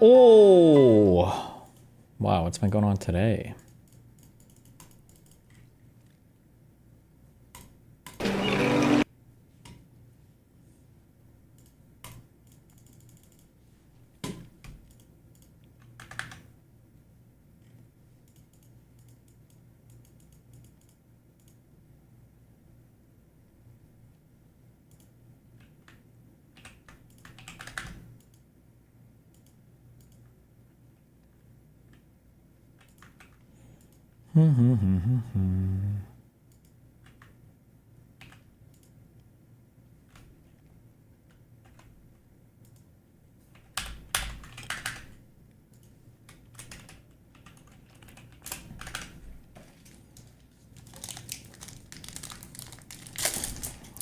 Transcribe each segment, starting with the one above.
Oh, Wow, what's been going on today?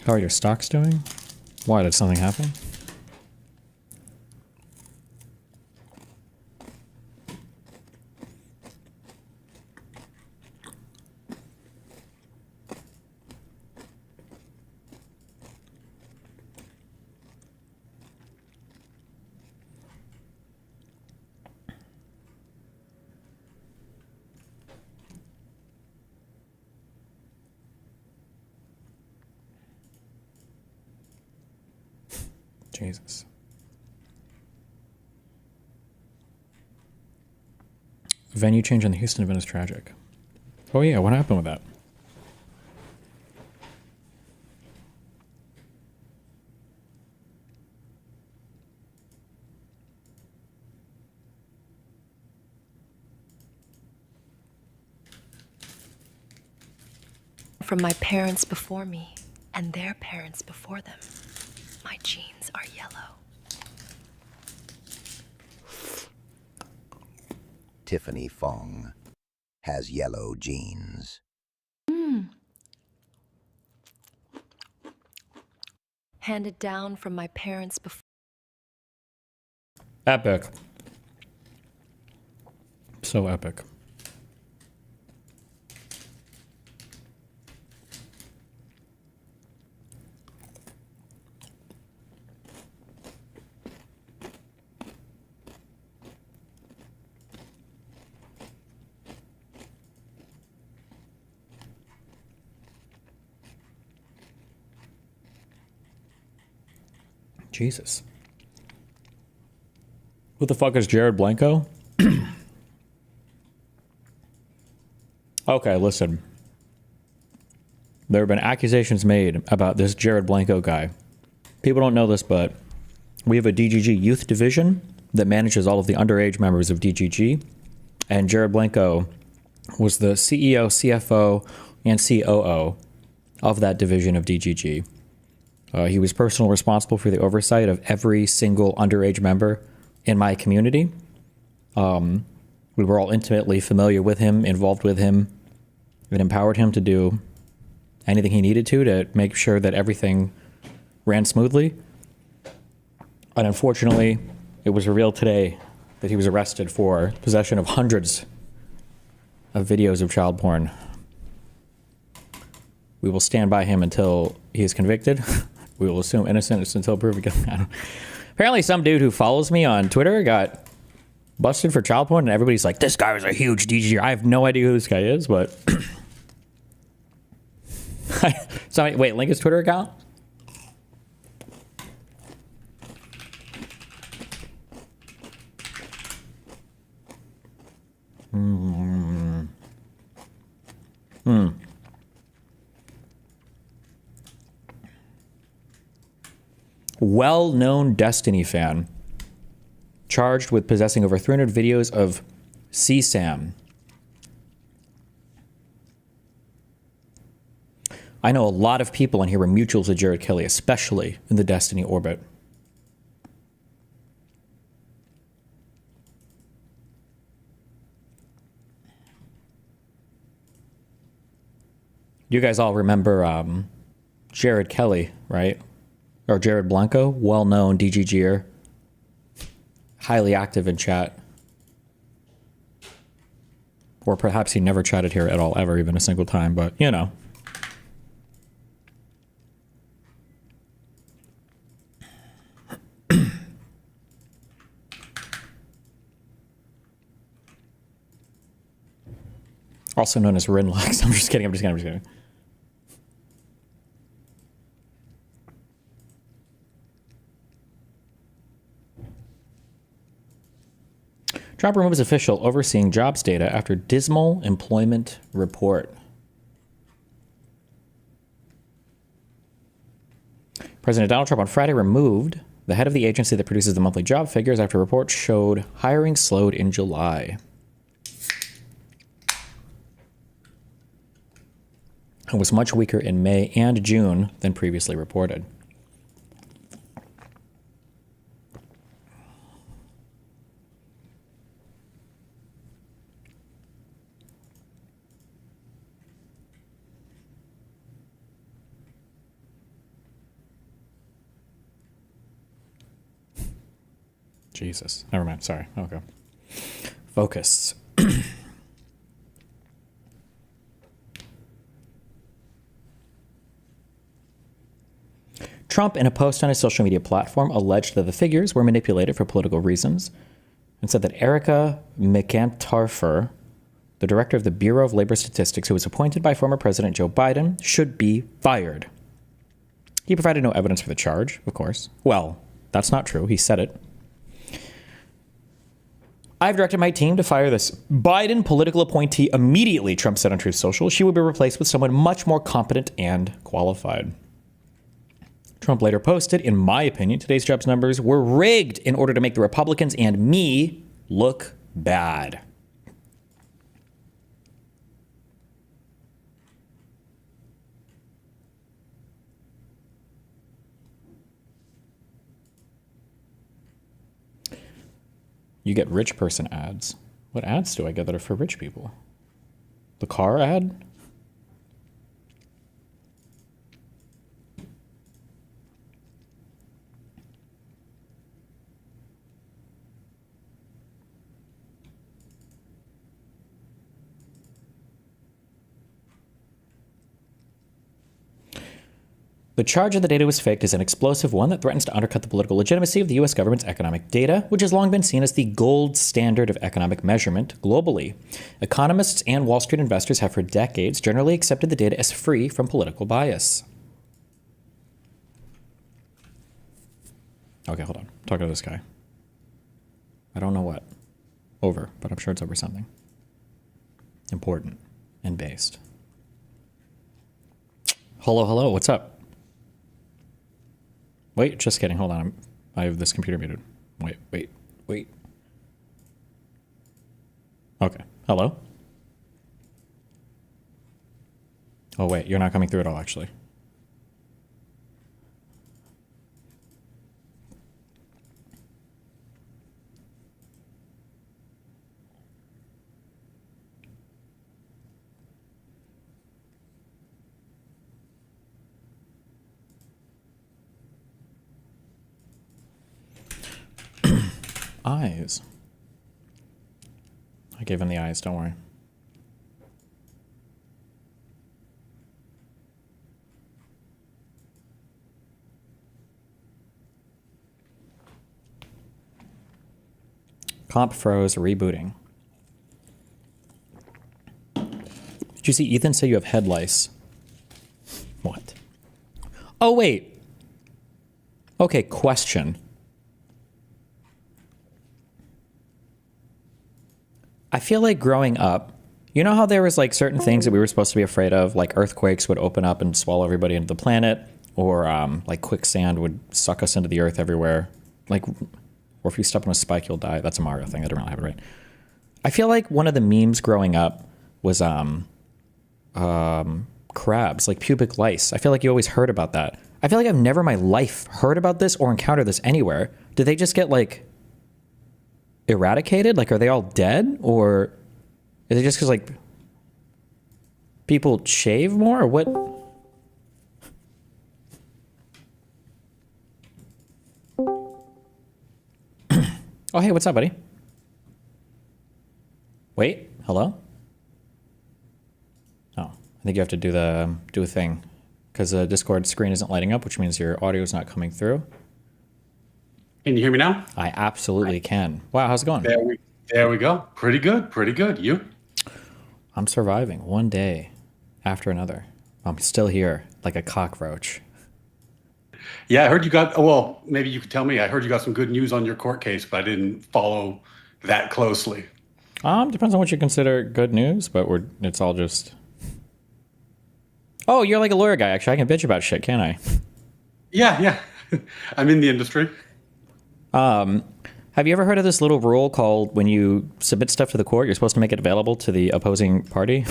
How are your stocks doing? Why, did something happen? Jesus. Venue change on the Houston event is tragic. Oh yeah, what happened with that? From my parents before me and their parents before them. My genes are yellow. Tiffany Fong has yellow genes. Handed down from my parents before. Epic. So epic. Jesus. Who the fuck is Jared Blanco? Okay, listen. There have been accusations made about this Jared Blanco guy. People don't know this, but we have a DGG youth division that manages all of the underage members of DGG. And Jared Blanco was the CEO, CFO, and COO of that division of DGG. He was personally responsible for the oversight of every single underage member in my community. We were all intimately familiar with him, involved with him. It empowered him to do anything he needed to make sure that everything ran smoothly. And unfortunately, it was revealed today that he was arrested for possession of hundreds of videos of child porn. We will stand by him until he is convicted. We will assume innocent until proven guilty. Apparently some dude who follows me on Twitter got busted for child porn, and everybody's like, this guy was a huge DGG. I have no idea who this guy is, but... So, wait, link his Twitter account? Well-known Destiny fan charged with possessing over 300 videos of CSAM. I know a lot of people in here are mutuals of Jared Kelly, especially in the Destiny orbit. You guys all remember Jared Kelly, right? Or Jared Blanco, well-known DGGer, highly active in chat. Or perhaps he never chatted here at all, ever, even a single time, but, you know. Also known as Rinlux. I'm just kidding. I'm just kidding. Trump removes official overseeing jobs data after dismal employment report. President Donald Trump on Friday removed the head of the agency that produces the monthly job figures after reports showed hiring slowed in July. It was much weaker in May and June than previously reported. Jesus. Never mind. Sorry. Okay. Focus. Trump, in a post on his social media platform, alleged that the figures were manipulated for political reasons and said that Erica McAntarfer, the director of the Bureau of Labor Statistics, who was appointed by former President Joe Biden, should be fired. He provided no evidence for the charge, of course. Well, that's not true. He said it. I've directed my team to fire this Biden political appointee immediately, Trump said on Truth Social. She will be replaced with someone much more competent and qualified. Trump later posted, in my opinion, today's jobs numbers were rigged in order to make the Republicans and me look bad. You get rich person ads. What ads do I get that are for rich people? The car ad? The charge that the data was faked is an explosive one that threatens to undercut the political legitimacy of the U.S. government's economic data, which has long been seen as the gold standard of economic measurement globally. Economists and Wall Street investors have for decades generally accepted the data as free from political bias. Okay, hold on. I'm talking to this guy. I don't know what. Over, but I'm sure it's over something important and based. Hello, what's up? Wait, just kidding. Hold on. I have this computer muted. Wait. Okay. Hello? Oh, wait. You're not coming through at all, actually. Eyes. I gave him the eyes, don't worry. Comp froze rebooting. Did you see Ethan say you have head lice? What? Oh, wait. Okay, question. I feel like growing up, you know how there was like certain things that we were supposed to be afraid of, like earthquakes would open up and swallow everybody into the planet, or like quicksand would suck us into the earth everywhere, like, or if you step on a spike, you'll die. That's a Mario thing. I don't really have it right. I feel like one of the memes growing up was crabs, like pubic lice. I feel like you always heard about that. I feel like I've never in my life heard about this or encountered this anywhere. Did they just get like eradicated? Like, are they all dead, or is it just because like people shave more, or what? Oh, hey, what's up, buddy? Wait, hello? Oh, I think you have to do a thing because the Discord screen isn't lighting up, which means your audio is not coming through. Can you hear me now? I absolutely can. Wow, how's it going? There we go. Pretty good. You? I'm surviving one day after another. I'm still here like a cockroach. Yeah, I heard you got, well, maybe you could tell me. I heard you got some good news on your court case, but I didn't follow that closely. Depends on what you consider good news, but it's all just. Oh, you're like a lawyer guy. Actually, I can bitch about shit, can't I? Yeah. I'm in the industry. Have you ever heard of this little rule called when you submit stuff to the court, you're supposed to make it available to the opposing party?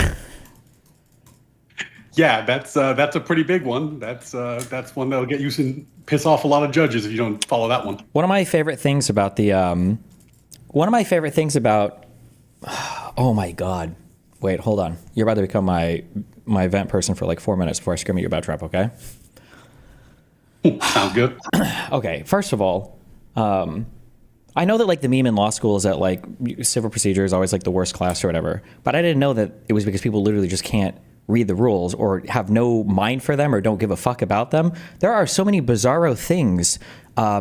Yeah, that's a pretty big one. That's one that'll get you and piss off a lot of judges if you don't follow that one. One of my favorite things about oh my God. Wait, hold on. You're about to become my event person for like 4 minutes before I scream at you about Trump, okay? Sounds good. Okay, first of all, I know that like the meme in law school is that like civil procedure is always like the worst class or whatever, but I didn't know that it was because people literally just can't read the rules or have no mind for them or don't give a fuck about them. There are so many bizarro things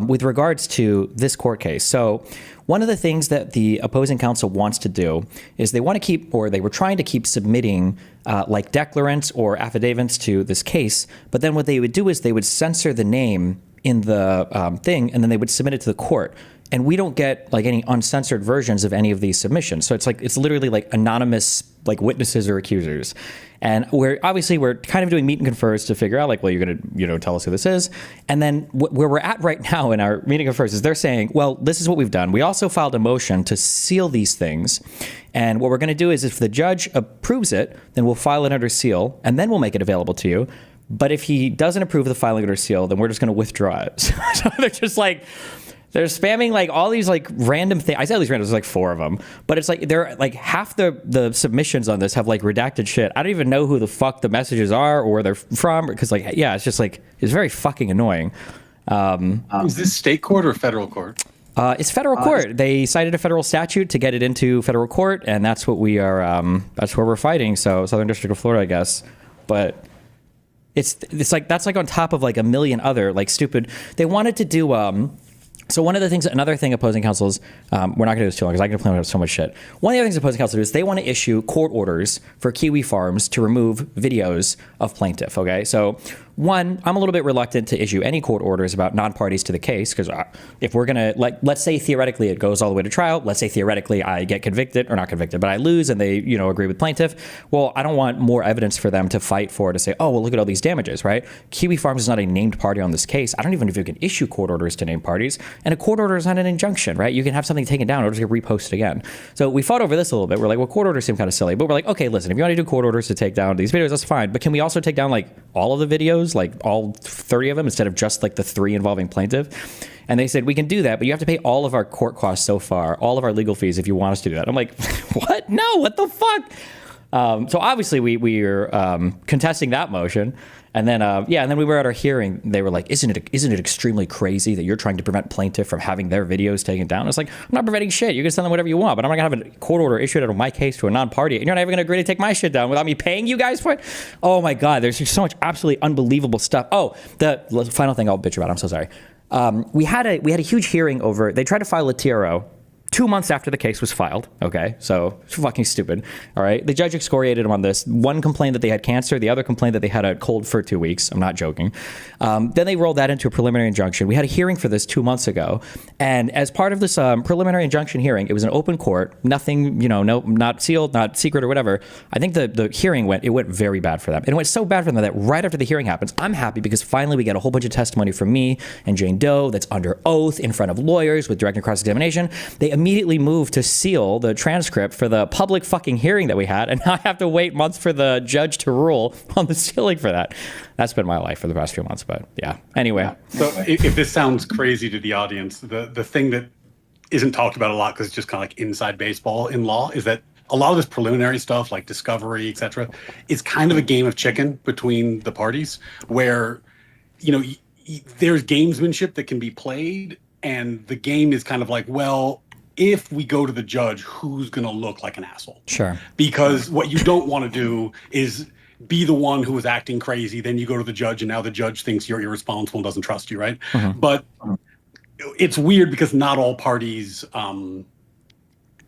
with regards to this court case. So one of the things that the opposing counsel wants to do is they want to keep, or they were trying to keep submitting like declarants or affidavits to this case. But then what they would do is they would censor the name in the thing, and then they would submit it to the court. And we don't get like any uncensored versions of any of these submissions. So it's literally like anonymous like witnesses or accusers. And we're kind of doing meet and confers to figure out like, well, you're going to, tell us who this is. And then where we're at right now in our meeting and confers is they're saying, well, this is what we've done. We also filed a motion to seal these things. And what we're going to do is if the judge approves it, then we'll file it under seal and then we'll make it available to you. But if he doesn't approve the filing under seal, then we're just going to withdraw it. So they're just like, they're spamming like all these like random things. I said these random, there's like 4 of them, but it's like they're like half the submissions on this have like redacted shit. I don't even know who the fuck the messages are or where they're from because like, yeah, it's just like, it's very fucking annoying. Is this state court or federal court? It's federal court. They cited a federal statute to get it into federal court, and that's what we are, that's where we're fighting. So Southern District of Florida, I guess. But it's like, that's like on top of like a million other like stupid, they wanted to do, so one of the things, another thing opposing counsels, we're not going to do this too long because I can complain about so much shit. One of the other things opposing counsel do is they want to issue court orders for Kiwi Farms to remove videos of plaintiff, okay? So one, I'm a little bit reluctant to issue any court orders about non-parties to the case because if we're going to, like, let's say theoretically it goes all the way to trial. Let's say theoretically I get convicted, or not convicted, but I lose and they, agree with plaintiff. Well, I don't want more evidence for them to fight for to say, oh, well, look at all these damages, right? Kiwi Farms is not a named party on this case. I don't even know if you can issue court orders to named parties. And a court order is not an injunction, right? You can have something taken down or just get reposted again. So we fought over this a little bit. We're like, well, court orders seem kind of silly, but we're like, okay, listen, if you want to do court orders to take down these videos, that's fine. But can we also take down like all of the videos, like all 30 of them instead of just like the 3 involving plaintiff? And they said, we can do that, but you have to pay all of our court costs so far, all of our legal fees if you want us to do that. I'm like, what? No, what the fuck? So obviously we are contesting that motion. And then, and then we were at our hearing. They were like, isn't it extremely crazy that you're trying to prevent plaintiff from having their videos taken down? It's like, I'm not preventing shit. You can send them whatever you want, but I'm not going to have a court order issued out of my case to a non-party. And you're not even going to agree to take my shit down without me paying you guys for it? Oh my God, there's just so much absolutely unbelievable stuff. Oh, the final thing I'll bitch about, I'm so sorry. We had a huge hearing over, they tried to file a TRO 2 months after the case was filed, okay? So it's fucking stupid, all right? The judge excoriated him on this. One complained that they had cancer. The other complained that they had a cold for 2 weeks. I'm not joking. Then they rolled that into a preliminary injunction. We had a hearing for this 2 months ago. And as part of this preliminary injunction hearing, it was an open court, nothing, no, not sealed, not secret or whatever. I think the hearing went very bad for them. And it went so bad for them that right after the hearing happens, I'm happy because finally we get a whole bunch of testimony from me and Jane Doe that's under oath in front of lawyers with direct and cross-examination. They immediately moved to seal the transcript for the public fucking hearing that we had, and now I have to wait months for the judge to rule on the sealing for that. That's been my life for the past few months, but yeah. Anyway. Yeah. So if this sounds crazy to the audience, the thing that isn't talked about a lot because it's just kind of like inside baseball in law is that a lot of this preliminary stuff like discovery, et cetera, is kind of a game of chicken between the parties where, there's gamesmanship that can be played, and the game is kind of like, well, if we go to the judge, who's going to look like an asshole? Sure. Because what you don't want to do is be the one who is acting crazy. Then you go to the judge and now the judge thinks you're irresponsible and doesn't trust you, right? Mm-hmm. But it's weird because not all parties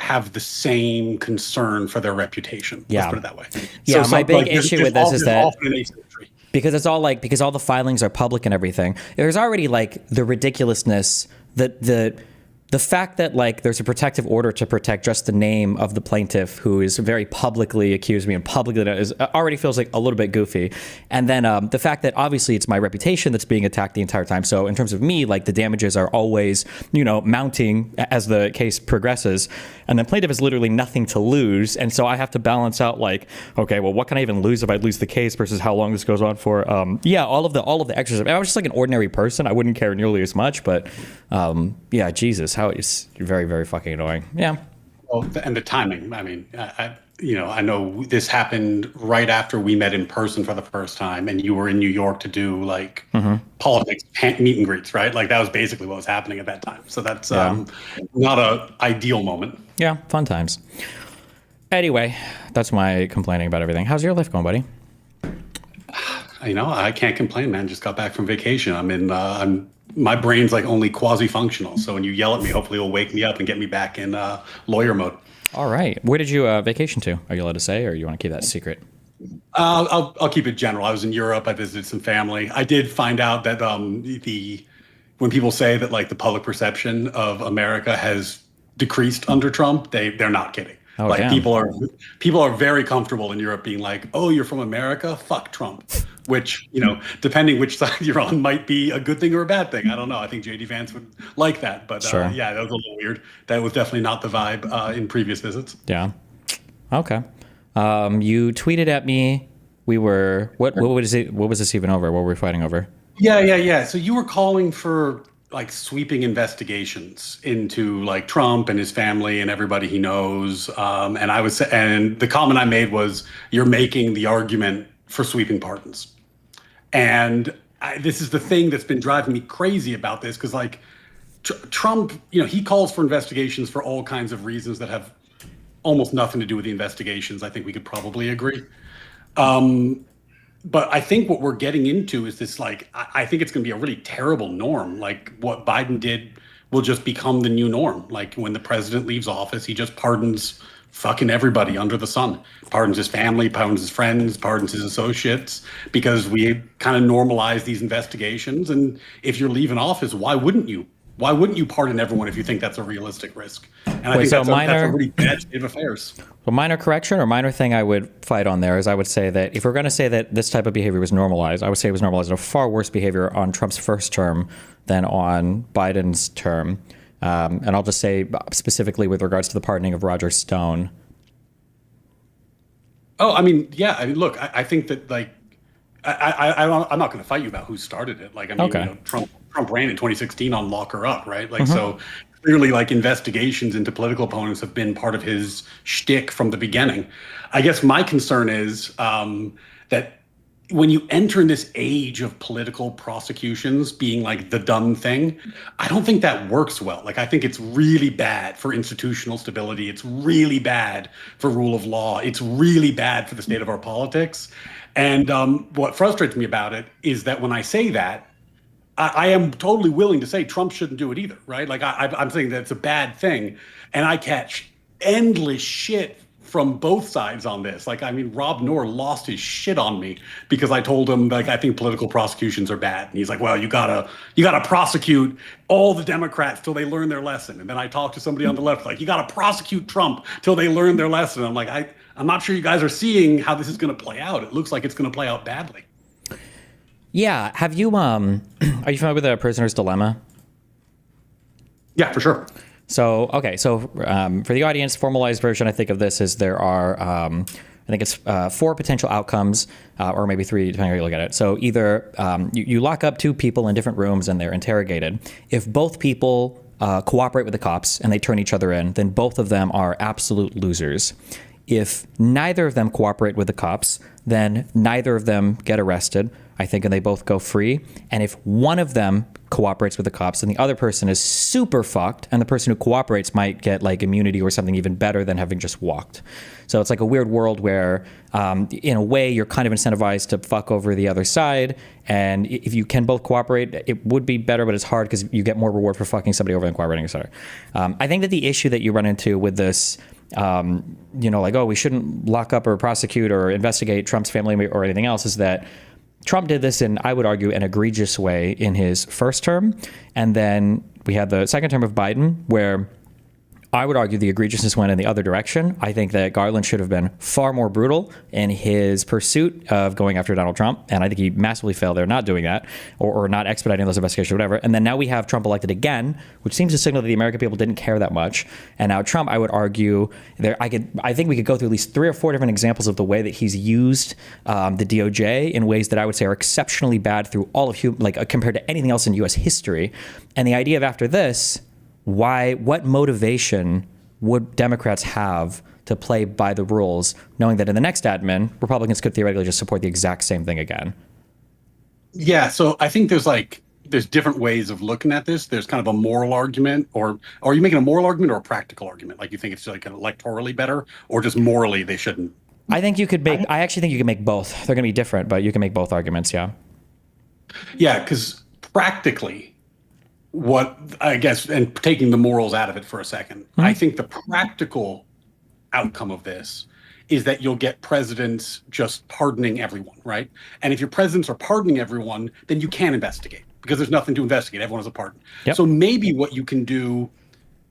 have the same concern for their reputation. Yeah. Let's put it that way. Yeah, my big there's- issue there's with this is there's that- often an asymmetry. because it's all like, because all the filings are public and everything, there's already like the ridiculousness, the fact that like there's a protective order to protect just the name of the plaintiff who is very publicly accused me and publicly is already feels like a little bit goofy. And then the fact that obviously it's my reputation that's being attacked the entire time. So in terms of me, like the damages are always, mounting as the case progresses. And the plaintiff has literally nothing to lose. And so I have to balance out like, okay, well, what can I even lose if I lose the case versus how long this goes on for? All of the extras. I was just like an ordinary person. I wouldn't care nearly as much, but Jesus, how it's very, very fucking annoying. Yeah. Well, and the timing. I mean, I know this happened right after we met in person for the first time, and you were in New York to do like politics meet and greets, right? Like that was basically what was happening at that time. So that's not a ideal moment. Yeah, fun times. Anyway, that's my complaining about everything. How's your life going, buddy? I can't complain, man. Just got back from vacation. My brain's like only quasi-functional. So when you yell at me, hopefully it'll wake me up and get me back in lawyer mode. All right. Where did you vacation to? Are you allowed to say, or you want to keep that secret? I'll keep it general. I was in Europe. I visited some family. I did find out that when people say that like the public perception of America has decreased under Trump, they're not kidding. Oh, like damn. people are very comfortable in Europe being like, oh, you're from America? Fuck Trump. Which, depending which side you're on, might be a good thing or a bad thing. I don't know. I think JD Vance would like that. But Sure. Yeah, that was a little weird. That was definitely not the vibe in previous visits. Yeah. Okay. You tweeted at me. We were what was it? What was this even over? What were we fighting over? Yeah. So you were calling for like sweeping investigations into like Trump and his family and everybody he knows. And the comment I made was, you're making the argument for sweeping pardons. And this is the thing that's been driving me crazy about this, because like Trump, he calls for investigations for all kinds of reasons that have almost nothing to do with the investigations. I think we could probably agree. But I think what we're getting into is this, like, I think it's going to be a really terrible norm. Like what Biden did will just become the new norm. Like when the president leaves office, he just pardons fucking everybody under the sun. Pardons his family, pardons his friends, pardons his associates, because we kind of normalize these investigations. And if you're leaving office, why wouldn't you? Why wouldn't you pardon everyone if you think that's a realistic risk? And I think that's a really bad state of affairs. A minor correction or minor thing I would fight on there is I would say that if we're going to say that this type of behavior was normalized, I would say it was normalized in a far worse behavior on Trump's first term than on Biden's term. And I'll just say specifically with regards to the pardoning of Roger Stone. Oh, I mean, yeah. I mean, look, I think that like, I'm not going to fight you about who started it. Like, I mean, Okay. Trump ran in 2016 on lock her up, right? Like, so clearly, like investigations into political opponents have been part of his shtick from the beginning. I guess my concern is that when you enter in this age of political prosecutions being like the done thing, I don't think that works well. Like, I think it's really bad for institutional stability. It's really bad for rule of law. It's really bad for the state of our politics. And what frustrates me about it is that when I say that, I am totally willing to say Trump shouldn't do it either, right? Like I'm saying that it's a bad thing, and I catch endless shit from both sides on this. Like, I mean, Rob Noor lost his shit on me because I told him, like, I think political prosecutions are bad, and he's like, well, you gotta prosecute all the Democrats till they learn their lesson. And then I talked to somebody on the left, like, you gotta prosecute Trump till they learn their lesson. I'm like, I'm not sure you guys are seeing how this is going to play out. It looks like it's going to play out badly. Yeah. Have you, are you familiar with The Prisoner's Dilemma? Yeah, for sure. So, okay. So for the audience, formalized version, I think of this as there are, I think it's 4 potential outcomes, or maybe 3, depending on how you look at it. So either you lock up 2 people in different rooms and they're interrogated. If both people cooperate with the cops and they turn each other in, then both of them are absolute losers. If neither of them cooperate with the cops, then neither of them get arrested, I think, and they both go free. And if one of them cooperates with the cops, and the other person is super fucked, and the person who cooperates might get like immunity or something even better than having just walked. So it's like a weird world where, in a way, you're kind of incentivized to fuck over the other side. And if you can both cooperate, it would be better, but it's hard because you get more reward for fucking somebody over than cooperating. Sorry. I think that the issue that you run into with this, like, oh, we shouldn't lock up or prosecute or investigate Trump's family or anything else, is that Trump did this in, I would argue, an egregious way in his first term. And then we had the second term of Biden, where I would argue the egregiousness went in the other direction. I think that Garland should have been far more brutal in his pursuit of going after Donald Trump. And I think he massively failed there not doing that or not expediting those investigations or whatever. And then now we have Trump elected again, which seems to signal that the American people didn't care that much. And now Trump, I would argue, I think we could go through at least 3 or 4 different examples of the way that he's used the DOJ in ways that I would say are exceptionally bad through all of compared to anything else in U.S. history. And the idea of after this, what motivation would Democrats have to play by the rules, knowing that in the next admin, Republicans could theoretically just support the exact same thing again? Yeah, so I think there's different ways of looking at this. There's kind of a moral argument, or are you making a moral argument or a practical argument? Like you think it's like electorally better, or just morally they shouldn't? I actually think you can make both. They're going to be different, but you can make both arguments, yeah. Yeah, because practically, what I guess, and taking the morals out of it for a second, I think the practical outcome of this is that you'll get presidents just pardoning everyone, right? And if your presidents are pardoning everyone, then you can't investigate because there's nothing to investigate. Everyone has a pardon. Yep. So maybe what you can do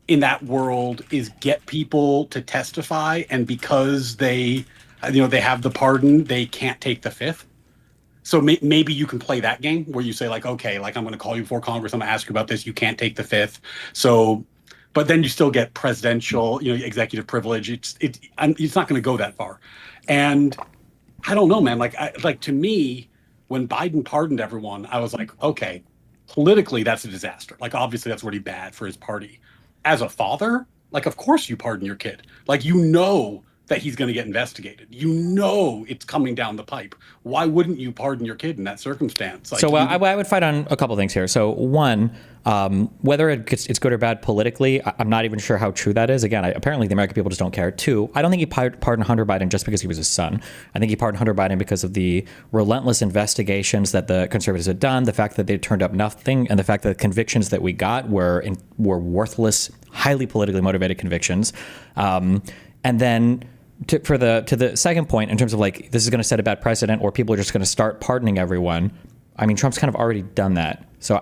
in that world is get people to testify, and because they have the pardon, they can't take the fifth. So maybe you can play that game where you say like, okay, like I'm going to call you before Congress. I'm going to ask you about this. You can't take the fifth. So, but then you still get presidential, executive privilege. It's not going to go that far. And I don't know, man. Like to me, when Biden pardoned everyone, I was like, okay, politically that's a disaster. Like obviously that's really bad for his party. As a father, like of course you pardon your kid. Like that he's going to get investigated. It's coming down the pipe. Why wouldn't you pardon your kid in that circumstance? I would fight on a couple things here. So one, whether it's good or bad politically, I'm not even sure how true that is. Again, apparently the American people just don't care. Two, I don't think he pardoned Hunter Biden just because he was his son. I think he pardoned Hunter Biden because of the relentless investigations that the conservatives had done, the fact that they turned up nothing, and the fact that the convictions that we got were worthless, highly politically motivated convictions. And then to the second point, in terms of like, this is going to set a bad precedent or people are just going to start pardoning everyone. I mean, Trump's kind of already done that. So,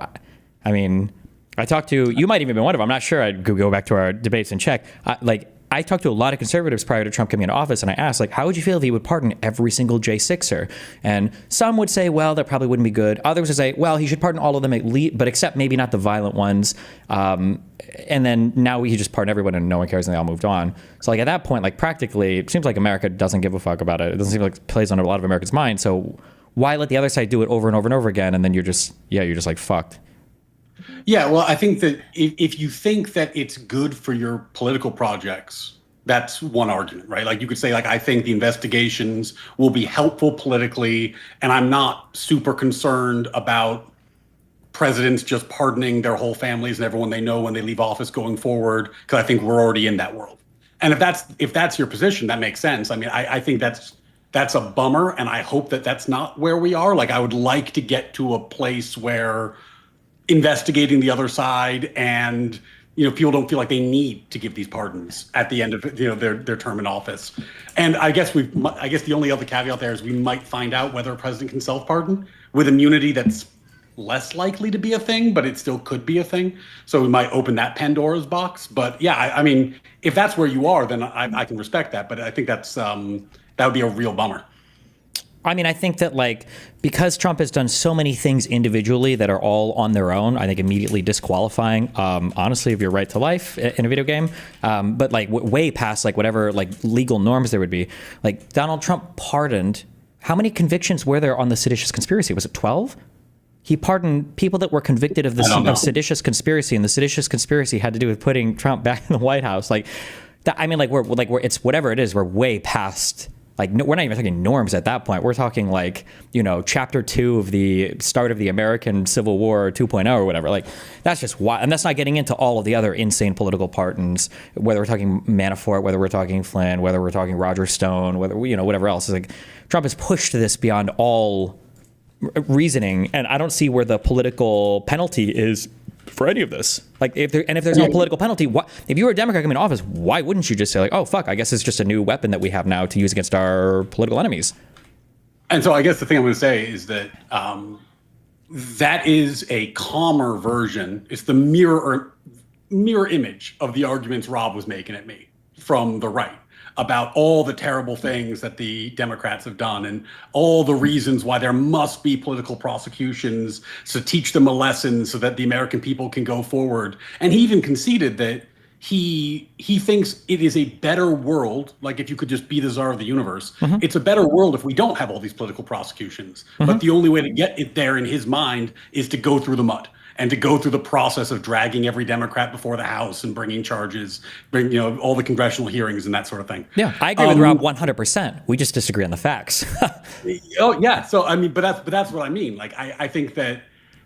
I mean, I talked to, you might even be one of them. I'm not sure. I'd go back to our debates and check. I talked to a lot of conservatives prior to Trump coming into office, and I asked, like, how would you feel if he would pardon every single J6er? And some would say, well, that probably wouldn't be good. Others would say, well, he should pardon all of them, but except maybe not the violent ones. And then now he just pardoned everyone and no one cares and they all moved on. So like at that point, like practically, it seems like America doesn't give a fuck about it. It doesn't seem like it plays on a lot of Americans' minds. So why let the other side do it over and over and over again? And then you're just like fucked. Yeah, well, I think that if you think that it's good for your political projects, that's one argument, right? Like you could say, like, I think the investigations will be helpful politically, and I'm not super concerned about presidents just pardoning their whole families and everyone they know when they leave office going forward, because I think we're already in that world. And if that's your position, that makes sense. I mean, I think that's a bummer, and I hope that that's not where we are. Like, I would like to get to a place where investigating the other side and people don't feel like they need to give these pardons at the end of their term in office. And I guess the only other caveat there is we might find out whether a president can self-pardon with immunity. That's less likely to be a thing, but it still could be a thing. So we might open that Pandora's box. But yeah, I mean, if that's where you are, then I can respect that. But I think that would be a real bummer. I mean, I think that because Trump has done so many things individually that are all on their own, I think immediately disqualifying, honestly, of your right to life in a video game. But way past whatever legal norms there would be. Like Donald Trump pardoned, how many convictions were there on the seditious conspiracy? Was it 12? He pardoned people that were convicted of seditious conspiracy, and the seditious conspiracy had to do with putting Trump back in the White House. It's whatever it is, we're way past like, we're not even talking norms at that point. We're talking like, chapter 2 of the start of the American Civil War 2.0 or whatever. Like, that's just why. And that's not getting into all of the other insane political pardons, whether we're talking Manafort, whether we're talking Flynn, whether we're talking Roger Stone, whether, whatever else. It's like Trump has pushed this beyond all reasoning. And I don't see where the political penalty is for any of this. Like, if there's no political penalty, if you were a Democrat coming into office, why wouldn't you just say like, oh fuck, I guess it's just a new weapon that we have now to use against our political enemies? And so I guess the thing I'm going to say is that that is a calmer version. It's the mirror image of the arguments Rob was making at me from the right about all the terrible things that the Democrats have done and all the reasons why there must be political prosecutions to teach them a lesson so that the American people can go forward. And he even conceded that he thinks it is a better world, like if you could just be the czar of the universe, it's a better world if we don't have all these political prosecutions. But the only way to get it there in his mind is to go through the mud and to go through the process of dragging every Democrat before the House and bringing charges, all the congressional hearings and that sort of thing. Yeah, I agree with Rob 100%. We just disagree on the facts. Oh yeah, so I mean, but that's what I mean. Like I think that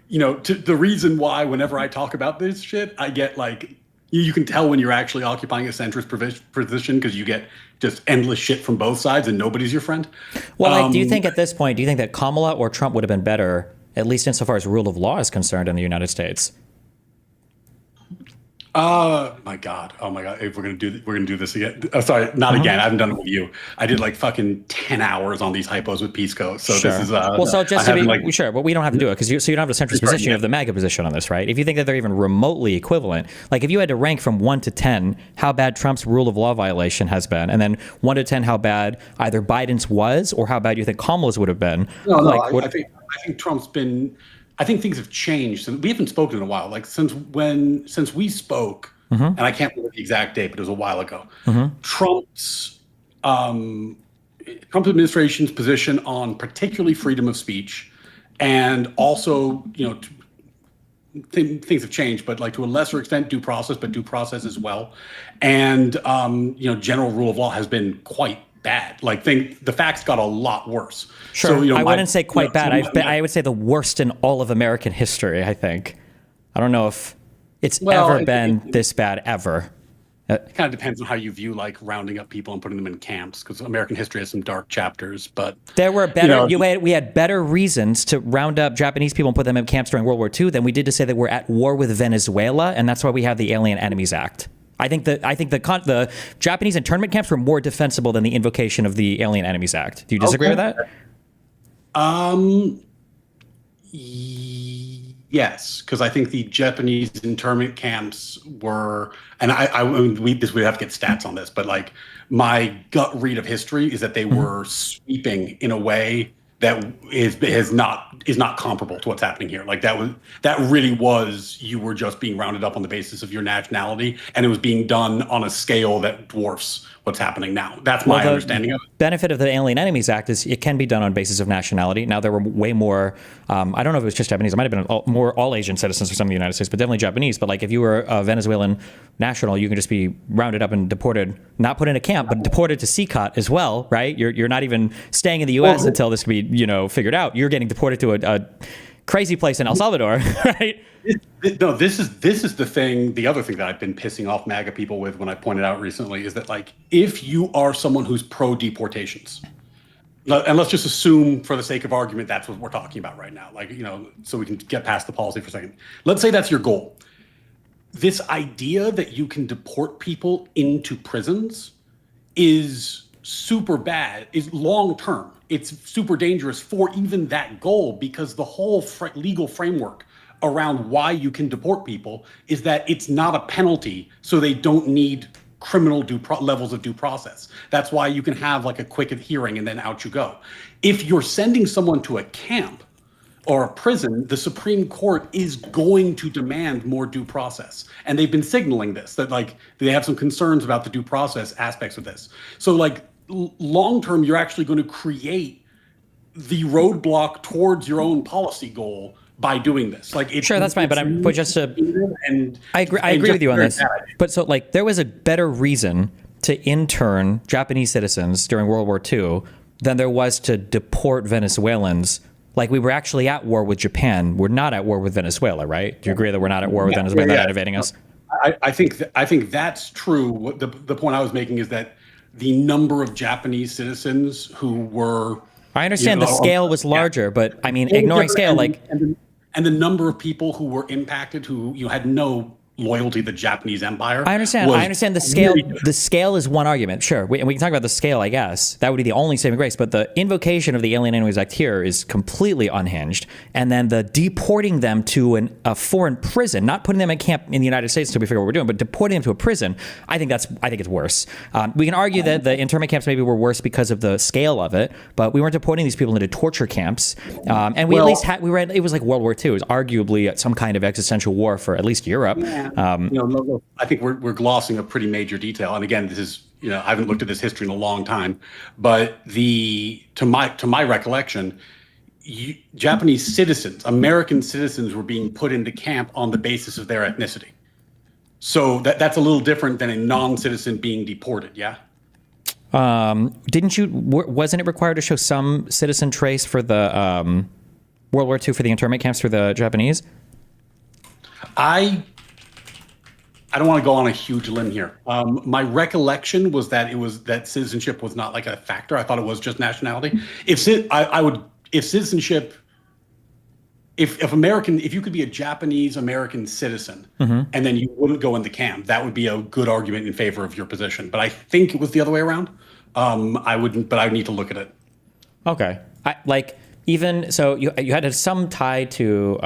the reason why whenever I talk about this shit, I get like you can tell when you're actually occupying a centrist position because you get just endless shit from both sides and nobody's your friend. Well, do you think at this point, do you think that Kamala or Trump would have been better, at least insofar as rule of law is concerned in the United States? My God. Oh my God. If we're gonna do this again. Oh, sorry, not again. I haven't done it with you. I did like fucking 10 hours on these hypos with Pisco. So sure. This is well. So just to be sure, but we don't have to do it because you don't have the centrist position. Yeah. You have the MAGA position on this, right? If you think that they're even remotely equivalent, like if you had to rank from 1 to 10 how bad Trump's rule of law violation has been, and then 1 to 10 how bad either Biden's was or how bad you think Kamala's would have been. I think Trump's been. I think things have changed. We haven't spoken in a while. Like since we spoke, and I can't remember the exact date, but it was a while ago. Trump's administration's position on particularly freedom of speech, and also things have changed, but like to a lesser extent due process, but due process as well, and general rule of law has been quite bad. Like the facts got a lot worse. Sure, so, I wouldn't say quite bad. I would say the worst in all of American history. I think. I don't know if it's ever been this bad ever. It kind of depends on how you view like rounding up people and putting them in camps, because American history has some dark chapters. But there were better. We had better reasons to round up Japanese people and put them in camps during World War II than we did to say that we're at war with Venezuela, and that's why we have the Alien Enemies Act. I think the Japanese internment camps were more defensible than the invocation of the Alien Enemies Act. Do you disagree with that? Yes, because I think the Japanese internment camps were, and we have to get stats on this, but like my gut read of history is that they were sweeping in a way that is not comparable to what's happening here. Like that really was, you were just being rounded up on the basis of your nationality, and it was being done on a scale that dwarfs what's happening now. That's my understanding of it. Benefit of the Alien Enemies Act is it can be done on basis of nationality. Now there were way more. I don't know if it was just Japanese. It might have been more all Asian citizens for some of the United States, but definitely Japanese. But like if you were a Venezuelan national, you can just be rounded up and deported, not put in a camp, but deported to CCOT as well, right? You're not even staying in the U.S. until this can be figured out. You're getting deported to a crazy place in El Salvador, right? No, this is the thing. The other thing that I've been pissing off MAGA people with when I pointed out recently is that like if you are someone who's pro deportations, and let's just assume for the sake of argument that's what we're talking about right now, like so we can get past the policy for a second. Let's say that's your goal. This idea that you can deport people into prisons is super bad, is long term. It's super dangerous for even that goal, because the whole legal framework around why you can deport people is that it's not a penalty, so they don't need criminal levels of due process. That's why you can have like a quick hearing and then out you go. If you're sending someone to a camp or a prison, the Supreme Court is going to demand more due process. And they've been signaling this, that like they have some concerns about the due process aspects of this. So like long term, you're actually going to create the roadblock towards your own policy goal by doing this. Like sure, that's fine, but I agree with you on this. But so like there was a better reason to intern Japanese citizens during World War II than there was to deport Venezuelans. Like, we were actually at war with Japan. We're not at war with Venezuela, right? Do you agree that we're not at war with Venezuela? They're not invading us? I think that's true. The point I was making is that the number of Japanese citizens who were... I understand the scale was larger, but I mean, ignoring scale, and the number of people who were impacted who had no loyalty to the Japanese Empire. I understand the scale. The scale is one argument, sure. We can talk about the scale, I guess. That would be the only saving grace. But the invocation of the Alien Enemies Act here is completely unhinged. And then the deporting them to a foreign prison, not putting them in camp in the United States until we figure out what we're doing, but deporting them to a prison, I think it's worse. We can argue that the internment camps maybe were worse because of the scale of it, but we weren't deporting these people into torture camps. And we at least had, it was like World War II. It was arguably some kind of existential war for at least Europe. Yeah. I think we're glossing a pretty major detail. And again, this is, I haven't looked at this history in a long time, but to my recollection, Japanese citizens, American citizens, were being put into camp on the basis of their ethnicity. So that's a little different than a non-citizen being deported. Yeah. Wasn't it required to show some citizen trace for the World War II for the internment camps for the Japanese? I don't want to go on a huge limb here. My recollection was that that citizenship was not like a factor. I thought it was just nationality. If you could be a Japanese American citizen and then you wouldn't go into camp, that would be a good argument in favor of your position. But I think it was the other way around. I wouldn't, but I would need to look at it. Okay. You had some tie to.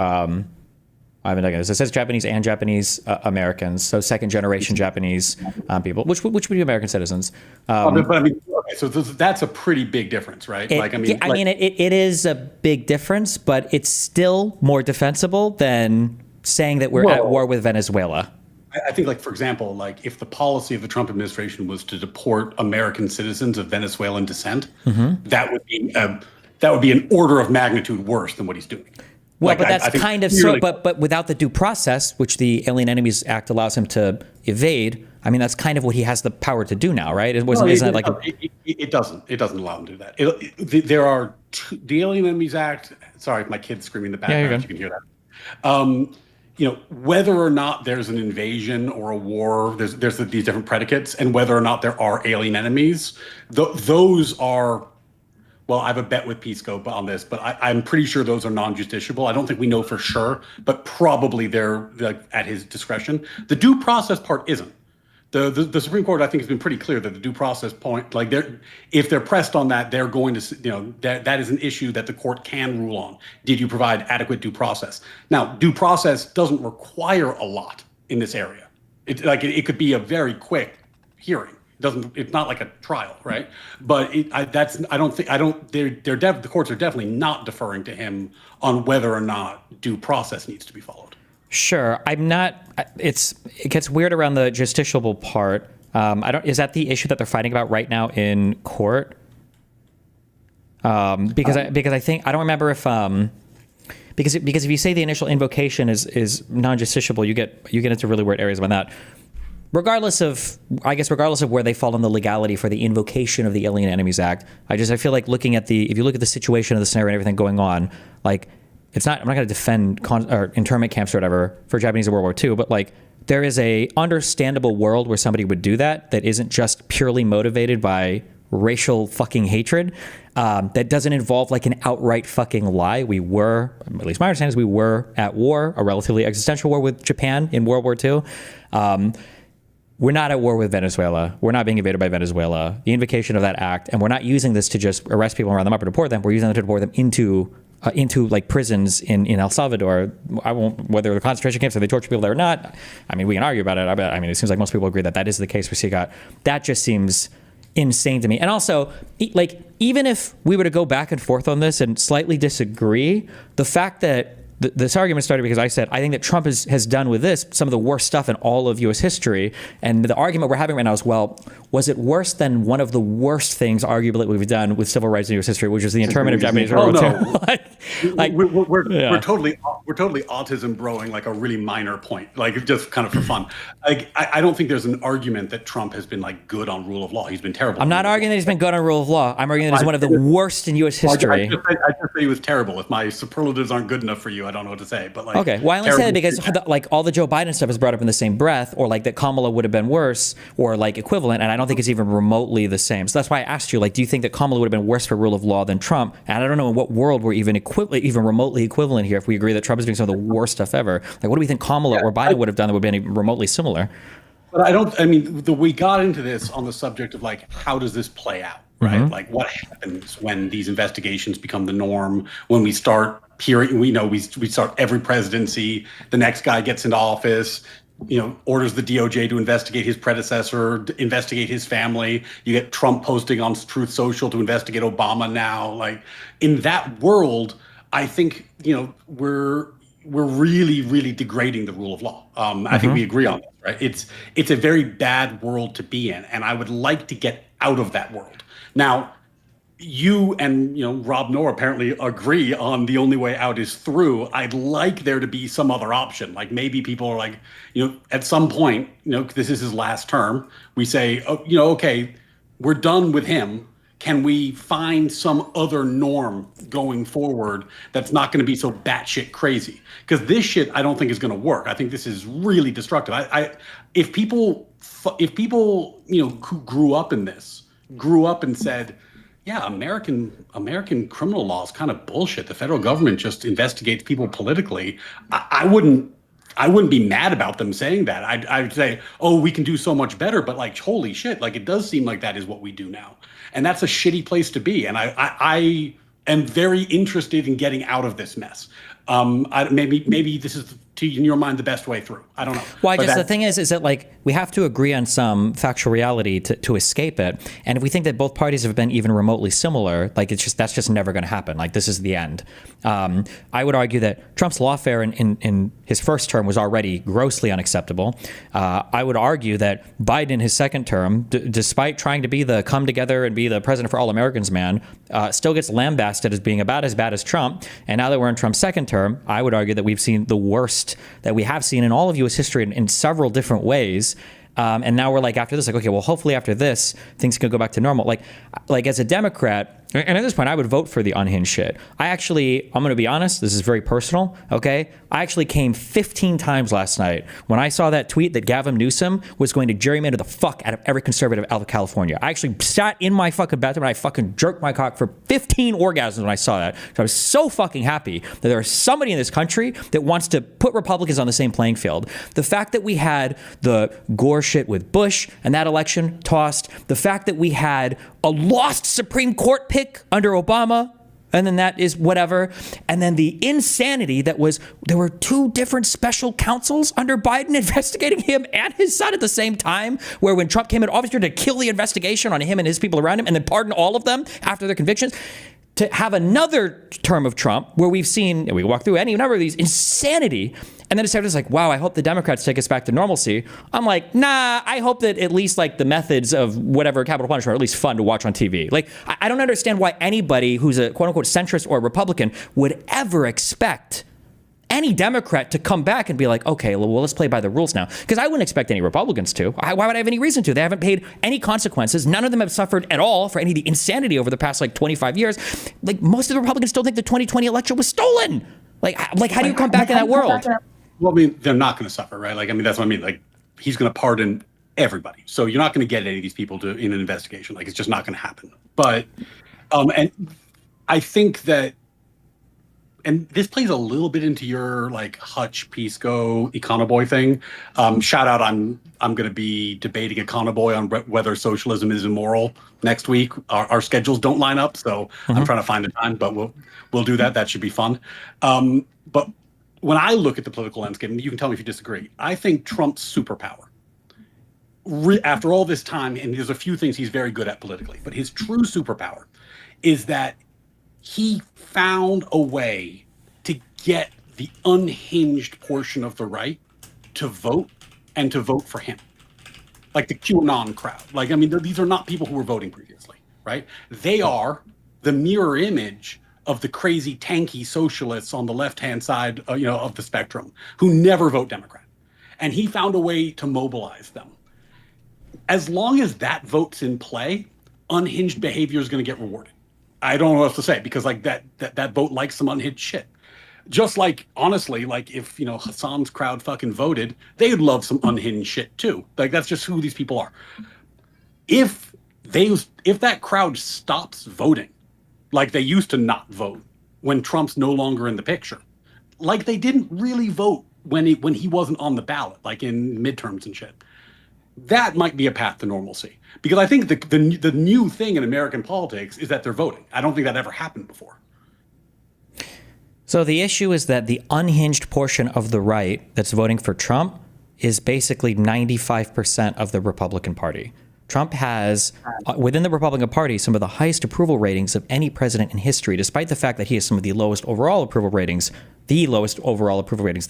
It says Japanese and Japanese Americans, so second generation Japanese people, which would be American citizens. But I mean, okay, so that's a pretty big difference, right? It is a big difference, but it's still more defensible than saying that we're at war with Venezuela. I think, for example, if the policy of the Trump administration was to deport American citizens of Venezuelan descent, that would be an order of magnitude worse than what he's doing. Well, but that's but without the due process, which the Alien Enemies Act allows him to evade, I mean, that's kind of what he has the power to do now, right? It doesn't allow him to do that. There are the Alien Enemies Act. Sorry, my kid's screaming in the background. You can hear that. Whether or not there's an invasion or a war, there's these different predicates, and whether or not there are alien enemies, those are. Well, I have a bet with Pisco on this, but I'm pretty sure those are non-justiciable. I don't think we know for sure, but probably they're at his discretion. The due process part isn't. The Supreme Court, I think, has been pretty clear that the due process point, if they're pressed on that, they're going to, that is an issue that the court can rule on. Did you provide adequate due process? Now, due process doesn't require a lot in this area. It could be a very quick hearing. It's not like a trial, right? But the courts are definitely not deferring to him on whether or not due process needs to be followed. Sure, I'm not. It gets weird around the justiciable part. Is that the issue that they're fighting about right now in court? Because I think I don't remember if because if you say the initial invocation is non-justiciable, you get into really weird areas about that. Regardless of where they fall on the legality for the invocation of the Alien Enemies Act, I feel like if you look at the situation of the scenario and everything going on, I'm not going to defend internment camps or whatever for Japanese in World War II, but there is a understandable world where somebody would do that isn't just purely motivated by racial fucking hatred, that doesn't involve an outright fucking lie. We were, at least my understanding is we were at war, a relatively existential war with Japan in World War II. We're not at war with Venezuela. We're not being invaded by Venezuela. The invocation of that act, and we're not using this to just arrest people and round them up or deport them. We're using it to deport them into prisons in El Salvador. Whether the concentration camps or they torture people there or not. I mean, we can argue about it. It seems like most people agree that is the case for Sigat. That just seems insane to me. And also, even if we were to go back and forth on this and slightly disagree, the fact that this argument started because I said, I think that Trump has done with this some of the worst stuff in all of U.S. history. And the argument we're having right now is, well, was it worse than one of the worst things, arguably, that we've done with civil rights in U.S. history, which is the internment of Japanese? We're totally we're totally autism broing like a really minor point, like just kind of for fun. Like I don't think there's an argument that Trump has been like good on rule of law. He's been terrible. I'm not arguing that he's been good on rule of law. I'm arguing that he's one of the worst in U.S. history. I just say he was terrible. If my superlatives aren't good enough for you, I don't know what to say. But like, okay, well, I only say that because like all the Joe Biden stuff is brought up in the same breath, or like that Kamala would have been worse, or like equivalent, and I don't think it's even remotely the same. So that's why I asked you, like, do you think that Kamala would have been worse for rule of law than Trump? And I don't know in what world we're even remotely equivalent here. If we agree that Trump is doing some of the worst stuff ever, like, what do we think Kamala or Biden would have done that would have been remotely similar? But I mean, we got into this on the subject of like, how does this play out, right? Mm-hmm. Like, what happens when these investigations become the norm? When we start hearing, we start every presidency, the next guy gets into office, orders the DOJ to investigate his predecessor, investigate his family. You get Trump posting on Truth Social to investigate Obama now. Like, in that world, I think, we're really, really degrading the rule of law. I think we agree on that, right? It's a very bad world to be in, and I would like to get out of that world. Now, you and Rob Noor apparently agree on the only way out is through. I'd like there to be some other option. Like maybe people are like, at some point, this is his last term. We say, okay, we're done with him. Can we find some other norm going forward that's not going to be so batshit crazy? Because this shit, I don't think is going to work. I think this is really destructive. If people, who grew up in this, grew up and said, yeah, American criminal law is kind of bullshit. The federal government just investigates people politically. I wouldn't be mad about them saying that. I'd say, oh, we can do so much better. But like, holy shit, like it does seem like that is what we do now. And that's a shitty place to be. And I am very interested in getting out of this mess. Maybe this is, in your mind, the best way through. I don't know. Well, the thing is that like we have to agree on some factual reality to escape it. And if we think that both parties have been even remotely similar, like that's just never going to happen. Like this is the end. I would argue that Trump's lawfare in his first term was already grossly unacceptable. I would argue that Biden in his second term, despite trying to be the come together and be the president for all Americans man, still gets lambasted as being about as bad as Trump. And now that we're in Trump's second term, I would argue that we've seen the worst that we have seen in all of U.S. history in several different ways. And now we're like, after this, like, okay, well, hopefully after this, things can go back to normal. Like as a Democrat, and at this point, I would vote for the unhinged shit. I'm going to be honest, this is very personal, okay? I actually came 15 times last night when I saw that tweet that Gavin Newsom was going to gerrymander the fuck out of every conservative out of California. I actually sat in my fucking bathroom and I fucking jerked my cock for 15 orgasms when I saw that. So I was so fucking happy that there is somebody in this country that wants to put Republicans on the same playing field. The fact that we had the Gore shit with Bush and that election tossed, the fact that we had a lost Supreme Court pick under Obama, and then that is whatever. And then the insanity that was, there were two different special counsels under Biden investigating him and his son at the same time, where when Trump came in office to kill the investigation on him and his people around him and then pardon all of them after their convictions. To have another term of Trump where we've seen, and we walk through any number of these, insanity. And then it's like, wow, I hope the Democrats take us back to normalcy. I'm like, nah, I hope that at least like the methods of whatever capital punishment are at least fun to watch on TV. Like, I don't understand why anybody who's a quote unquote centrist or Republican would ever expect any Democrat to come back and be like, okay, well, let's play by the rules now. Because I wouldn't expect any Republicans to. Why would I have any reason to? They haven't paid any consequences. None of them have suffered at all for any of the insanity over the past like 25 years. Like most of the Republicans still think the 2020 election was stolen. Like how do you come back in that world? Well, I mean, they're not going to suffer, right? Like, I mean, that's what I mean. Like, he's going to pardon everybody. So you're not going to get any of these people in an investigation. Like, it's just not going to happen. But, and I think that, and this plays a little bit into your like Hutch, Pisco, Econoboy thing. Shout out, I'm going to be debating Econoboy on whether socialism is immoral next week. Our schedules don't line up, so I'm trying to find a time, but we'll do that. That should be fun. But when I look at the political landscape, and you can tell me if you disagree, I think Trump's superpower, after all this time, and there's a few things he's very good at politically, but his true superpower is that he found a way to get the unhinged portion of the right to vote and to vote for him. Like the QAnon crowd. Like, I mean, these are not people who were voting previously, right? They are the mirror image of the crazy tanky socialists on the left-hand side, of the spectrum who never vote Democrat. And he found a way to mobilize them. As long as that vote's in play, unhinged behavior is going to get rewarded. I don't know what else to say, because like that vote likes some unhinged shit. Just like, honestly, like if, Hassan's crowd fucking voted, they'd love some unhinged shit too. Like that's just who these people are. If that crowd stops voting, like they used to not vote when Trump's no longer in the picture, like they didn't really vote when he wasn't on the ballot, like in midterms and shit, that might be a path to normalcy. Because I think the new thing in American politics is that they're voting. I don't think that ever happened before. So the issue is that the unhinged portion of the right that's voting for Trump is basically 95% of the Republican Party. Trump has, within the Republican Party, some of the highest approval ratings of any president in history, despite the fact that he has some of the lowest overall approval ratings, the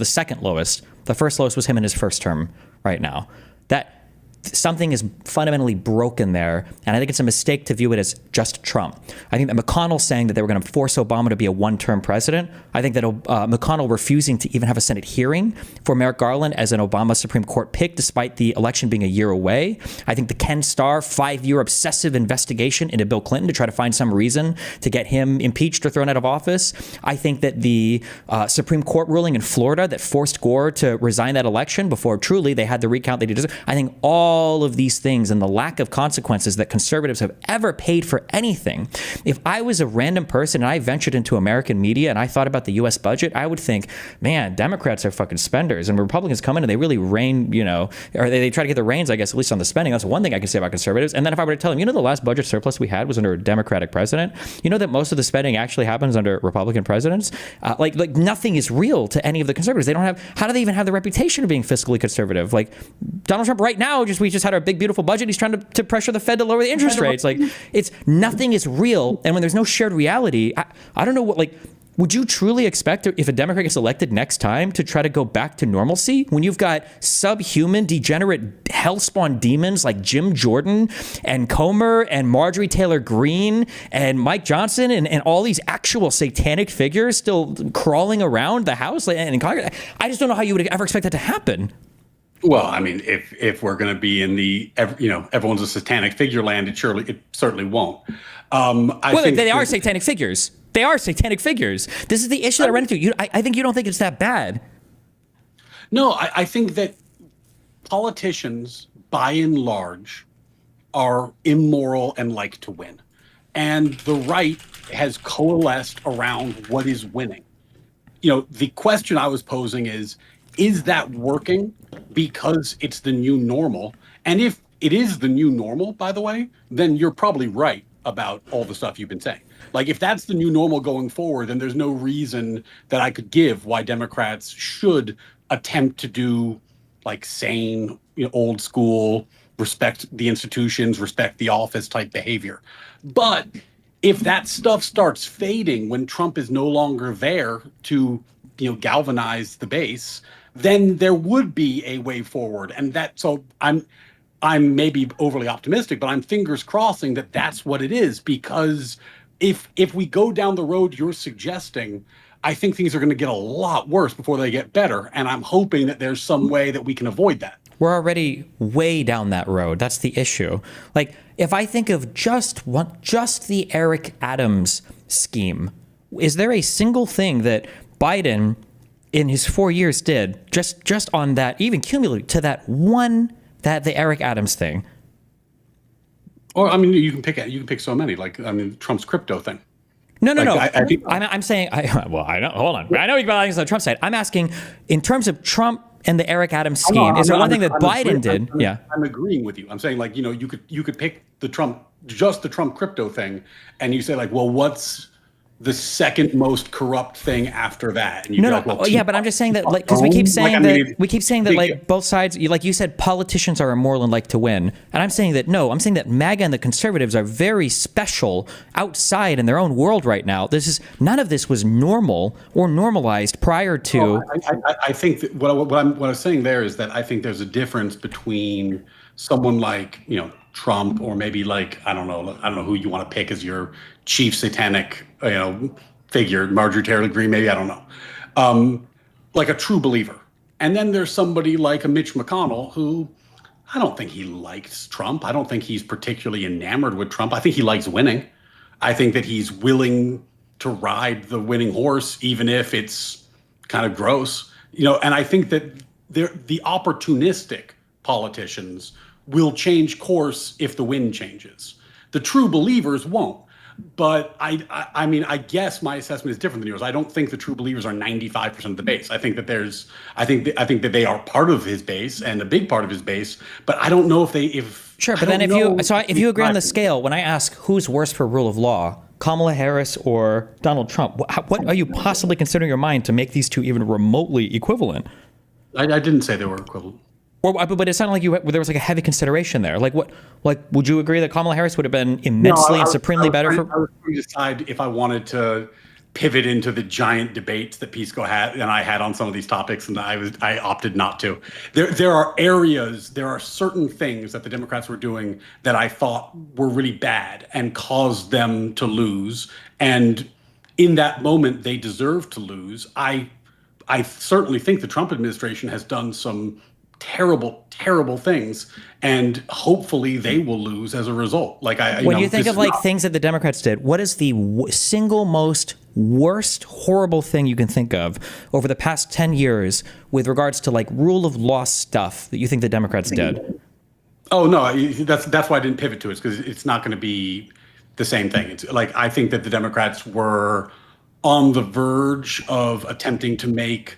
second lowest. The first lowest was him in his first term right now. That something is fundamentally broken there, and I think it's a mistake to view it as just Trump. I think that McConnell saying that they were going to force Obama to be a one-term president, I think that McConnell refusing to even have a Senate hearing for Merrick Garland as an Obama Supreme Court pick, despite the election being a year away. I think the Ken Starr 5-year obsessive investigation into Bill Clinton to try to find some reason to get him impeached or thrown out of office. I think that the Supreme Court ruling in Florida that forced Gore to resign that election before truly they had the recount they deserved. I think all of these things and the lack of consequences that conservatives have ever paid for anything. If I was a random person and I ventured into American media and I thought about the U.S. budget, I would think, man, Democrats are fucking spenders, and Republicans come in and they really rein, or they try to get the reins, I guess, at least on the spending. That's one thing I can say about conservatives. And then if I were to tell them, the last budget surplus we had was under a Democratic president, that most of the spending actually happens under Republican presidents. Like nothing is real to any of the conservatives. They don't have, how do they even have the reputation of being fiscally conservative? Like Donald Trump right now, we just had our big, beautiful budget. He's trying to pressure the Fed to lower the interest rates. Like nothing is real. And when there's no shared reality, I don't know what, would you truly expect if a Democrat gets elected next time to try to go back to normalcy when you've got subhuman, degenerate, hellspawn demons like Jim Jordan and Comer and Marjorie Taylor Greene and Mike Johnson and all these actual satanic figures still crawling around the House and in Congress? I just don't know how you would ever expect that to happen. Well, I mean, if we're going to be in the, everyone's a satanic figure land, it certainly won't. I think they are satanic figures. They are satanic figures. This is the issue that I run into. I think you don't think it's that bad. No, I think that politicians, by and large, are immoral and like to win. And the right has coalesced around what is winning. The question I was posing is that working because it's the new normal? And if it is the new normal, by the way, then you're probably right about all the stuff you've been saying. Like, if that's the new normal going forward, then there's no reason that I could give why Democrats should attempt to do like sane, old school, respect the institutions, respect the office type behavior. But if that stuff starts fading when Trump is no longer there to, galvanize the base, then there would be a way forward. And so I'm maybe overly optimistic, but I'm fingers crossing that that's what it is, because if we go down the road you're suggesting, I think things are going to get a lot worse before they get better. And I'm hoping that there's some way that we can avoid that. We're already way down that road. That's the issue. Like, if I think of just the Eric Adams scheme, is there a single thing that Biden in his 4 years did just on that, even cumulatively to the Eric Adams thing? Or, I mean, you can pick so many, Trump's crypto thing. No. I'm saying, I know, hold on. I know you got things on the Trump side. I'm asking, in terms of Trump and the Eric Adams scheme, is there one thing that Biden did? Yeah. I'm agreeing with you. I'm saying, you could pick the Trump crypto thing, and you say, well, what's the second most corrupt thing after that? And but I'm just saying that, because we keep saying that both sides, like you said, politicians are immoral and like to win. And I'm saying that, no, I'm saying that MAGA and the conservatives are very special outside in their own world right now. None of this was normal or normalized prior to. I think that what I'm saying there is that I think there's a difference between someone like, Trump, or maybe I don't know who you want to pick as your chief satanic, figure, Marjorie Taylor Greene, maybe, I don't know, like a true believer. And then there's somebody like a Mitch McConnell who I don't think he likes Trump. I don't think he's particularly enamored with Trump. I think he likes winning. I think that he's willing to ride the winning horse, even if it's kind of gross, and I think that the opportunistic politicians will change course if the wind changes. The true believers won't. But I mean, I guess my assessment is different than yours. I don't think the true believers are 95% of the base. I think that I think that they are part of his base and a big part of his base. But I don't know if sure. But then if you agree on the scale, when I ask who's worse for rule of law, Kamala Harris or Donald Trump, what are you possibly considering in your mind to make these two even remotely equivalent? I didn't say they were equivalent. But it sounded like there was like a heavy consideration there. Like what? Like would you agree that Kamala Harris would have been immensely and supremely better for? I was trying to decide if I wanted to pivot into the giant debates that Pisco had and I had on some of these topics, and I opted not to. There are certain things that the Democrats were doing that I thought were really bad and caused them to lose. And in that moment, they deserved to lose. I certainly think the Trump administration has done some terrible things, and hopefully they will lose as a result. Like when you think of like things that the Democrats did, what is the single most worst horrible thing you can think of over the past 10 years with regards to like rule of law stuff that you think the Democrats did? Oh no, that's why I didn't pivot to it, because it's not going to be the same thing. It's like I think that the Democrats were on the verge of attempting to make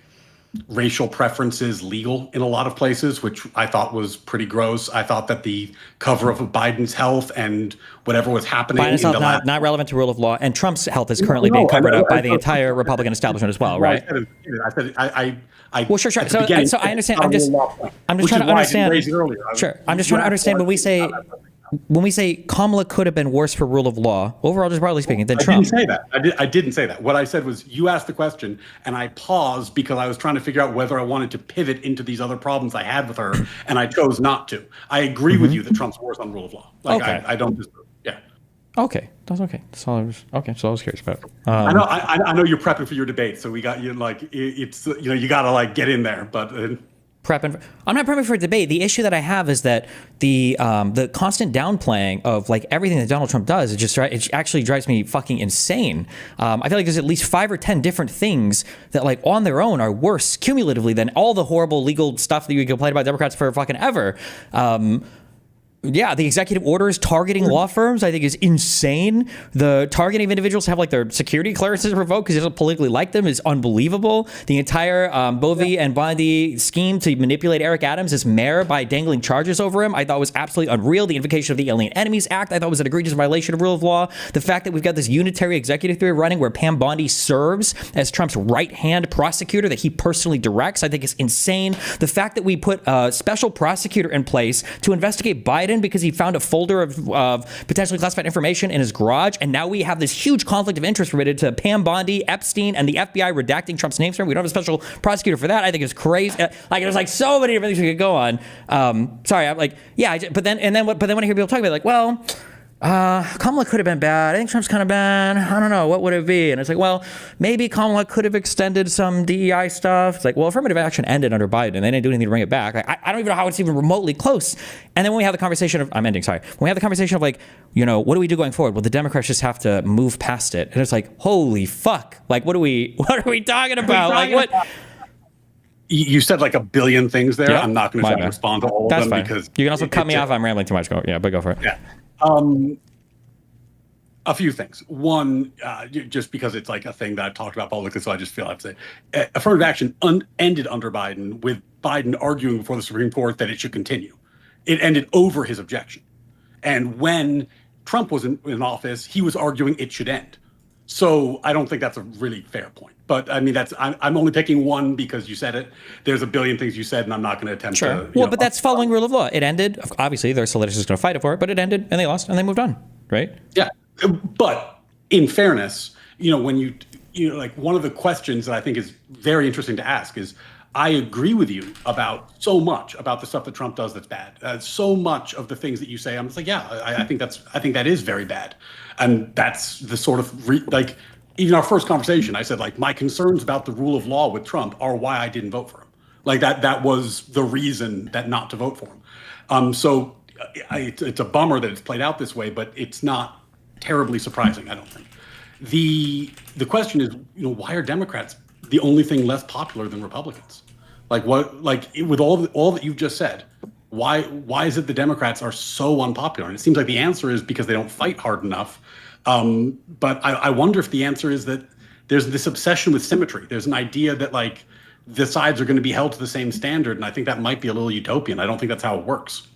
racial preferences legal in a lot of places, which I thought was pretty gross. I thought that the cover of Biden's health and whatever was happening Biden's health not relevant to rule of law, and Trump's health is currently being covered up by the entire Republican establishment as well, right? Well, sure. So I understand. I'm just trying to understand. Sure, I'm just trying to understand when we say Kamala could have been worse for rule of law, overall, just broadly speaking, than Trump. I didn't say that. What I said was you asked the question, and I paused because I was trying to figure out whether I wanted to pivot into these other problems I had with her, and I chose not to. I agree with you that Trump's worse on rule of law. Like, okay. I don't disagree. Yeah. Okay, that's okay. That's all I was. Okay, so I was curious about. I know you're prepping for your debate, so we got you like it's you got to like get in there, but. I'm not prepping for a debate. The issue that I have is that the constant downplaying of like everything that Donald Trump does, it actually drives me fucking insane. I feel like there's at least 5 or 10 different things that like on their own are worse cumulatively than all the horrible legal stuff that you complain about Democrats for fucking ever. Yeah, the executive orders targeting law firms, I think, is insane. The targeting of individuals to have like their security clearances revoked because they don't politically like them is unbelievable. The entire Bovee and Bondi scheme to manipulate Eric Adams as mayor by dangling charges over him, I thought was absolutely unreal. The invocation of the Alien Enemies Act, I thought was an egregious violation of rule of law. The fact that we've got this unitary executive theory running where Pam Bondi serves as Trump's right-hand prosecutor that he personally directs, I think is insane. The fact that we put a special prosecutor in place to investigate Biden because he found a folder of potentially classified information in his garage, and now we have this huge conflict of interest related to Pam Bondi, Epstein, and the FBI redacting Trump's names from him. We don't have a special prosecutor for that. I think it's crazy. Like there's like so many different things we could go on. Sorry, I'm like but then when I hear people talk about it, like, well, Kamala could have been bad. I think Trump's kind of bad. I don't know. What would it be? And it's like, well, maybe Kamala could have extended some DEI stuff. It's like, well, affirmative action ended under Biden. They didn't do anything to bring it back. I don't even know how it's even remotely close. And then when we have the conversation of, When we have the conversation of like, what do we do going forward? Well, the Democrats just have to move past it. And it's like, holy fuck. Like, what are we talking about? Like what? You said like a billion things there. Yeah, I'm not going to try to respond to all of them fine. Because you can also cut me off if I'm rambling too much. But go for it. Yeah. A few things. One, just because it's like a thing that I've talked about publicly, so I just feel I have to say, affirmative action ended under Biden with Biden arguing before the Supreme Court that it should continue. It ended over his objection. And when Trump was in office, he was arguing it should end. So I don't think that's a really fair point. But I mean, I'm only picking one because you said it. There's a billion things you said, and I'm not going to attempt to. Well, but that's following rule of law. It ended. Obviously, their solidity is going to fight it for it, but it ended, and they lost, and they moved on, right? Yeah. But in fairness, when you like one of the questions that I think is very interesting to ask is, I agree with you about so much about the stuff that Trump does that's bad. So much of the things that you say, I'm just like, yeah, I think that is very bad, and that's the sort of even our first conversation, I said, like, my concerns about the rule of law with Trump are why I didn't vote for him. Like that was the reason that not to vote for him. So it's a bummer that it's played out this way, but it's not terribly surprising, I don't think. The question is, why are Democrats the only thing less popular than Republicans? Like what? Like with all that you've just said, why is it the Democrats are so unpopular? And it seems like the answer is because they don't fight hard enough. But I wonder if the answer is that there's this obsession with symmetry. There's an idea that like the sides are going to be held to the same standard, and I think that might be a little utopian. I don't think that's how it works.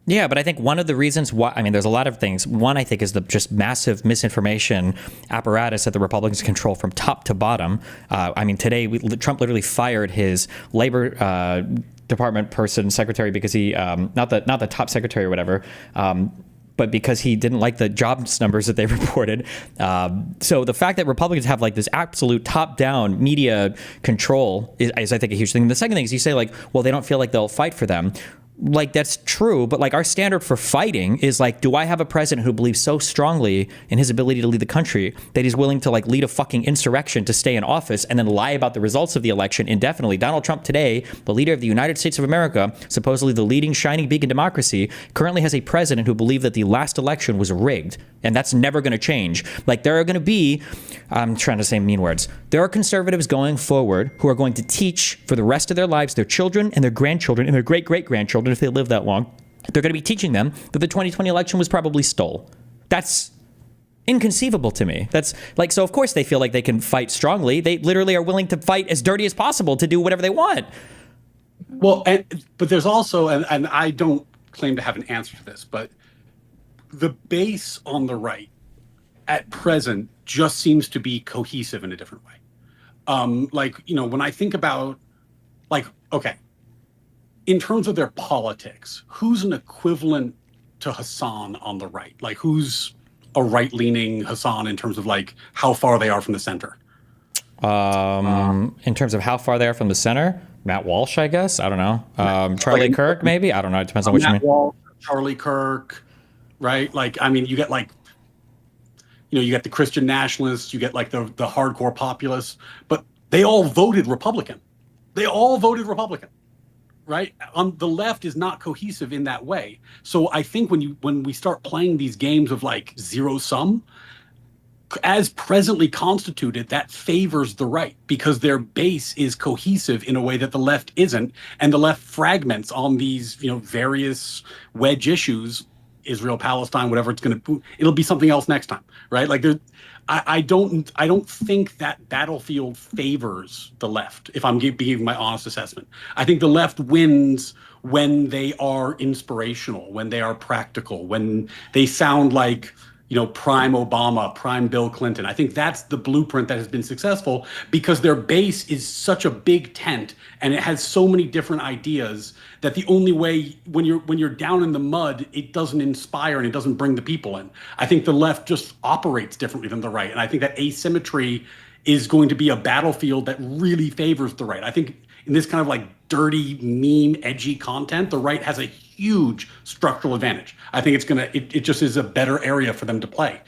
Yeah, but I think one of the reasons why, I mean, there's a lot of things. One, I think, is the just massive misinformation apparatus that the Republicans control from top to bottom. I mean, today, Trump literally fired his Labor Department secretary, because he, not the top secretary or whatever, but because he didn't like the jobs numbers that they reported. So the fact that Republicans have like this absolute top-down media control is, I think, a huge thing. And the second thing is you say like, well, they don't feel like they'll fight for them. Like, that's true, but like our standard for fighting is like, do I have a president who believes so strongly in his ability to lead the country that he's willing to like lead a fucking insurrection to stay in office and then lie about the results of the election indefinitely? Donald Trump today, the leader of the United States of America, supposedly the leading shining beacon democracy, currently has a president who believed that the last election was rigged, and that's never going to change. Like, there are going to be, I'm trying to say mean words, there are conservatives going forward who are going to teach for the rest of their lives, their children and their grandchildren and their great-great-grandchildren, if they live that long, they're going to be teaching them that the 2020 election was probably stole. That's inconceivable to me. That's like, so of course they feel like they can fight strongly. They literally are willing to fight as dirty as possible to do whatever they want. Well, but there's also, and I don't claim to have an answer to this, but the base on the right at present just seems to be cohesive in a different way. Like, when I think about, like, okay, in terms of their politics, who's an equivalent to Hassan on the right? Like, who's a right-leaning Hassan in terms of like how far they are from the center? In terms of how far they are from the center, Matt Walsh, I guess. I don't know. Charlie Kirk, maybe. I don't know. It depends on which Matt you mean. Walsh, Charlie Kirk, right? Like, I mean, you get like, you get the Christian nationalists, you get like the hardcore populists, but they all voted Republican. They all voted Republican. Right? The left is not cohesive in that way. So I think when we start playing these games of like zero sum, as presently constituted, that favors the right because their base is cohesive in a way that the left isn't, and the left fragments on these various wedge issues, Israel, Palestine, whatever it's going to, it'll be something else next time, right? Like I don't think that battlefield favors the left, if I'm giving my honest assessment. I think the left wins when they are inspirational, when they are practical, when they sound like, prime Obama, prime Bill Clinton. I think that's the blueprint that has been successful because their base is such a big tent and it has so many different ideas that the only way when you're down in the mud, it doesn't inspire and it doesn't bring the people in. I think the left just operates differently than the right. And I think that asymmetry is going to be a battlefield that really favors the right. I think in this kind of like dirty, meme, edgy content, the right has a huge structural advantage. I think it just is a better area for them to play.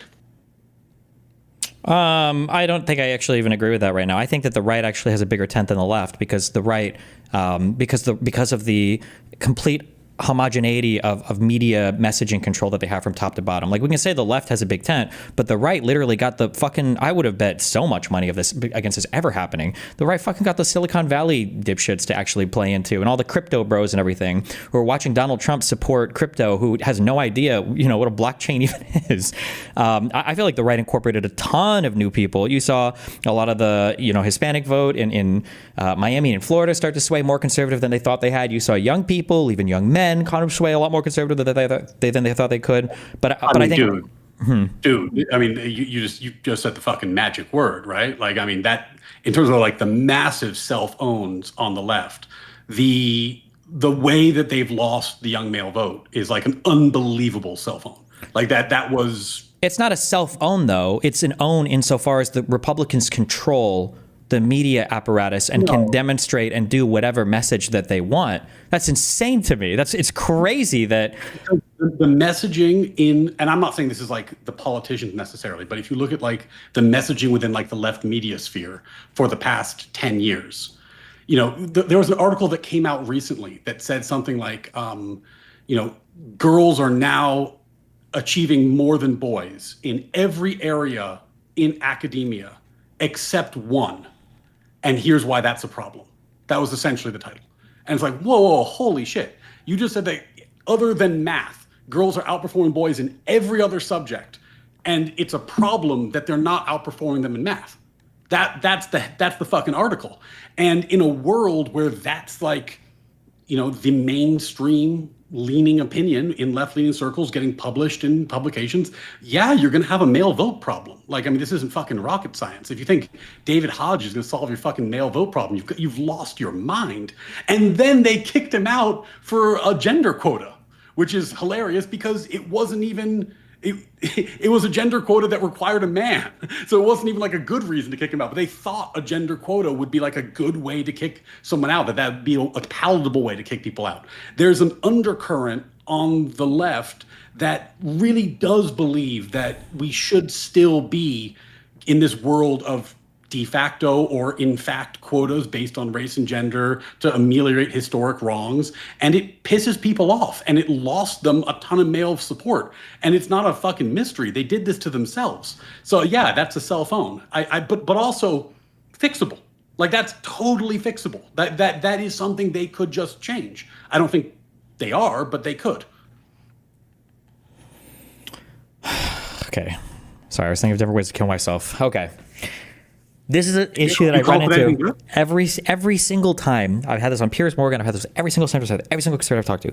I don't think I actually even agree with that right now. I think that the right actually has a bigger tent than the left because the right, because of the complete homogeneity of media messaging control that they have from top to bottom. Like, we can say the left has a big tent, but the right literally got the fucking, I would have bet so much money of this against this ever happening. The right fucking got the Silicon Valley dipshits to actually play into, and all the crypto bros and everything who are watching Donald Trump support crypto, who has no idea, what a blockchain even is. I feel like the right incorporated a ton of new people. You saw a lot of the, Hispanic vote in Miami and Florida start to sway more conservative than they thought they had. You saw young people, even young men, kind of sway a lot more conservative than they thought they could. But I think, dude, I mean, you just said the fucking magic word, right? Like, I mean, that in terms of like the massive self-owns on the left, the way that they've lost the young male vote is like an unbelievable self-own. Like that was. It's not a self-own though. It's an own insofar as the Republicans control the media apparatus and can demonstrate and do whatever message that they want. That's insane to me. It's crazy that the messaging in, and I'm not saying this is like the politicians necessarily, but if you look at like the messaging within like the left media sphere for the past 10 years, you know, there was an article that came out recently that said something like, you know, girls are now achieving more than boys in every area in academia except one. And here's why that's a problem. That was essentially the title. And it's like, whoa, holy shit. You just said that other than math, girls are outperforming boys in every other subject. And it's a problem that they're not outperforming them in math. That's the fucking article. And in a world where that's like, you know, the mainstream leaning opinion in left-leaning circles getting published in publications, yeah, you're going to have a male vote problem. Like, I mean, this isn't fucking rocket science. If you think David Hodge is going to solve your fucking male vote problem, you've lost your mind. And then they kicked him out for a gender quota, which is hilarious because it wasn't even... It was a gender quota that required a man. So it wasn't even like a good reason to kick him out. But they thought a gender quota would be like a good way to kick someone out, that would be a palatable way to kick people out. There's an undercurrent on the left that really does believe that we should still be in this world of de facto or in fact quotas based on race and gender to ameliorate historic wrongs. And it pisses people off, and it lost them a ton of male support. And it's not a fucking mystery. They did this to themselves. So yeah, that's a cell phone. But also fixable. Like, that's totally fixable. That is something they could just change. I don't think they are, but they could. Okay. Sorry, I was thinking of different ways to kill myself. Okay. This is an issue that I run into every single time. I've had this on Piers Morgan. I've had this every single center, every single conservative I've talked to.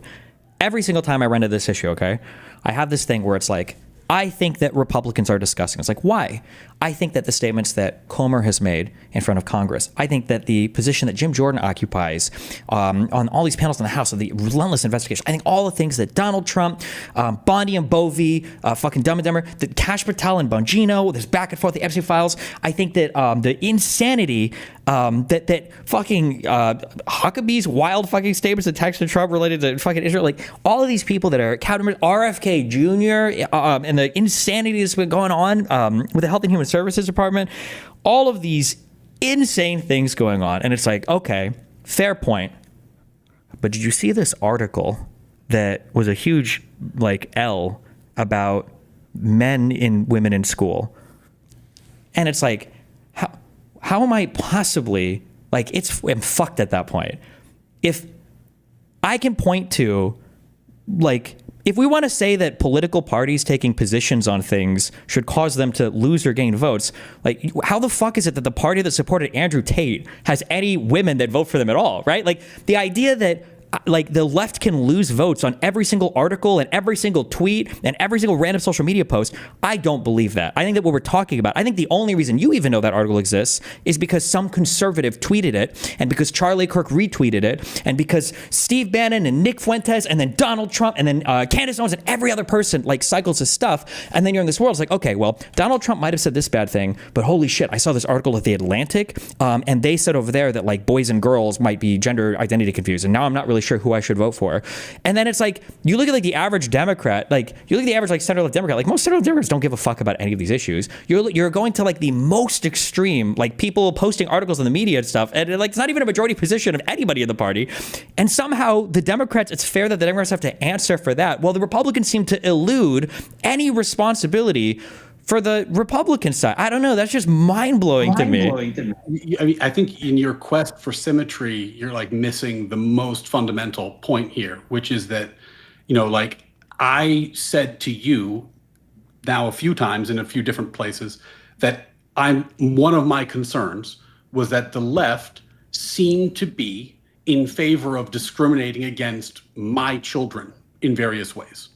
Every single time I run into this issue, okay, I have this thing where it's like, I think that Republicans are disgusting. It's like, why? I think that the statements that Comer has made in front of Congress, I think that the position that Jim Jordan occupies on all these panels in the House of the relentless investigation, I think all the things that Donald Trump, Bondi and Bovee, fucking Dumb and Dumber, that Kash Patel and Bongino, this back and forth, the Epstein files, I think that the insanity that fucking Huckabee's wild fucking statements attached to Trump related to fucking Israel, like all of these people that are RFK Jr. And the insanity that's been going on with the Health and Human Services Department, all of these insane things going on. And it's like, okay, fair point. But did you see this article that was a huge like L about men and women in school? And it's like, how am I possibly, like, I'm fucked at that point. If I can point to, like, if we want to say that political parties taking positions on things should cause them to lose or gain votes, like, how the fuck is it that the party that supported Andrew Tate has any women that vote for them at all, right? Like, the idea that like the left can lose votes on every single article and every single tweet and every single random social media post, I don't believe that. I think that what we're talking about, I think the only reason you even know that article exists is because some conservative tweeted it, and because Charlie Kirk retweeted it, and because Steve Bannon and Nick Fuentes and then Donald Trump and then Candace Owens and every other person like cycles this stuff. And then you're in this world, it's like, okay, well, Donald Trump might have said this bad thing, but holy shit, I saw this article at The Atlantic, and they said over there that like boys and girls might be gender identity confused, and now I'm not really sure who I should vote for. And then it's like, you look at like the average Democrat, like you look at the average like center-left Democrat, like most center-left Democrats don't give a fuck about any of these issues. You're going to like the most extreme, like people posting articles in the media and stuff, and like it's not even a majority position of anybody in the party. And somehow the Democrats, it's fair that the Democrats have to answer for that. Well, the Republicans seem to elude any responsibility for the Republican side. I don't know. That's just mind-blowing to me. I mean, I think in your quest for symmetry, you're like missing the most fundamental point here, which is that, you know, like I said to you now a few times in a few different places that one of my concerns was that the left seemed to be in favor of discriminating against my children in various ways.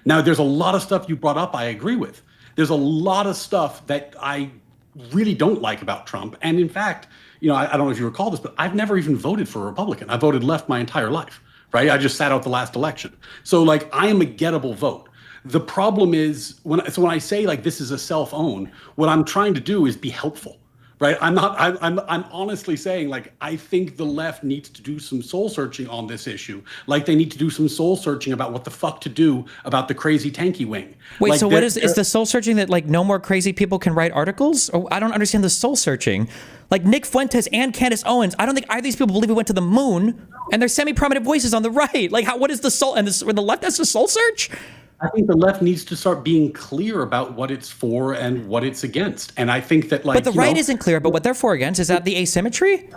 Now, there's a lot of stuff you brought up I agree with. There's a lot of stuff that I really don't like about Trump. And in fact, you know, I don't know if you recall this, but I've never even voted for a Republican. I voted left my entire life, right? I just sat out the last election. So like, I am a gettable vote. The problem is when I say like this is a self-own, what I'm trying to do is be helpful, right? I'm honestly saying, like, I think the left needs to do some soul searching on this issue. Like, they need to do some soul searching about what the fuck to do about the crazy tanky wing. Wait, Like, so what is the soul searching that like no more crazy people can write articles? Oh, I don't understand the soul searching. Like Nick Fuentes and Candace Owens, I don't think either of these people believe we went to the moon, and they're semi-prominent voices on the right. Like, what is the soul? And when the left has a soul search? I think the left needs to start being clear about what it's for and what it's against. And I think that, like, But the right isn't clear about what they're for against. Is that the asymmetry?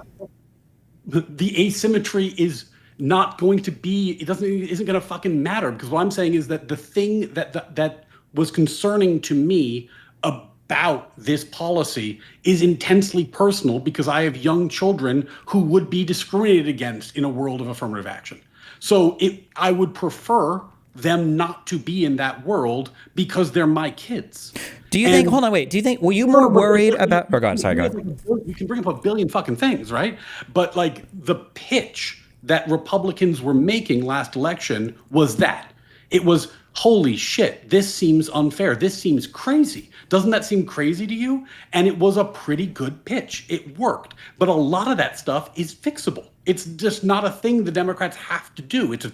the asymmetry is not going to be, isn't going to fucking matter, because what I'm saying is that the thing that was concerning to me about this policy is intensely personal, because I have young children who would be discriminated against in a world of affirmative action. So I would prefer them not to be in that world because they're my kids. Do you think, hold on, wait, do you think, were you more worried about, oh, go on, sorry, go ahead. You can bring up a billion fucking things, right? But like the pitch that Republicans were making last election was that. It was, holy shit, this seems unfair. This seems crazy. Doesn't that seem crazy to you? And it was a pretty good pitch. It worked. But a lot of that stuff is fixable. It's just not a thing the Democrats have to do. It's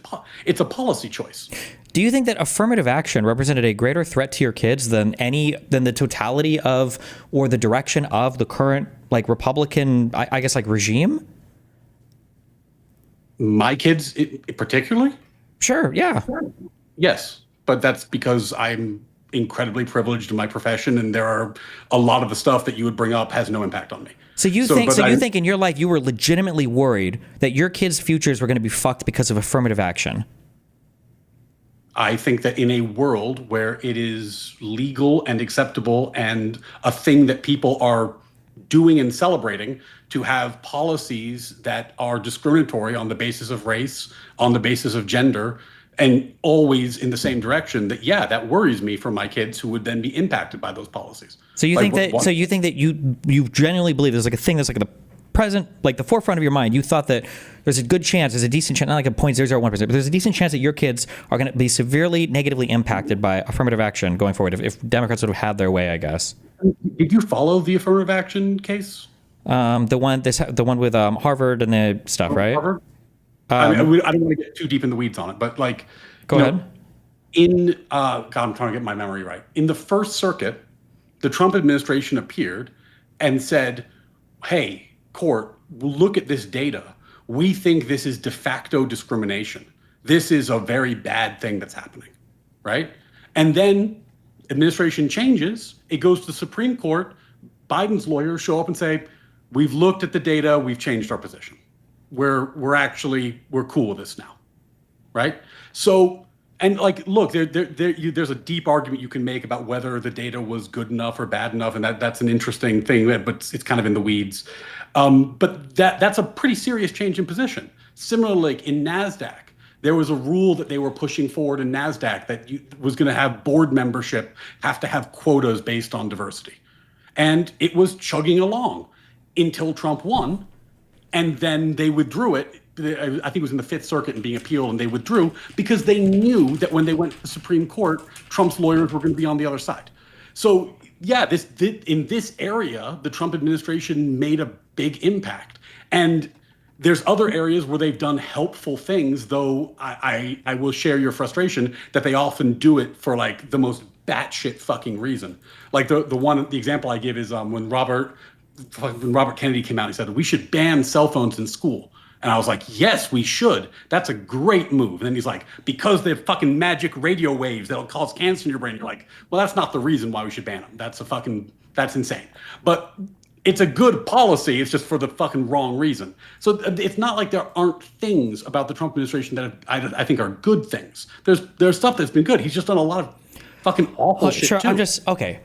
a policy choice. Do you think that affirmative action represented a greater threat to your kids than the totality of, or the direction of the current, like, Republican, I guess, like, regime? My kids, particularly? Sure, yeah. Yes, but that's because I'm incredibly privileged in my profession, and there are a lot of the stuff that you would bring up has no impact on me. So you think in your life you were legitimately worried that your kids' futures were going to be fucked because of affirmative action? I think that in a world where it is legal and acceptable and a thing that people are doing and celebrating, to have policies that are discriminatory on the basis of race, on the basis of gender, and always in the same direction, that worries me for my kids who would then be impacted by those policies. So you think that you genuinely believe there's like a thing that's like the present, like the forefront of your mind. You thought that there's a good chance, there's a decent chance, not like a 0.001%, but there's a decent chance that your kids are going to be severely negatively impacted by affirmative action going forward if Democrats would have had their way, I guess. Did you follow the affirmative action case? The one with Harvard and the stuff, right? Harvard? I don't want to get too deep in the weeds on it, but like, go ahead. God, I'm trying to get my memory right. In the First Circuit, the Trump administration appeared and said, hey, court, look at this data. We think this is de facto discrimination. This is a very bad thing that's happening, right? And then administration changes, it goes to the Supreme Court, Biden's lawyers show up and say, we've looked at the data, we've changed our position. We're cool with this now, right? So, and like, look, there's a deep argument you can make about whether the data was good enough or bad enough, and that's an interesting thing, but it's kind of in the weeds. But that's a pretty serious change in position. Similarly, like in NASDAQ, there was a rule that they were pushing forward in NASDAQ that was going to have board membership have to have quotas based on diversity. And it was chugging along until Trump won. And then they withdrew it. I think it was in the Fifth Circuit and being appealed, and they withdrew because they knew that when they went to the Supreme Court, Trump's lawyers were going to be on the other side. So, yeah, in this area, the Trump administration made a big impact. And there's other areas where they've done helpful things, though I will share your frustration that they often do it for like the most batshit fucking reason. Like the example I give is when Robert Kennedy came out and he said, we should ban cell phones in school. And I was like, yes, we should. That's a great move. And then he's like, because they're fucking magic radio waves that'll cause cancer in your brain. You're like, well, that's not the reason why we should ban them. That's insane. But it's a good policy. It's just for the fucking wrong reason. So it's not like there aren't things about the Trump administration that I think are good things. There's stuff that's been good. He's just done a lot of fucking awful shit sure, too. I'm just, okay.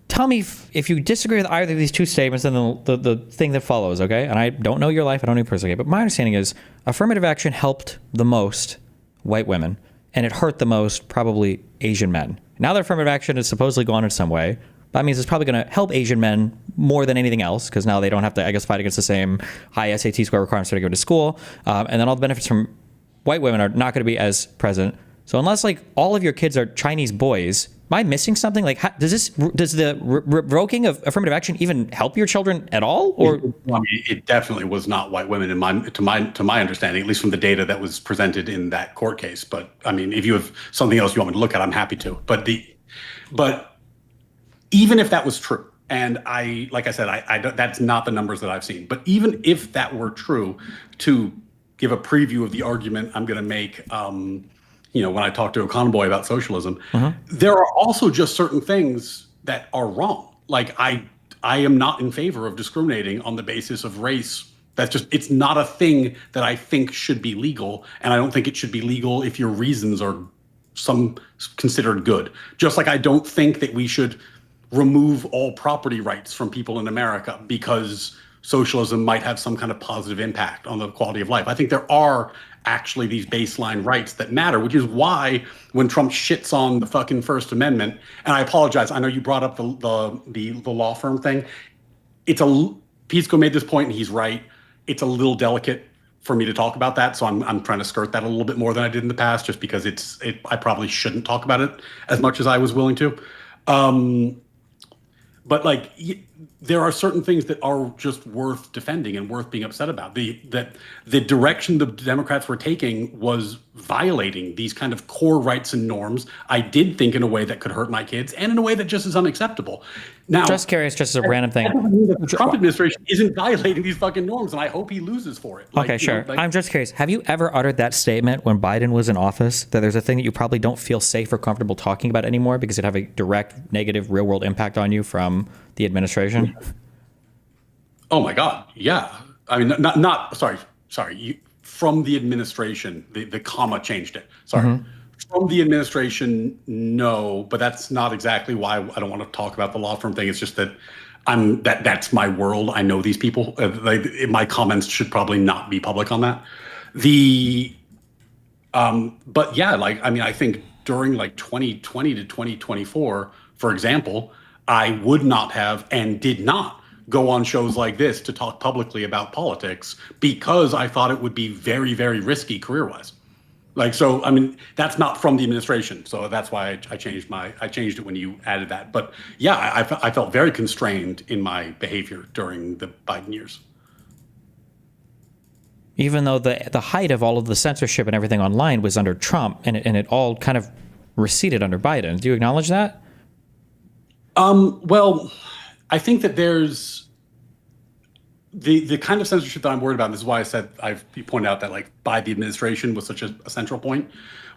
Tell me if you disagree with either of these two statements, then the thing that follows, okay? And I don't know your life, I don't know you personally, but my understanding is affirmative action helped the most white women, and it hurt the most probably Asian men. Now that affirmative action is supposedly gone in some way, that means it's probably going to help Asian men more than anything else, because now they don't have to, I guess, fight against the same high SAT score requirements to go to school, and then all the benefits from white women are not going to be as present. So unless like all of your kids are Chinese boys, I missing something? Like, does the revoking of affirmative action even help your children at all? Or I mean, it definitely was not white women to my understanding, at least from the data that was presented in that court case. But I mean, if you have something else you want me to look at, I'm happy to. But even if that was true, and like I said, I don't, that's not the numbers that I've seen. But even if that were true, to give a preview of the argument I'm going to make, when I talk to a convoy about socialism, there are also just certain things that are wrong. Like I am not in favor of discriminating on the basis of race. It's not a thing that I think should be legal. And I don't think it should be legal if your reasons are some considered good. Just like I don't think that we should remove all property rights from people in America because socialism might have some kind of positive impact on the quality of life. I think there are actually these baseline rights that matter, which is why when Trump shits on the fucking First Amendment, and I apologize, I know you brought up the law firm thing. Pisco made this point and he's right. It's a little delicate for me to talk about that, so I'm trying to skirt that a little bit more than I did in the past, just because I probably shouldn't talk about it as much as I was willing to. But like, there are certain things that are just worth defending and worth being upset about. The direction the Democrats were taking was violating these kind of core rights and norms. I did think in a way that could hurt my kids, and in a way that just is unacceptable. Now, just curious, just as a random thing, the Trump administration isn't violating these fucking norms, and I hope he loses for it. Okay, sure. I'm just curious. Have you ever uttered that statement when Biden was in office, that there's a thing that you probably don't feel safe or comfortable talking about anymore because it'd have a direct negative real world impact on you from the administration? Oh my God, yeah. I mean, sorry. From the administration, the comma changed it. Sorry. From the administration, no, but that's not exactly why I don't want to talk about the law firm thing. It's just that that's my world. I know these people. My comments should probably not be public on that. But yeah, I think during 2020 to 2024, for example, I would not have and did not go on shows like this to talk publicly about politics because I thought it would be very, very risky career-wise. That's not from the administration, so that's why I changed it when you added that. But yeah, I felt very constrained in my behavior during the Biden years. Even though the height of all of the censorship and everything online was under Trump, and it all kind of receded under Biden. Do you acknowledge that? Well, I think that there's the kind of censorship that I'm worried about, and this is why I said you pointed out that by the administration was such a central point,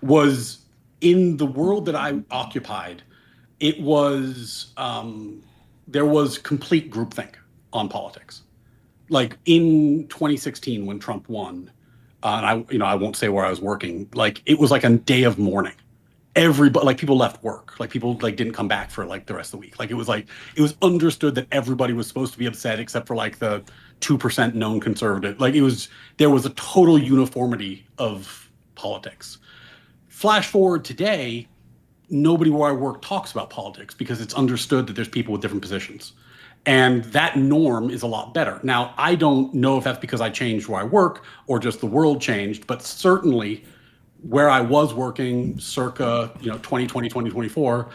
was in the world that I occupied, it was there was complete groupthink on politics. Like in 2016 when Trump won, and I won't say where I was working, it was like a day of mourning. Everybody, people left work, people didn't come back for the rest of the week. It was understood that everybody was supposed to be upset except for the 2% known conservative. There was a total uniformity of politics. Flash forward today, nobody where I work talks about politics because it's understood that there's people with different positions. And that norm is a lot better. Now, I don't know if that's because I changed where I work or just the world changed, but certainly where I was working circa 2020, 2024,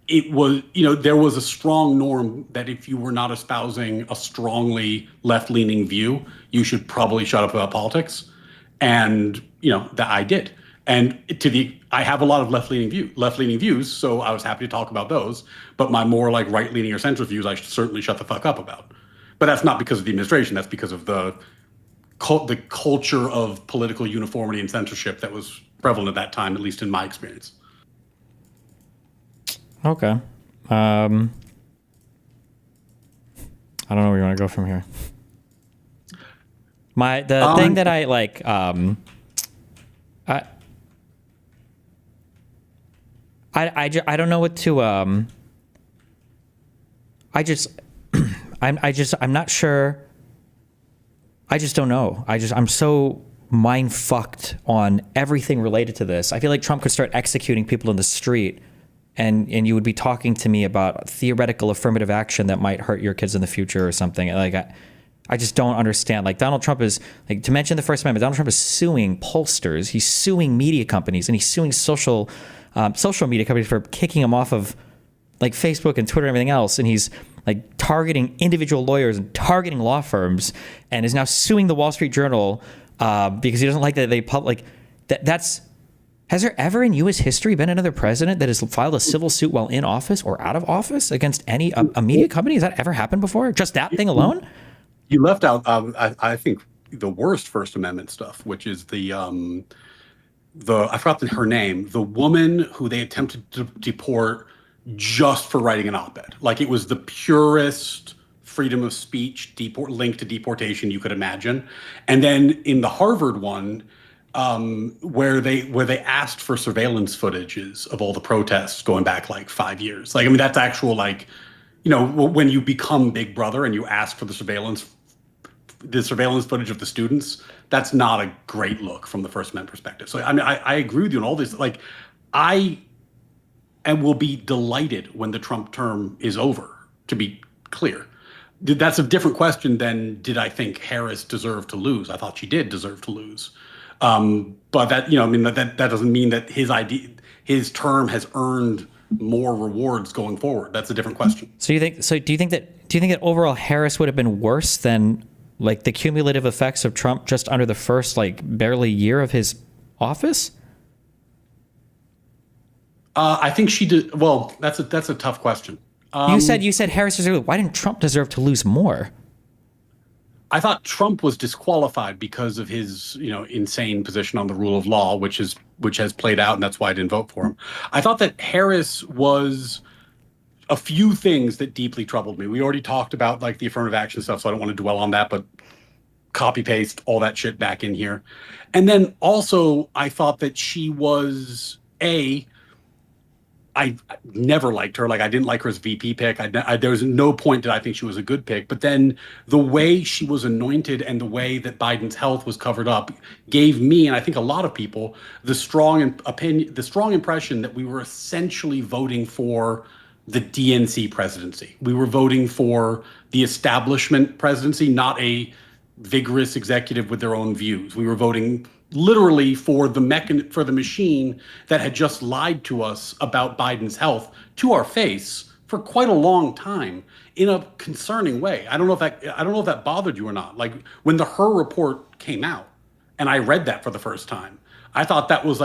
it was, there was a strong norm that if you were not espousing a strongly left-leaning view, you should probably shut up about politics. And, that I did. And I have a lot of left-leaning views, so I was happy to talk about those. But my more right-leaning or centrist views, I should certainly shut the fuck up about. But that's not because of the administration. That's because of the culture of political uniformity and censorship that was prevalent at that time, at least in my experience. Okay. I don't know where you want to go from here. The thing that I like, I don't know what to, I'm not sure. I just don't know. I'm so mind fucked on everything related to this. I feel like Trump could start executing people in the street and you would be talking to me about theoretical affirmative action that might hurt your kids in the future or something. I just don't understand. Donald Trump is, to mention the First Amendment, Donald Trump is suing pollsters, he's suing media companies, and he's suing social social media companies for kicking him off of like Facebook and Twitter and everything else. And he's like targeting individual lawyers and targeting law firms, and is now suing the Wall Street Journal because he doesn't like that they public that's. Has there ever in U.S. history been another president that has filed a civil suit while in office or out of office against any a media company? Has that ever happened before? Just that thing alone? You left out, I think, the worst First Amendment stuff, which is the I forgot her name, the woman who they attempted to deport just for writing an op-ed. Like, it was the purest freedom of speech link to deportation you could imagine. And then in the Harvard one, where they asked for surveillance footages of all the protests going back like 5 years. Like, I mean, that's actual, like, you know, when you become Big Brother and you ask for the surveillance footage of the students, that's not a great look from the First Amendment perspective. So, I mean, I agree with you on all this. Like, and will be delighted when the Trump term is over, to be clear. That's a different question than, did I think Harris deserved to lose? I thought she did deserve to lose. But that, you know, I mean, that doesn't mean that his term has earned more rewards going forward. That's a different question. So do you think that overall Harris would have been worse than like the cumulative effects of Trump just under the first like barely year of his office? I think she did. Well, that's a tough question. You said Harris deserved. Why didn't Trump deserve to lose more? I thought Trump was disqualified because of his, you know, insane position on the rule of law, which has played out, and that's why I didn't vote for him. I thought that Harris was a few things that deeply troubled me. We already talked about like the affirmative action stuff, so I don't want to dwell on that, but copy paste all that shit back in here. And then also I thought that she was I never liked her. Like, I didn't like her as VP pick. There was no point that I think she was a good pick. But then the way she was anointed and the way that Biden's health was covered up gave me, and I think a lot of people, the strong impression that we were essentially voting for the DNC presidency. We were voting for the establishment presidency, not a vigorous executive with their own views. We were voting literally for the machine that had just lied to us about Biden's health to our face for quite a long time in a concerning way. I don't know if that bothered you or not. Like, when the Her report came out and I read that for the first time, I thought that was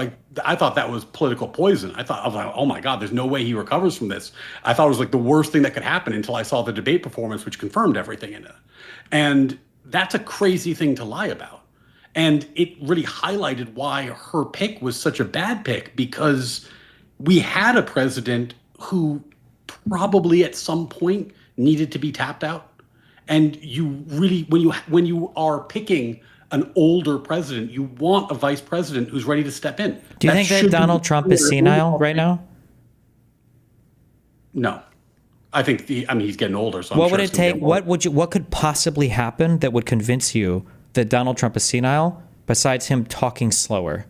political poison. I was like, oh my God, there's no way he recovers from this. I thought it was like the worst thing that could happen until I saw the debate performance, which confirmed everything in it. And that's a crazy thing to lie about. And it really highlighted why her pick was such a bad pick, because we had a president who probably at some point needed to be tapped out. And you really, when you are picking an older president, you want a vice president who's ready to step in. Do you think that Donald Trump is senile right now? No. I think he's getting older. So what would it take? What could possibly happen that would convince you that Donald Trump is senile, besides him talking slower?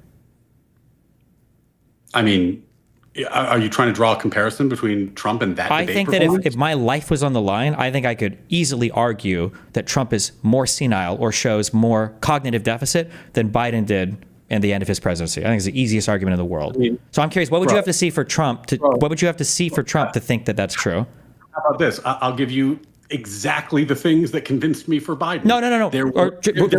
I mean, are you trying to draw a comparison between Trump and that debate think performance? that if my life was on the line, I think I could easily argue that Trump is more senile or shows more cognitive deficit than Biden did in the end of his presidency. I think it's the easiest argument in the world. So I'm curious, what would you have to see for Trump to think that that's true? How about this? I'll give you exactly the things that convinced me for Biden. No. There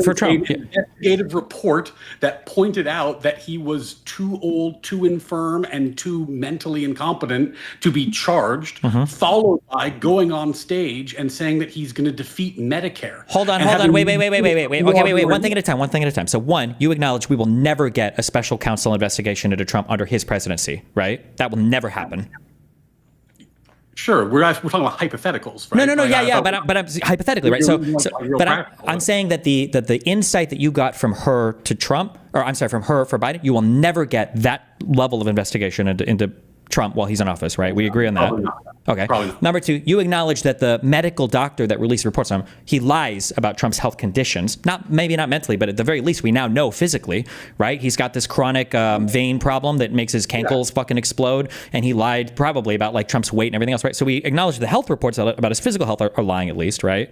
For Trump. An investigative report that pointed out that he was too old, too infirm, and too mentally incompetent to be charged, followed by going on stage and saying that he's going to defeat Medicare. Hold on. Wait. Okay, wait. One thing at a time. So one, you acknowledge we will never get a special counsel investigation into Trump under his presidency, right? That will never happen. Sure, we're talking about hypotheticals, right? No, but I'm hypothetically, right? I'm saying that the insight that you got from her to Trump, from her for Biden, you will never get that level of investigation into Trump while he's in office, right? We agree on that. Probably not. Okay. Probably not. Number two, you acknowledge that the medical doctor that released reports on him, he lies about Trump's health conditions. Maybe not mentally, but at the very least, we now know physically, right? He's got this chronic vein problem that makes his cankles fucking explode, and he lied probably about like Trump's weight and everything else, right? So we acknowledge the health reports about his physical health are lying at least, right?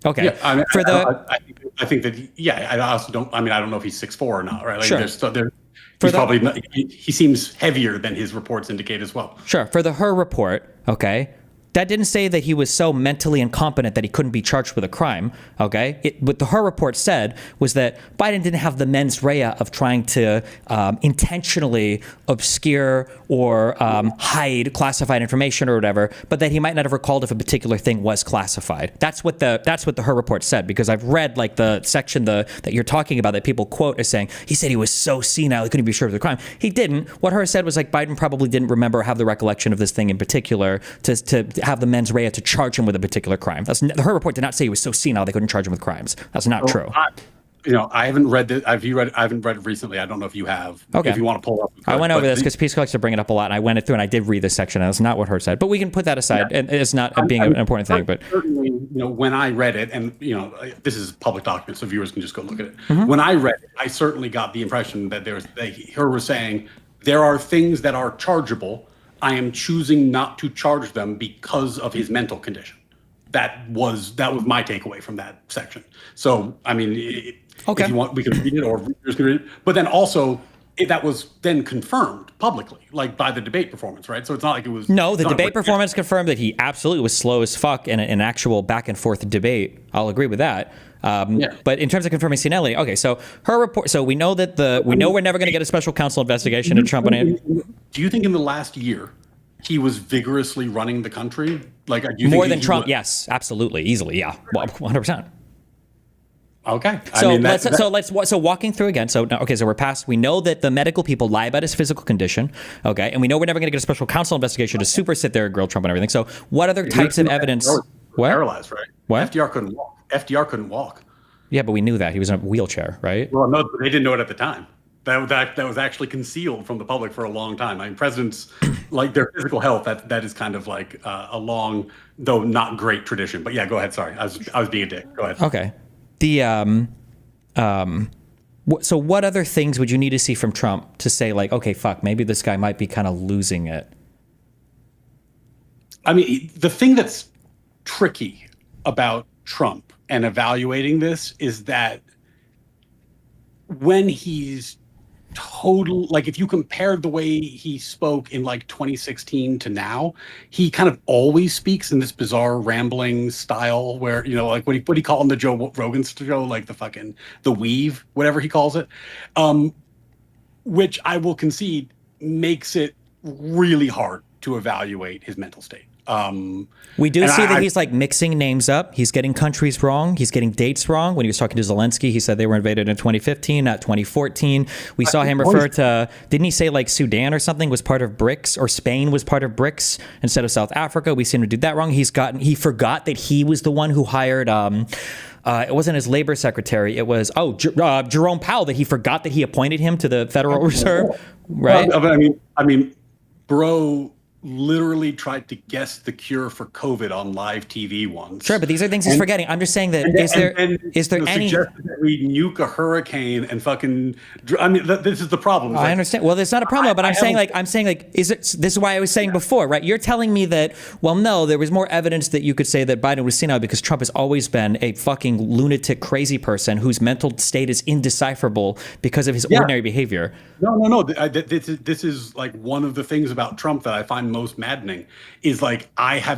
Okay. Yeah, I think that I also don't. I mean, I don't know if he's 6'4" or not, right? Like, sure. he's probably not, he seems heavier than his reports indicate as well. Sure. For the Her report, okay, that didn't say that he was so mentally incompetent that he couldn't be charged with a crime, okay? What the Her report said was that Biden didn't have the mens rea of trying to intentionally obscure or hide classified information or whatever, but that he might not have recalled if a particular thing was classified. That's what the Her report said, because I've read like the section that you're talking about that people quote as saying, he said he was so senile he couldn't be sure of the crime. He didn't. What Her said was like Biden probably didn't remember or have the recollection of this thing in particular to have the mens rea to charge him with a particular crime. The Her report did not say he was so senile they couldn't charge him with crimes. That's not true. I haven't read it. I haven't read it recently. I don't know if you have. Okay. If you want to pull it up. I went over this because Peace Collector bring it up a lot, and I went through and I did read this section, and that's not what Her said. But we can put that aside, and it's not being an important thing. But certainly, when I read it, and this is public document, so viewers can just go look at it. When I read it, I certainly got the impression that Her was saying there are things that are chargeable. I am choosing not to charge them because of his mental condition. That was my takeaway from that section. So, I mean, okay. If you want, we can read it, or readers can read it. But then also, that was then confirmed publicly, like by the debate performance, right? So it's not like it was. No, the debate performance confirmed that he absolutely was slow as fuck in an actual back and forth debate. I'll agree with that. But in terms of confirming Sinelli, okay, so Her report. So we know that we're never going to get a special counsel investigation into Trump. Do you think in the last year he was vigorously running the country? Like, do you more think than Trump? Yes, absolutely, easily, yeah, 100%. Okay. So walking through again. So we're past. We know that the medical people lie about his physical condition. Okay, and we know we're never going to get a special counsel investigation to super sit there and grill Trump and everything. So what other types of evidence? What? Paralyzed, right? What? FDR couldn't walk. Yeah, but we knew that he was in a wheelchair, right? Well, no, they didn't know it at the time. That was actually concealed from the public for a long time. I mean, presidents, like their physical health, that is kind of like a long, though not great tradition. But yeah, go ahead. Sorry, I was being a dick. Go ahead. Okay. So what other things would you need to see from Trump to say like, okay, fuck, maybe this guy might be kind of losing it? I mean, the thing that's tricky about Trump and evaluating this is that when he's like if you compared the way he spoke in like 2016 to now, he kind of always speaks in this bizarre rambling style where, like what he called in the Joe Rogan show, like the weave, whatever he calls it, which I will concede makes it really hard to evaluate his mental state. We do see that he's like mixing names up. He's getting countries wrong. He's getting dates wrong. When he was talking to Zelensky, he said they were invaded in 2015, not 2014. We saw him refer to, didn't he say like Sudan or something was part of BRICS, or Spain was part of BRICS instead of South Africa? We seem to do that wrong. He forgot that he was the one who hired, it wasn't his labor secretary. It was, Jerome Powell, that he forgot that he appointed him to the Federal Reserve, right? I mean, bro literally tried to guess the cure for COVID on live TV once. Sure, but these are things he's forgetting. I'm just saying that is there any suggested that we nuke a hurricane and fucking? I mean, this is the problem. I understand. Well, there's not a problem, but I'm saying is it? This is why I was saying before, right? You're telling me that. Well, no, there was more evidence that you could say that Biden was senile because Trump has always been a fucking lunatic, crazy person whose mental state is indecipherable because of his ordinary behavior. No. This is like one of the things about Trump that I find most maddening is like I've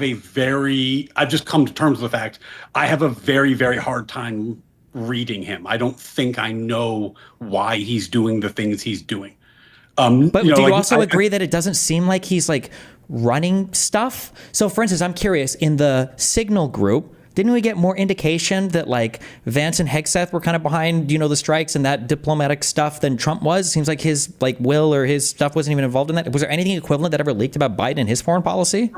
just come to terms with the fact I have a very, very hard time reading him. I don't think I know why he's doing the things he's doing. But do you also agree that it doesn't seem like he's like running stuff? So for instance, I'm curious, in the Signal group, didn't we get more indication that like Vance and Hegseth were kind of behind, the strikes and that diplomatic stuff than Trump was? Seems like his like will or his stuff wasn't even involved in that. Was there anything equivalent that ever leaked about Biden and his foreign policy?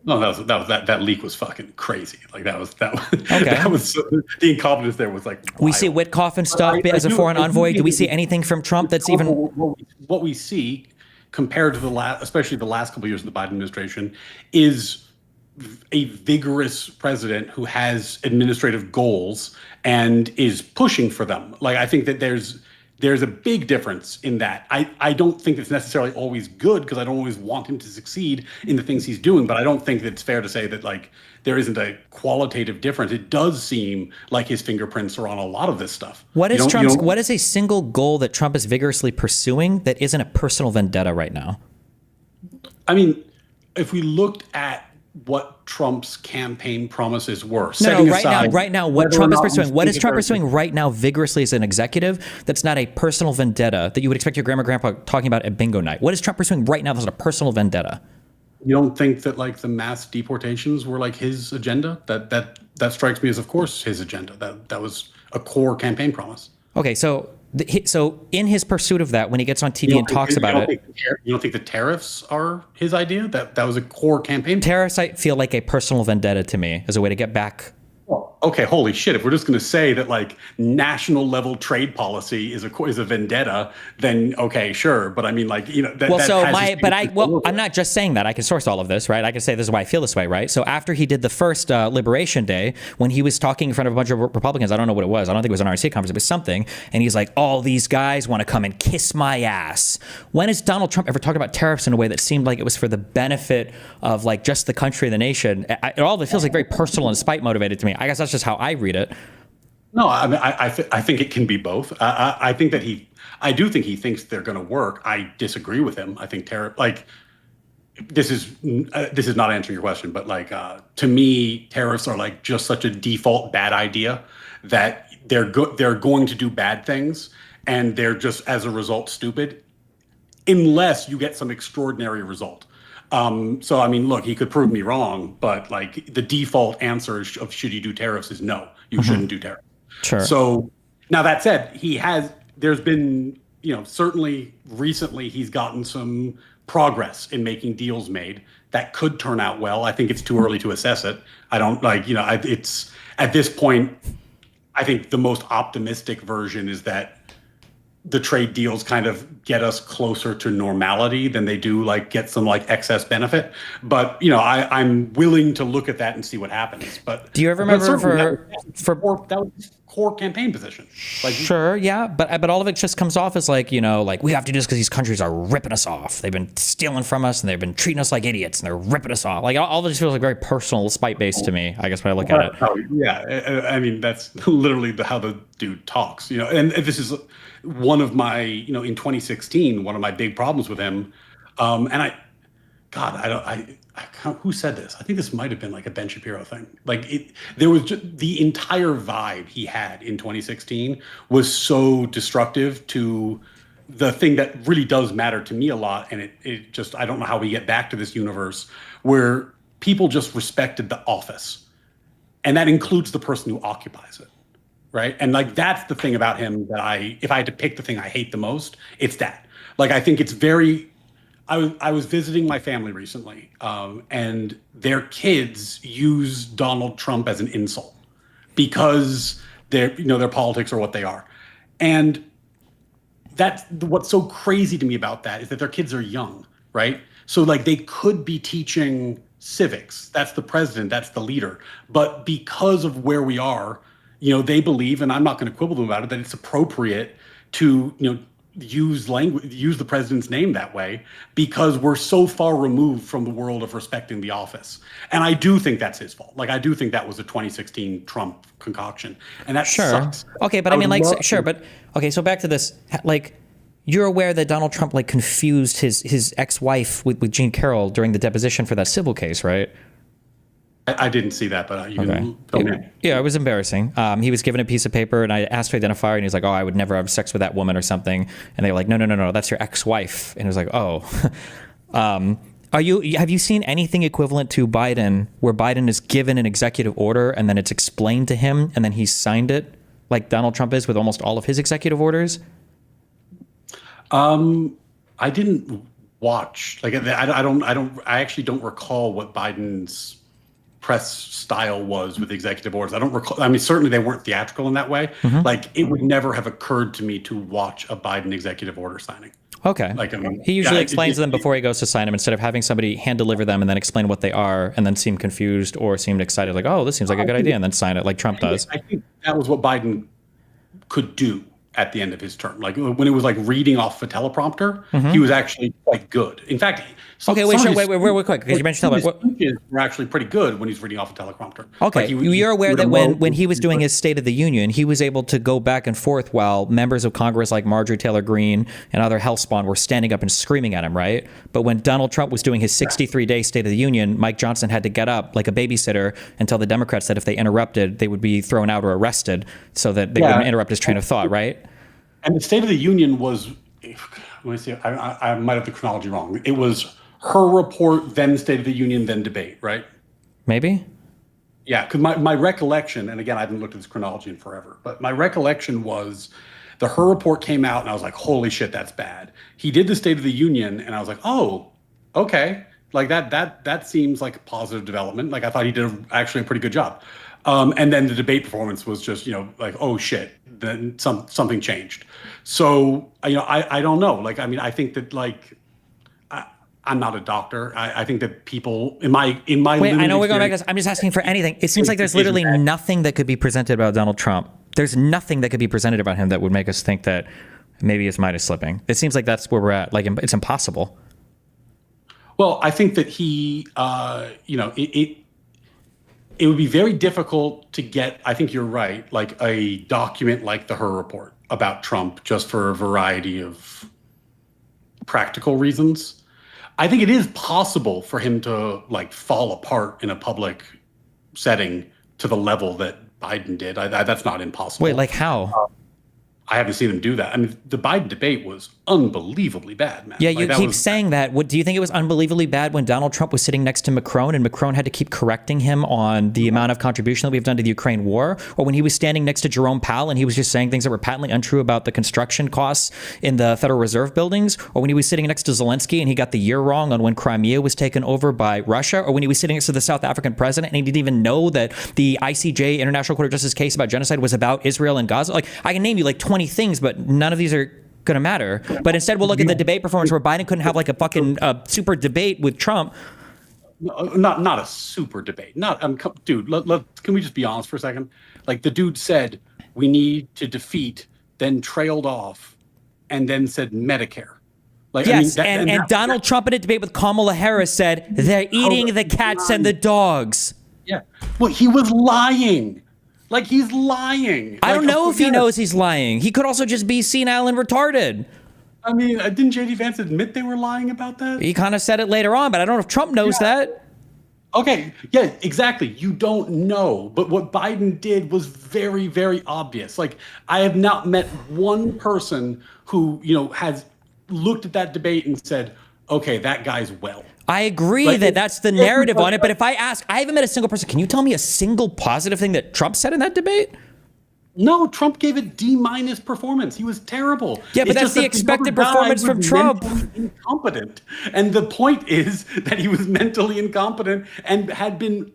No, that leak was fucking crazy. Like that was okay. That was the incompetence there was like wild. We see Witkoff and stuff as a foreign envoy. Do we see anything from Trump that's even what we see compared to especially the last couple of years of the Biden administration is a vigorous president who has administrative goals and is pushing for them. Like I think that there's there's a big difference in that. I don't think it's necessarily always good because I don't always want him to succeed in the things he's doing, but I don't think that it's fair to say that like there isn't a qualitative difference. It does seem like his fingerprints are on a lot of this stuff. What is You don't- you Trump's? don't- What is a single goal that Trump is vigorously pursuing that isn't a personal vendetta right now? I mean, if we looked at what Trump's campaign promises were, No, setting right now, aside right now, what whether or Trump is not we pursuing, what think is that Trump there's- pursuing right now vigorously as an executive that's not a personal vendetta that you would expect your grandpa talking about at bingo night? What is Trump pursuing right now that's not a personal vendetta? You don't think that like the mass deportations were like his agenda? That strikes me as, of course, his agenda. That was a core campaign promise. Okay, so so in his pursuit of that, when he gets on TV and talks about it, You don't think the tariffs are his idea? That was a core campaign. tariffs I feel like a personal vendetta to me as a way to get back. Okay, holy shit! If we're just going to say that like national level trade policy is a vendetta, then okay, sure. But I mean, like that. Well, that so has I'm not just saying that. I can source all of this, right? I can say this is why I feel this way, right? So after he did the first Liberation Day, when he was talking in front of a bunch of Republicans, I don't know what it was. I don't think it was an RNC conference. It was something, and he's like, "All these guys want to come and kiss my ass." When has Donald Trump ever talked about tariffs in a way that seemed like it was for the benefit of like just the country and the nation? All of it feels like very personal and spite motivated to me. I guess that's just how I read it. No, I mean, I think it can be both. I think that I do think he thinks they're going to work. I disagree with him. I think this is not answering your question, but like to me, tariffs are like just such a default bad idea that they're going to do bad things, and they're just as a result stupid, unless you get some extraordinary result. So I mean, look, he could prove me wrong, but like the default answer of should you do tariffs is no, you shouldn't do tariffs. Sure. So now that said, there's been, certainly recently he's gotten some progress in making deals made that could turn out well. I think it's too early to assess it. I don't it's at this point, I think the most optimistic version is that the trade deals kind of get us closer to normality than they do like get some like excess benefit. But I'm willing to look at that and see what happens. But do you ever remember that was core campaign position? Like sure, yeah, but all of it just comes off as like like we have to do this because these countries are ripping us off. They've been stealing from us and they've been treating us like idiots and they're ripping us off. Like all of this feels like very personal, spite based to me. I guess when I look at it. Yeah, I mean that's literally how the dude talks. And this is one of my, in 2016, one of my big problems with him. And who said this? I think this might have been like a Ben Shapiro thing. Like there was just the entire vibe he had in 2016 was so destructive to the thing that really does matter to me a lot. And it just, I don't know how we get back to this universe where people just respected the office. And that includes the person who occupies it. Right. And like, that's the thing about him that if I had to pick the thing I hate the most, it's that. Like, I think it's I was visiting my family recently, and their kids use Donald Trump as an insult because their politics are what they are. And that's what's so crazy to me about that is that their kids are young, right? So like they could be teaching civics. That's the president, that's the leader. But because of where we are, they believe, and I'm not going to quibble them about it, that it's appropriate to, use the president's name that way because we're so far removed from the world of respecting the office. And I do think that's his fault. Like, I do think that was a 2016 Trump concoction, and that sucks. Okay, but so back to this, like, you're aware that Donald Trump like confused his ex-wife with Jean Carroll during the deposition for that civil case, right? I didn't see that, but you can tell me. Yeah, it was embarrassing. He was given a piece of paper, and I asked to identify her, and he's like, "Oh, I would never have sex with that woman or something." And they were like, "No, that's your ex-wife." And it was like, "Oh." Have you seen anything equivalent to Biden, where Biden is given an executive order and then it's explained to him, and then he signed it, like Donald Trump is with almost all of his executive orders? I didn't watch. Like, I actually don't recall what Biden's press style was with executive orders. I don't recall. I mean, certainly they weren't theatrical in that way. Mm-hmm. Like, it would never have occurred to me to watch a Biden executive order signing. Okay. Like, I mean, he usually explains them before he goes to sign them instead of having somebody hand deliver them and then explain what they are and then seem confused or seemed excited, like, oh, this seems like a good idea, and then sign it like Trump does. I think that was what Biden could do. at the end of his term. Like when it was like reading off a teleprompter, he was actually quite good. In fact, Okay, wait, wait, quick, because you mentioned his teleprompter. speeches were actually pretty good when he's reading off a teleprompter. Okay, Like, you're aware that wrote- when he was doing his State of the Union, he was able to go back and forth while members of Congress like Marjorie Taylor Greene and other hellspawn were standing up and screaming at him, right? But when Donald Trump was doing his 63-day State of the Union, Mike Johnson had to get up like a babysitter and tell the Democrats that if they interrupted, they would be thrown out or arrested so that they wouldn't interrupt his train of thought, right? And the State of the Union was, let me see, I might have the chronology wrong. It was her report, then State of the Union, then debate, right? Maybe? Yeah, because my recollection, and again, I haven't looked at this chronology in forever, but my recollection was her report came out and I was like, holy shit, that's bad. He did the State of the Union and I was like, oh, okay. Like that seems like a positive development. Like I thought he did actually a pretty good job. And then the debate performance was just, like, oh shit, then something changed. So, I don't know. Like, I mean, I think that like, I'm not a doctor. I think that people in my Wait, I know we're going back to this. I'm just asking for anything. It seems like there's literally nothing that could be presented about Donald Trump. There's nothing that could be presented about him that would make us think that maybe his mind is slipping. It seems like that's where we're at. Like, it's impossible. Well, I think that he, it would be very difficult to get, I think you're right, like a document like the Her report about Trump just for a variety of practical reasons. I think it is possible for him to like fall apart in a public setting to the level that Biden did. That's not impossible. Wait, like how? I haven't seen him do that. I mean, the Biden debate was unbelievably bad, man. Yeah, Like, you that keep was- saying that. What do you think it was unbelievably bad when Donald Trump was sitting next to Macron and Macron had to keep correcting him on the amount of contribution that we've done to the Ukraine war? Or when he was standing next to Jerome Powell and he was just saying things that were patently untrue about the construction costs in the Federal Reserve buildings? Or when he was sitting next to Zelensky and he got the year wrong on when Crimea was taken over by Russia? Or when he was sitting next to the South African president and he didn't even know that the ICJ, International Court of Justice case about genocide was about Israel and Gaza? Like, I can name you like 20 things, but none of these are going to matter. But instead, we'll look at the debate performance where Biden couldn't have like a fucking super debate with Trump. Not a super debate. Dude, can we just be honest for a second? Like the dude said, we need to defeat, then trailed off, and then said Medicare. Like, Yes, I mean, and Donald Trump in a debate with Kamala Harris said, they're eating the cats and the dogs. Yeah. Well, he was lying. Like, he's lying. I don't Like, know if he yeah. knows he's lying. He could also just be senile and retarded. I mean, didn't J.D. Vance admit they were lying about that? He kind of said it later on, but I don't know if Trump knows that. Okay, yeah, exactly. You don't know. But what Biden did was very, very obvious. Like, I have not met one person who, has looked at that debate and said, okay, that guy's well. I agree Like, that that's the narrative on it, but if I ask, I haven't met a single person. Can you tell me a single positive thing that Trump said in that debate? No, Trump gave it D- performance. He was terrible. Yeah, but It's that's just the that expected other guy performance was from Trump. mentally incompetent. And the point is that he was mentally incompetent and had been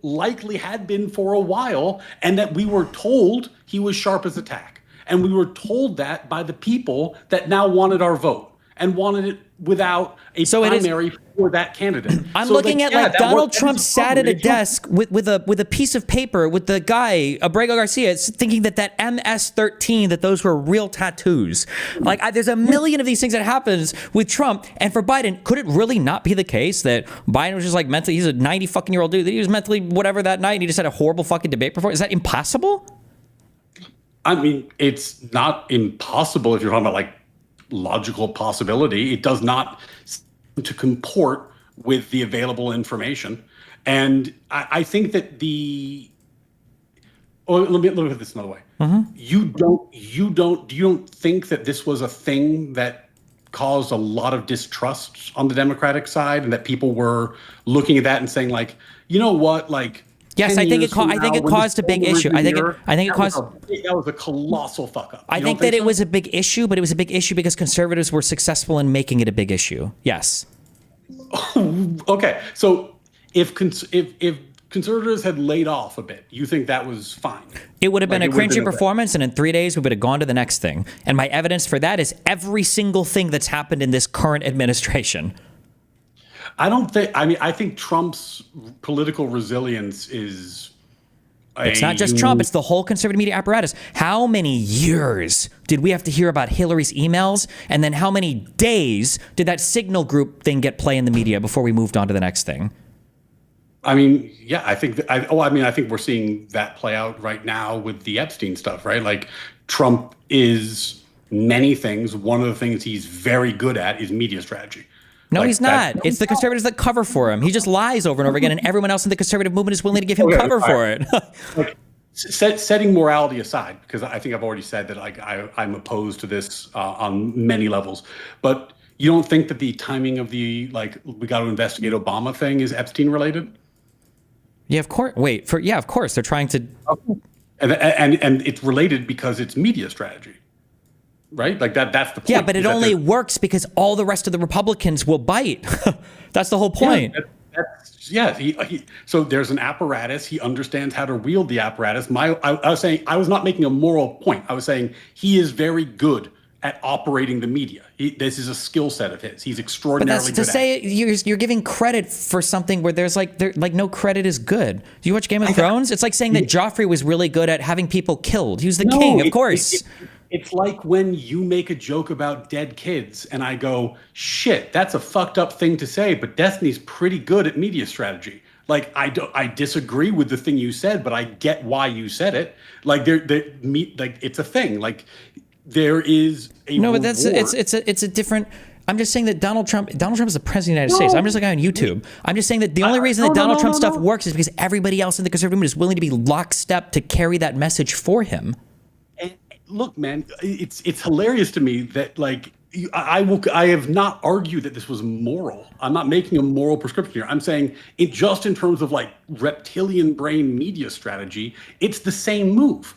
for a while, and that we were told he was sharp as a tack. And we were told that by the people that now wanted our vote and wanted it without a primary for that candidate. I'm looking at like that Donald worked. Trump That is a sat at problem. a desk with a piece of paper with the guy, Abrego Garcia, thinking that MS-13, that those were real tattoos. Like, there's a million of these things that happens with Trump. And for Biden, could it really not be the case that Biden was just like mentally, he's a 90 fucking year old dude, that he was mentally whatever that night and he just had a horrible fucking debate performance? Is that impossible? I mean, it's not impossible if you're talking about like logical possibility. It does not seem to comport with the available information. And I think that let me look at this another way. Mm-hmm. You don't think that this was a thing that caused a lot of distrust on the Democratic side, and that people were looking at that and saying like, you know what, like, Yes, 10 I think years it from now, when caused this a big whole issue. I think it that caused. was a colossal fuck up. I You think don't that it so? was a big issue, but it was a big issue because conservatives were successful in making it a big issue. Yes. Okay, so if conservatives had laid off a bit, you think that was fine? It would have been Like, a it would have cringy been okay. performance, and in 3 days, we would have gone to the next thing. And my evidence for that is every single thing that's happened in this current administration. I think Trump's political resilience is It's not just Trump, it's the whole conservative media apparatus. How many years did we have to hear about Hillary's emails? And then how many days did that Signal Group thing get play in the media before we moved on to the next thing? I mean, yeah, I think I think we're seeing that play out right now with the Epstein stuff, right? Like, Trump is many things. One of the things he's very good at is media strategy. No, Like, he's not. It's the conservatives that cover for him. He just lies over and over again, and everyone else in the conservative movement is willing to give him cover for it. Like, setting morality aside, because I think I've already said that like I'm opposed to this on many levels, but you don't think that the timing of the like we got to investigate Obama thing is Epstein related? Yeah, of course. Of course. They're trying to. And it's related because it's media strategy. Right? Like that's the point. Yeah, but it only works because all the rest of the Republicans will bite. That's the whole point. So there's an apparatus. He understands how to wield the apparatus. I was saying I was not making a moral point. I was saying he is very good at operating the media. This is a skill set of his. He's extraordinarily But good that's to say you're giving credit for something where there's like no credit is good. Do you watch Game of Thrones? It's like saying that Joffrey was really good at having people killed. He was the king, of course. It's like when you make a joke about dead kids and I go, shit, that's a fucked up thing to say, but Destiny's pretty good at media strategy. Like, I disagree with the thing you said, but I get why you said it. Like, it's a thing. Like, there is a no, but reward. it's a different. I'm just saying that Donald Trump is the president of the United States. I'm just like on YouTube. I'm just saying that the only reason that Donald Trump stuff works is because everybody else in the conservative movement is willing to be lockstep to carry that message for him. Look, man, it's hilarious to me that like I have not argued that this was moral. I'm not making a moral prescription here. I'm saying it just in terms of like reptilian brain media strategy, it's the same move.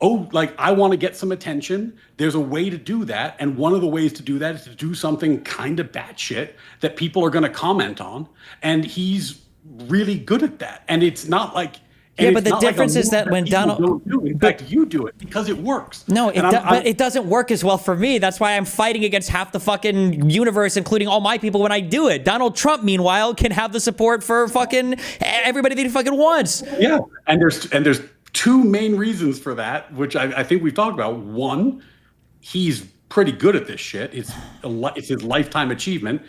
Oh, like I want to get some attention. There's a way to do that, and one of the ways to do that is to do something kind of batshit that people are going to comment on, and he's really good at that. And it's not like. Yeah, but the difference is that when Donald, in fact, you do it because it works. No, but it doesn't work as well for me. That's why I'm fighting against half the fucking universe, including all my people, when I do it. Donald Trump, meanwhile, can have the support for fucking everybody that he fucking wants. Yeah, and there's two main reasons for that, which I think we've talked about. One, he's pretty good at this shit. It's his lifetime achievement.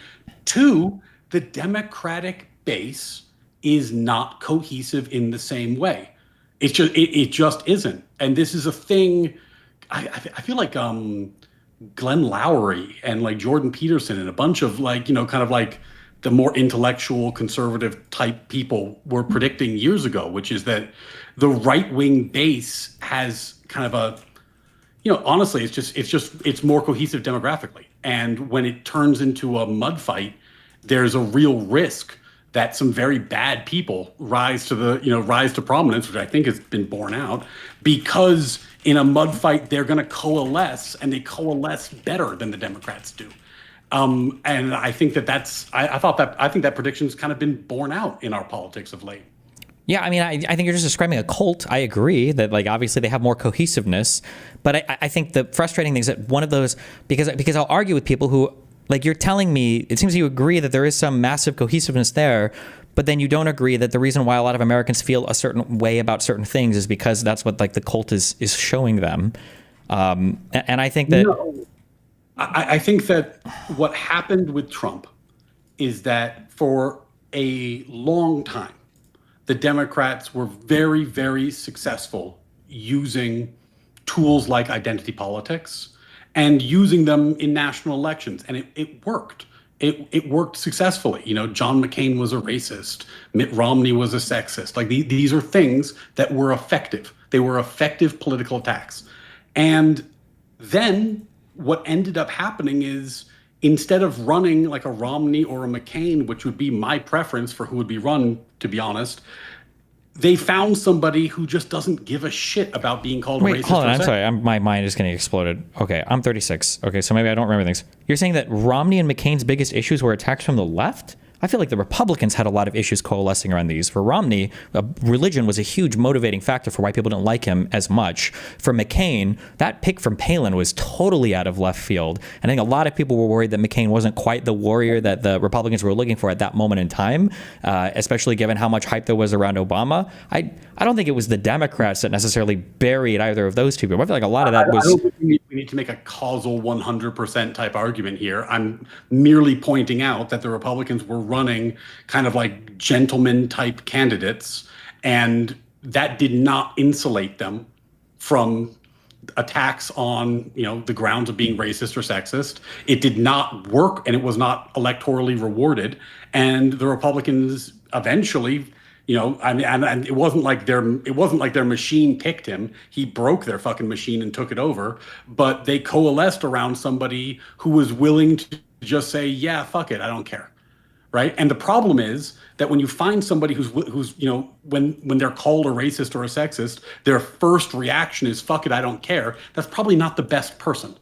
Two, the Democratic base is not cohesive in the same way. It just isn't. And this is a thing. I feel like Glenn Lowry and like Jordan Peterson and a bunch of like kind of like the more intellectual conservative type people were predicting years ago, which is that the right wing base has kind of a honestly it's more cohesive demographically, and when it turns into a mud fight, there's a real risk that some very bad people rise to prominence, which I think has been borne out, because in a mud fight they're going to coalesce, and they coalesce better than the Democrats do. And I think I think that prediction's kind of been borne out in our politics of late. Yeah, I mean, I think you're just describing a cult. I agree that, like, obviously they have more cohesiveness, but I think the frustrating thing is that one of those, because I'll argue with people who, like, you're telling me, it seems you agree that there is some massive cohesiveness there, but then you don't agree that the reason why a lot of Americans feel a certain way about certain things is because that's what, like, the cult is showing them. And I think that... No. I think that what happened with Trump is that for a long time, the Democrats were very, very successful using tools like identity politics and using them in national elections. And it worked. It worked successfully. John McCain was a racist. Mitt Romney was a sexist. Like these are things that were effective. They were effective political attacks. And then what ended up happening is, instead of running like a Romney or a McCain, which would be my preference for who would be run, to be honest, they found somebody who just doesn't give a shit about being called racist. Wait, hold on. I'm sorry. My mind is getting exploded. Okay, I'm 36. Okay, so maybe I don't remember things. You're saying that Romney and McCain's biggest issues were attacks from the left? I feel like the Republicans had a lot of issues coalescing around these. For Romney, religion was a huge motivating factor for why people didn't like him as much. For McCain, that pick from Palin was totally out of left field. And I think a lot of people were worried that McCain wasn't quite the warrior that the Republicans were looking for at that moment in time, especially given how much hype there was around Obama. I don't think it was the Democrats that necessarily buried either of those two people. I feel like a lot of that was... I don't think we need to make a causal 100% type argument here. I'm merely pointing out that the Republicans were running kind of like gentleman type candidates, and that did not insulate them from attacks on, the grounds of being racist or sexist. It did not work, and it was not electorally rewarded. And the Republicans eventually, and it wasn't like their machine picked him. He broke their fucking machine and took it over. But they coalesced around somebody who was willing to just say, yeah, fuck it, I don't care. Right. And the problem is that when you find somebody who's when they're called a racist or a sexist, their first reaction is, fuck it, I don't care. That's probably not the best person.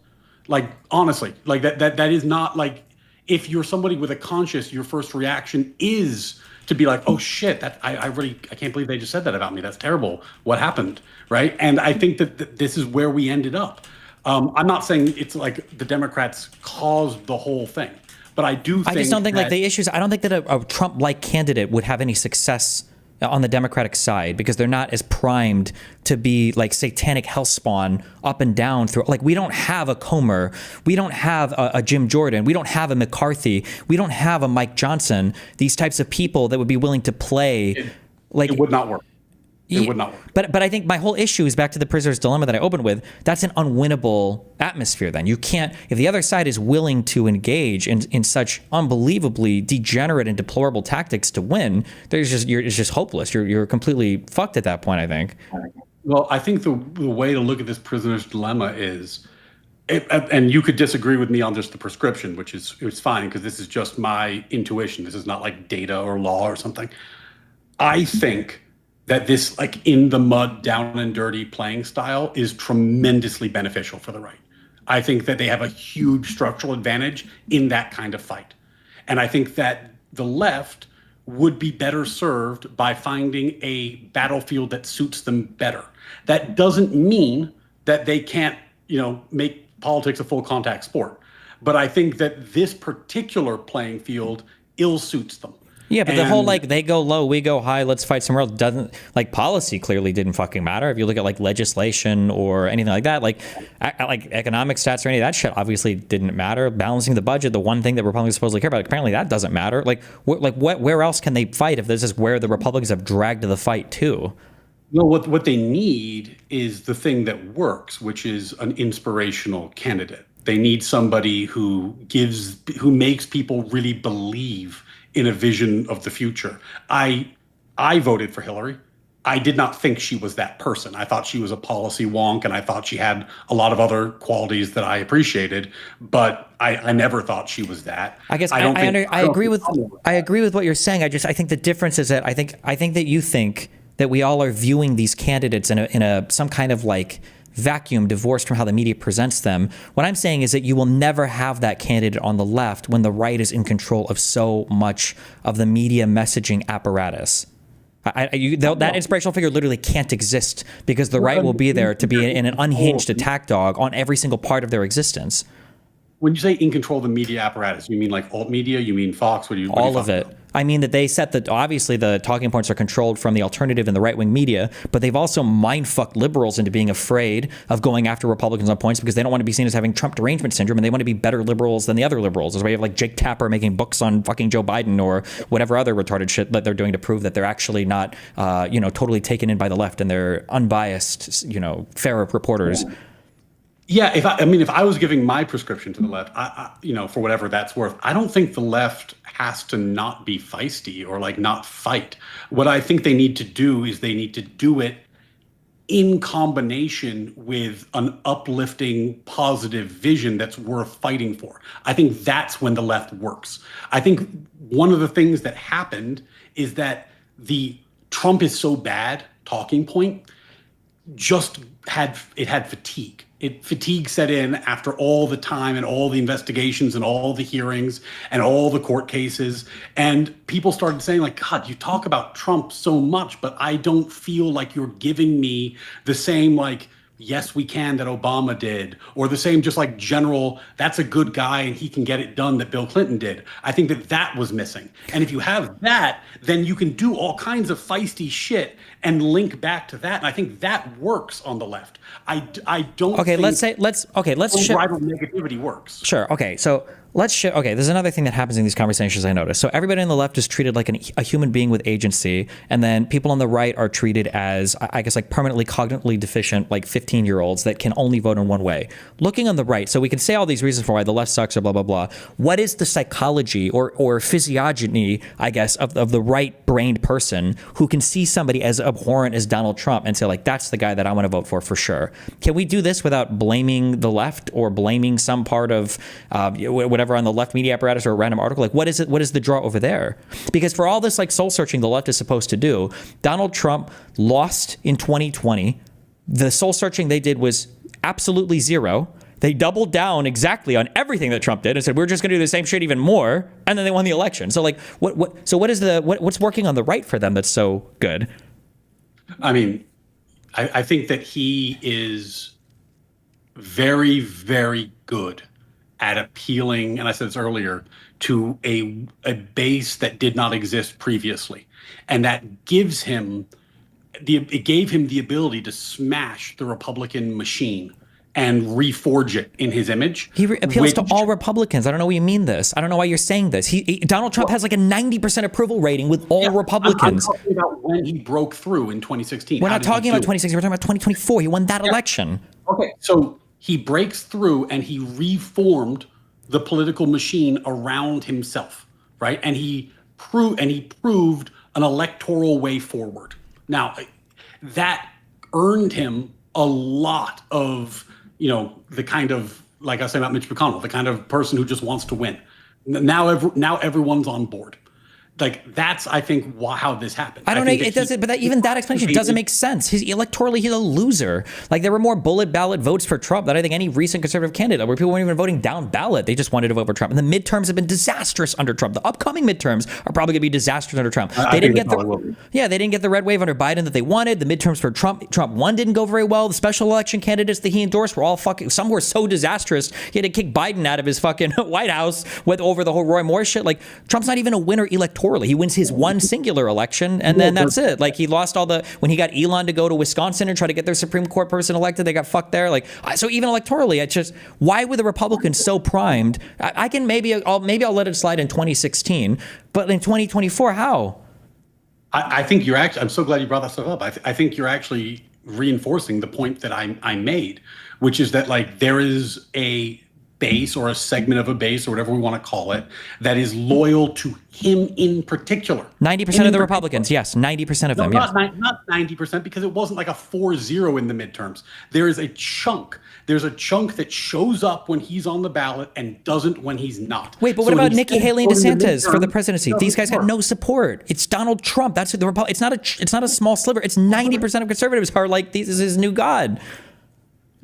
Like, honestly, like that is not, like, if you're somebody with a conscience, your first reaction is to be like, oh shit, that I can't believe they just said that about me. That's terrible. What happened? Right. And I think that this is where we ended up. I'm not saying it's like the Democrats caused the whole thing. But I just don't think like the issues. I don't think that a Trump-like candidate would have any success on the Democratic side because they're not as primed to be like satanic hellspawn up and down through. Like, we don't have a Comer, we don't have a Jim Jordan, we don't have a McCarthy, we don't have a Mike Johnson. These types of people that would be willing to play. It would not work. It would not work. But I think my whole issue is back to the prisoner's dilemma that I opened with. That's an unwinnable atmosphere then. You can't, if the other side is willing to engage in such unbelievably degenerate and deplorable tactics to win, it's just hopeless. You're completely fucked at that point, I think. Well, I think the way to look at this prisoner's dilemma is, and you could disagree with me on just the prescription, which is fine because this is just my intuition. This is not like data or law or something. I think that this, like, in the mud, down and dirty playing style is tremendously beneficial for the right. I think that they have a huge structural advantage in that kind of fight. And I think that the left would be better served by finding a battlefield that suits them better. That doesn't mean that they can't, make politics a full contact sport. But I think that this particular playing field ill suits them. Yeah, but the whole, like, they go low, we go high, let's fight somewhere else doesn't, like, policy clearly didn't fucking matter. If you look at, like, legislation or anything like that, like economic stats or any of that shit obviously didn't matter. Balancing the budget, the one thing that Republicans supposedly care about, apparently that doesn't matter. Like, where else can they fight if this is where the Republicans have dragged the fight to? Well, what they need is the thing that works, which is an inspirational candidate. They need somebody who makes people really believe in a vision of the future. I voted for Hillary. I did not think she was that person. I thought she was a policy wonk, and I thought she had a lot of other qualities that I appreciated, but I never thought she was that. I guess I agree with what you're saying. I think the difference is that I think that you think that we all are viewing these candidates in a some kind of like vacuum divorced from how the media presents them. What I'm saying is that you will never have that candidate on the left when the right is in control of so much of the media messaging apparatus. That inspirational figure literally can't exist because the right will be there to be in an unhinged attack dog on every single part of their existence. When you say in control of the media apparatus, you mean like alt media? You mean Fox? All of it. I mean that they set obviously the talking points are controlled from the alternative and the right-wing media, but they've also mind-fucked liberals into being afraid of going after Republicans on points because they don't want to be seen as having Trump derangement syndrome, and they want to be better liberals than the other liberals. That's why you have like Jake Tapper making books on fucking Joe Biden or whatever other retarded shit that they're doing to prove that they're actually not, totally taken in by the left and they're unbiased, fair reporters. Yeah, if I was giving my prescription to the left, for whatever that's worth, I don't think the left has to not be feisty or like not fight. What I think they need to do is they need to do it in combination with an uplifting, positive vision that's worth fighting for. I think that's when the left works. I think one of the things that happened is that the Trump is so bad talking point just had fatigue. Fatigue set in after all the time and all the investigations and all the hearings and all the court cases. And people started saying, like, God, you talk about Trump so much, but I don't feel like you're giving me the same, like, yes, we can that Obama did, or the same just like general, that's a good guy and he can get it done that Bill Clinton did. I think that was missing. And if you have that, then you can do all kinds of feisty shit and link back to that. And I think that works on the left. I don't Okay, think let's shift. rival negativity works. Sure. Okay. So let's shift. Okay. There's another thing that happens in these conversations I noticed. So everybody on the left is treated like a human being with agency. And then people on the right are treated as, I guess, like permanently cognitively deficient, like 15-year-olds that can only vote in one way. Looking on the right, so we can say all these reasons for why the left sucks or blah, blah, blah. What is the psychology or physiogeny, I guess, of the right-brained person who can see somebody as abhorrent as Donald Trump and say, like, that's the guy that I want to vote for sure? Can we do this without blaming the left or blaming some part of whatever on the left media apparatus or a random article? Like, what is it? What is the draw over there? Because for all this like soul searching the left is supposed to do, Donald Trump lost in 2020. The soul searching they did was absolutely zero. They doubled down exactly on everything that Trump did and said, we're just going to do the same shit even more. And then they won the election. So like, what's working on the right for them that's so good? I mean, I think that he is very, very good at appealing, and I said this earlier, to a base that did not exist previously. And that gives him it gave him the ability to smash the Republican machine and reforge it in his image. He appeals to all Republicans. I don't know why you mean this. I don't know why you're saying this. Donald Trump has like a 90% approval rating with all Republicans. I'm talking about when he broke through in 2016. We're not talking about 2016. We're talking about 2024. He won that election. Okay, so he breaks through and he reformed the political machine around himself, right? And he proved an electoral way forward. Now, that earned him a lot of, the kind of, like I said about Mitch McConnell, the kind of person who just wants to win. Now everyone's on board. Like, that's, I think, how this happened. I don't know. It doesn't, but even that explanation doesn't make sense. Electorally, he's a loser. Like, there were more bullet ballot votes for Trump than I think any recent conservative candidate, where people weren't even voting down ballot. They just wanted to vote for Trump. And the midterms have been disastrous under Trump. The upcoming midterms are probably going to be disastrous under Trump. They didn't get the red wave under Biden that they wanted. The midterms for Trump 1 didn't go very well. The special election candidates that he endorsed were all some were so disastrous. He had to kick Biden out of his fucking White House over the whole Roy Moore shit. Like, Trump's not even a winner electorally. He wins his one singular election, and then that's it. Like, he lost when he got Elon to go to Wisconsin and try to get their Supreme Court person elected, they got fucked there. Like, so even electorally, why were the Republicans so primed? I can maybe I'll let it slide in 2016, but in 2024, how? I think you're actually, I'm so glad you brought that stuff up. I think you're actually reinforcing the point that I made, which is that, like, there is a base or a segment of a base or whatever we want to call it that is loyal to him in particular. 90% of the Republicans, yes. 90% of them, yes. Not 90%, because it wasn't like a 4-0 in the midterms. There is a chunk. There's a chunk that shows up when he's on the ballot and doesn't when he's not. Wait, but what about Nikki Haley and DeSantis for the presidency? These guys got no support. It's Donald Trump. That's who the Republic. It's not a small sliver. It's 90% of conservatives are like, this is his new god.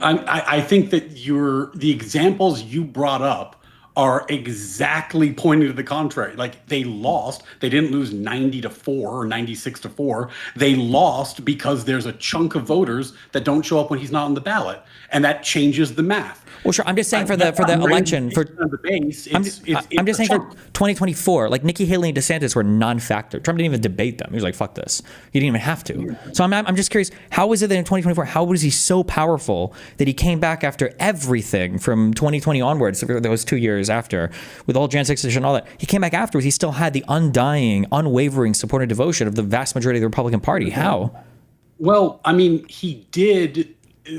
I think that the examples you brought up are exactly pointing to the contrary. Like, they lost. They didn't lose 90-4 or 96-4. They lost because there's a chunk of voters that don't show up when he's not on the ballot, and that changes the math. Well, sure. I'm just saying for the election I'm just saying for 2024, like, Nikki Haley and DeSantis were non-factor. Trump didn't even debate them. He was like, "Fuck this." He didn't even have to. So I'm just curious, how is it that in 2024, how was he so powerful that he came back after everything from 2020 onwards, those 2 years after, with all Jan 6 and all that? He came back afterwards. He still had the undying, unwavering support and devotion of the vast majority of the Republican Party. How? Well, I mean, he did.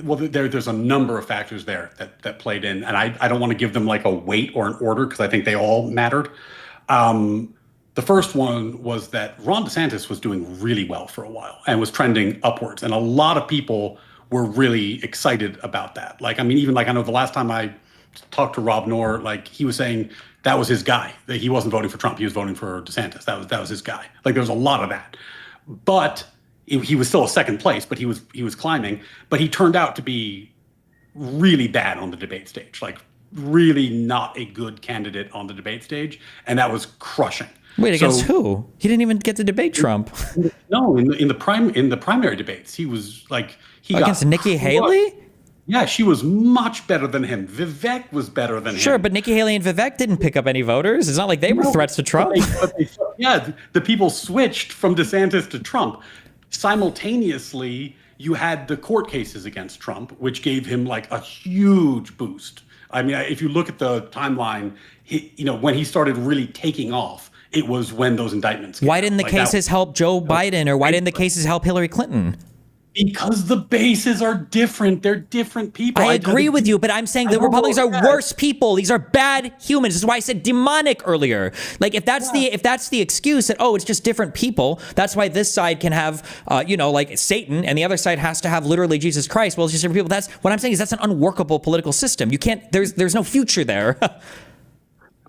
Well, there's a number of factors there that played in, and I don't want to give them like a weight or an order, because I think they all mattered. The first one was that Ron DeSantis was doing really well for a while and was trending upwards, and a lot of people were really excited about that. Like, I mean, even like, I know the last time I talked to Rob Noor, like, he was saying that was his guy, that he wasn't voting for Trump, he was voting for DeSantis. That was his guy. Like, there was a lot of that, but he was still a second place, but he was climbing. But he turned out to be really bad on the debate stage, like really not a good candidate on the debate stage, and that was crushing. Wait, against who? He didn't even get to debate Trump. No, in the primary debates, he was like he Against got Nikki crushed. Haley? Yeah, she was much better than him. Vivek was better than him. Sure, but Nikki Haley and Vivek didn't pick up any voters. It's not like they were threats to Trump. Yeah, the people switched from DeSantis to Trump. Simultaneously, you had the court cases against Trump, which gave him like a huge boost. I mean, if you look at the timeline, when he started really taking off, it was when those indictments came Why didn't the out. cases help Joe Biden, or why didn't the cases help Hillary Clinton? Because the bases are different. They're different people. I agree with you, but I'm saying the Republicans are worse people. These are bad humans. This is why I said demonic earlier. Like if that's the excuse that it's just different people, that's why this side can have like Satan and the other side has to have literally Jesus Christ. Well, it's just different people. That's what I'm saying is that's an unworkable political system. You can't. There's no future there.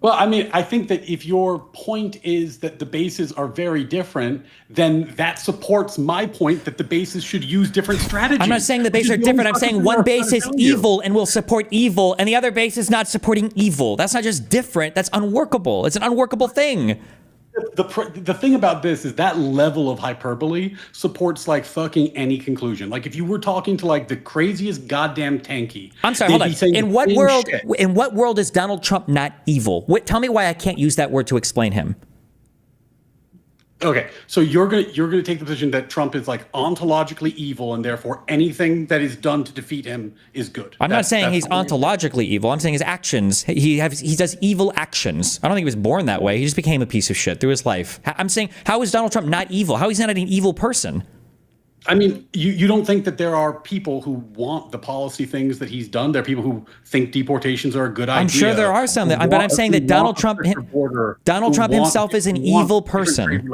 Well, I mean, I think that if your point is that the bases are very different, then that supports my point that the bases should use different strategies. I'm not saying the bases are different. I'm saying one base is evil and will support evil, and the other base is not supporting evil. That's not just different. That's unworkable. It's an unworkable thing. The thing about this is that level of hyperbole supports like fucking any conclusion. Like if you were talking to like the craziest goddamn tanky. I'm sorry, hold on. In what world is Donald Trump not evil? Tell me why I can't use that word to explain him. Okay, so you're gonna take the position that Trump is like ontologically evil, and therefore anything that is done to defeat him is good. I'm not saying he's ontologically evil. I'm saying his actions. He does evil actions. I don't think he was born that way. He just became a piece of shit through his life. I'm saying, how is Donald Trump not evil? How is he not an evil person? I mean, you don't think that there are people who want the policy things that he's done? There are people who think deportations are a good idea. I'm sure there are some, but I'm saying that Donald Trump himself is an evil person.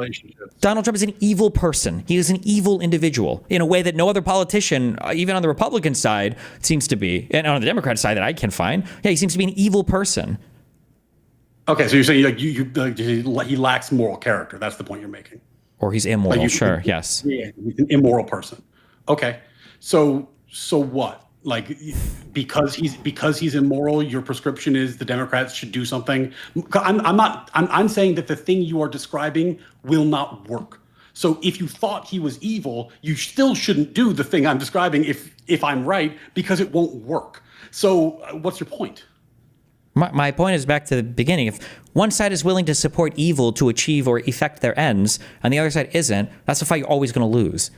Donald Trump is an evil person. He is an evil individual in a way that no other politician, even on the Republican side, seems to be, and on the Democrat side that I can find. Yeah, he seems to be an evil person. Okay, so you're saying like he lacks moral character. That's the point you're making. Or he's immoral, sure, yes. Yeah, he's an immoral person. Okay, so what? Like, because he's immoral, your prescription is the Democrats should do something. I'm saying that the thing you are describing will not work. So if you thought he was evil, you still shouldn't do the thing I'm describing if I'm right, because it won't work. So what's your point? My point is back to the beginning. If one side is willing to support evil to achieve or effect their ends, and the other side isn't, that's a fight you're always going to lose.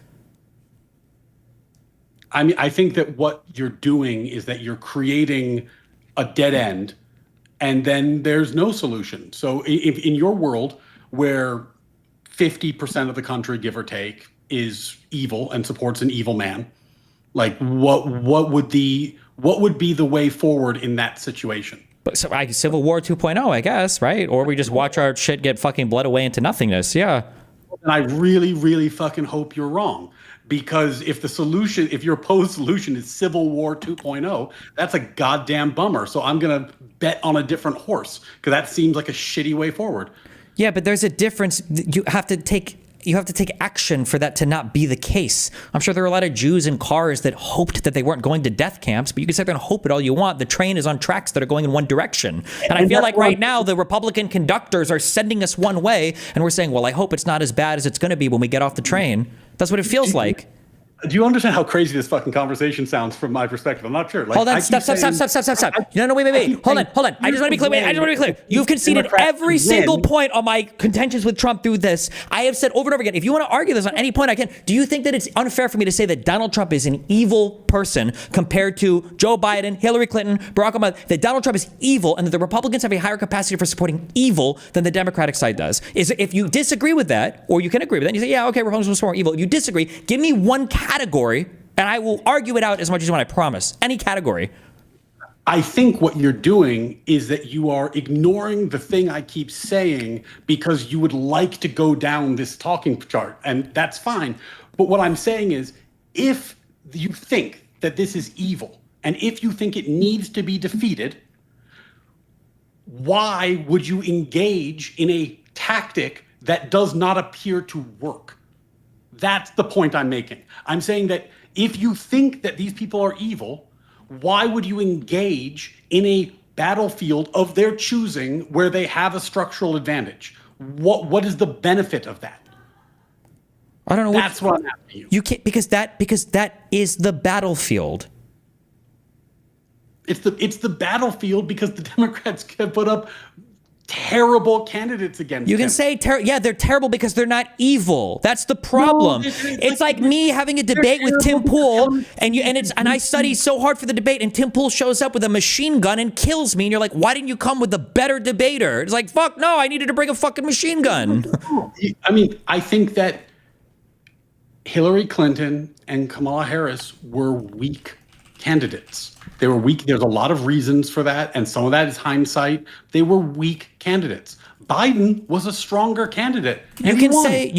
I mean, I think that what you're doing is that you're creating a dead end, and then there's no solution. So if in your world where 50% of the country, give or take, is evil and supports an evil man, like what would be the way forward in that situation? But so Civil War 2.0, I guess, right? Or we just watch our shit get fucking bled away into nothingness. Yeah. And I really, really fucking hope you're wrong. Because if your opposed solution is Civil War 2.0, that's a goddamn bummer. So I'm going to bet on a different horse, because that seems like a shitty way forward. Yeah, but there's a difference. You have to take action for that to not be the case. I'm sure there are a lot of Jews in cars that hoped that they weren't going to death camps, but you can sit there and hope it all you want. The train is on tracks that are going in one direction. And I feel like right now the Republican conductors are sending us one way, and we're saying, well, I hope it's not as bad as it's going to be when we get off the train. That's what it feels like. Do you understand how crazy this fucking conversation sounds from my perspective? I'm not sure. Like, hold on, stop. No, wait. Hold on. I just want to be clear. You've conceded every single point on my contentions with Trump through this. I have said over and over again, if you want to argue this on any point I can, do you think that it's unfair for me to say that Donald Trump is an evil person compared to Joe Biden, Hillary Clinton, Barack Obama, that Donald Trump is evil and that the Republicans have a higher capacity for supporting evil than the Democratic side does? If you disagree with that, or you can agree with that, and you say, yeah, okay, Republicans will support evil. If you disagree, give me one category, and I will argue it out as much as you want, I promise. Any category. I think what you're doing is that you are ignoring the thing I keep saying because you would like to go down this talking chart, and that's fine. But what I'm saying is, if you think that this is evil, and if you think it needs to be defeated, why would you engage in a tactic that does not appear to work? That's the point I'm making. I'm saying that if you think that these people are evil, why would you engage in a battlefield of their choosing where they have a structural advantage? What is the benefit of that? I don't know. That's what I'm asking you. You can't, because that is the battlefield. It's the battlefield because the Democrats can put up terrible candidates against You can him. say, they're terrible because they're not evil. That's the problem. No, it's like me having a debate with Tim Pool, and I study so hard for the debate, and Tim Pool shows up with a machine gun and kills me, and you're like, why didn't you come with a better debater? It's like, fuck no, I needed to bring a fucking machine gun. I mean, I think that Hillary Clinton and Kamala Harris were weak candidates. They were weak. There's a lot of reasons for that, and some of that is hindsight. They were weak candidates. Biden was a stronger candidate. You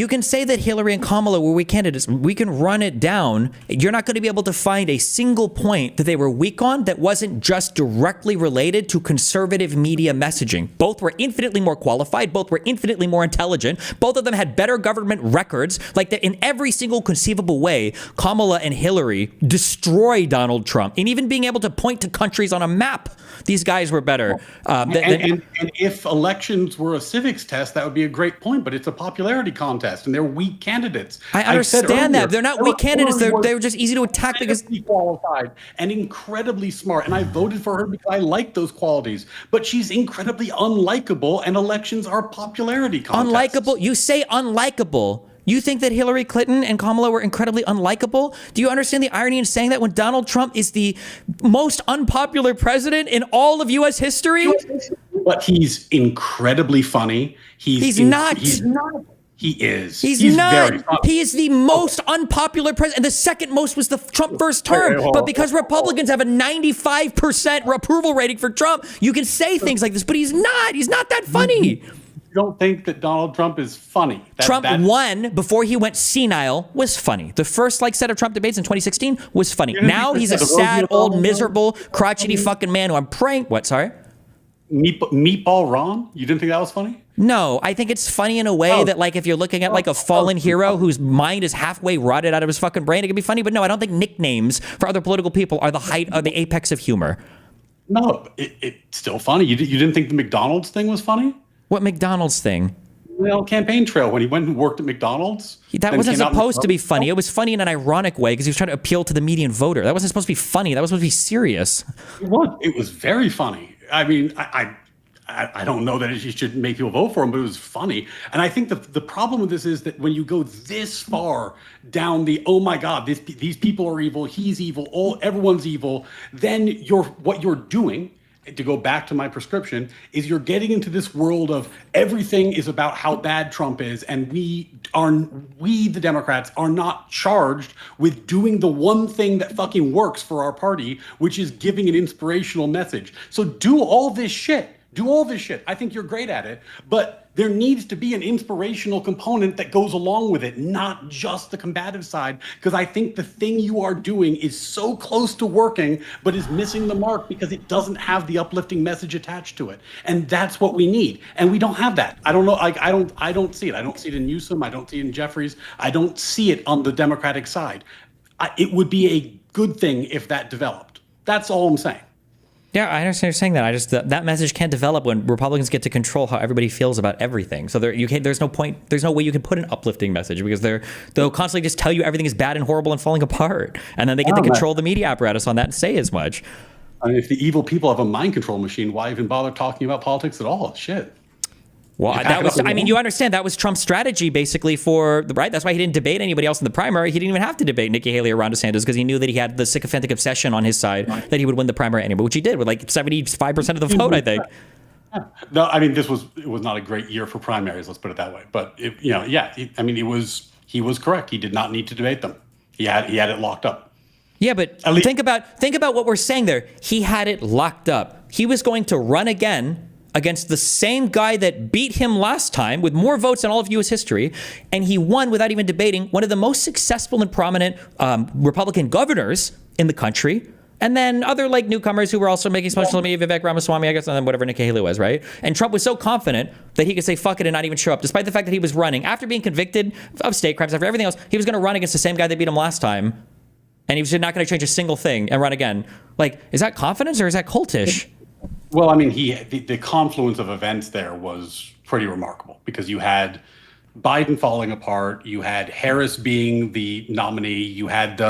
can say that Hillary and Kamala were weak candidates. We can run it down. You're not going to be able to find a single point that they were weak on that wasn't just directly related to conservative media messaging. Both were infinitely more qualified. Both were infinitely more intelligent. Both of them had better government records. Like that, in every single conceivable way, Kamala and Hillary destroy Donald Trump. And even being able to point to countries on a map, these guys were better. And if elections were a civics test, that would be a great point, but it's a popularity contest, and they're weak candidates. I understand that. They're not weak candidates. They were just easy to attack because qualified and incredibly smart. And I voted for her because I like those qualities. But she's incredibly unlikable, and elections are popularity contests. Unlikable? You say unlikable. You think that Hillary Clinton and Kamala were incredibly unlikable? Do you understand the irony in saying that when Donald Trump is the most unpopular president in all of U.S. history? But he's incredibly funny. He's not. He is. He's not. Very funny. He is the most unpopular president. And the second most was the Trump first term. But because Republicans have a 95% approval rating for Trump, you can say things like this. But he's not. He's not that funny. You don't think that Donald Trump is funny? Trump won before he went senile was funny. The first set of Trump debates in 2016 was funny. Now he's a sad, old, miserable, crotchety fucking man who I'm praying. What? Sorry? Meatball Ron? You didn't think that was funny? No, I think it's funny in a way that, like, if you're looking at like a fallen hero whose mind is halfway rotted out of his fucking brain, it can be funny. But no, I don't think nicknames for other political people are the apex of humor. No, it's still funny. You didn't think the McDonald's thing was funny? What McDonald's thing? Well, campaign trail when he went and worked at McDonald's. That wasn't supposed to be funny. It was funny in an ironic way because he was trying to appeal to the median voter. That wasn't supposed to be funny. That was supposed to be serious. It was very funny. I mean, I don't know that he should make people vote for him, but it was funny. And I think the problem with this is that when you go this far down the, oh my God, these people are evil, he's evil, everyone's evil, then what you're doing, to go back to my prescription, is you're getting into this world of everything is about how bad Trump is, and we the Democrats are not charged with doing the one thing that fucking works for our party, which is giving an inspirational message. So do all this shit. I think you're great at it, but there needs to be an inspirational component that goes along with it, not just the combative side, because I think the thing you are doing is so close to working, but is missing the mark because it doesn't have the uplifting message attached to it. And that's what we need. And we don't have that. I don't know. I don't see it. I don't see it in Newsom. I don't see it in Jeffries. I don't see it on the Democratic side. It would be a good thing if that developed. That's all I'm saying. Yeah, I understand you're saying that. That message can't develop when Republicans get to control how everybody feels about everything. So there's no point. There's no way you can put an uplifting message because they'll constantly just tell you everything is bad and horrible and falling apart, and then they get to control the media apparatus on that and say as much. I mean, if the evil people have a mind control machine, why even bother talking about politics at all? Shit. Well, you understand that was Trump's strategy basically right? That's why he didn't debate anybody else in the primary. He didn't even have to debate Nikki Haley or Ron DeSantis because he knew that he had the sycophantic obsession on his side that he would win the primary anyway, which he did with like 75% of the vote, I think. No, I mean, it was not a great year for primaries, let's put it that way. But, he was correct. He did not need to debate them. He had it locked up. Yeah, but think about what we're saying there. He had it locked up. He was going to run again against the same guy that beat him last time with more votes in all of U.S. history, and he won without even debating one of the most successful and prominent Republican governors in the country. And then other like newcomers who were also making social media, Vivek Ramaswamy, I guess, and then whatever Nikki Haley was, right? And Trump was so confident that he could say fuck it and not even show up, despite the fact that he was running after being convicted of state crimes, after everything else. He was going to run against the same guy that beat him last time, and he was not going to change a single thing and run again. Like, is that confidence or is that cultish? Well, I mean, the confluence of events there was pretty remarkable because you had Biden falling apart, you had Harris being the nominee, you had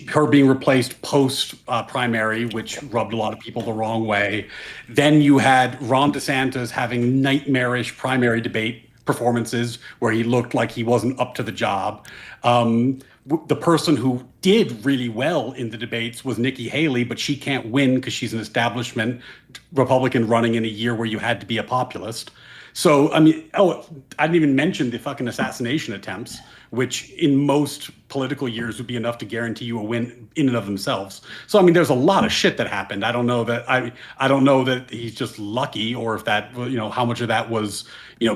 her being replaced post primary, which rubbed a lot of people the wrong way. Then you had Ron DeSantis having nightmarish primary debate performances where he looked like he wasn't up to the job. The person who did really well in the debates was Nikki Haley, but she can't win because she's an establishment Republican running in a year where you had to be a populist. So, I mean, I didn't even mention the fucking assassination attempts, which in most political years would be enough to guarantee you a win in and of themselves. So, I mean, there's a lot of shit that happened. I don't know that he's just lucky or if that, how much of that was,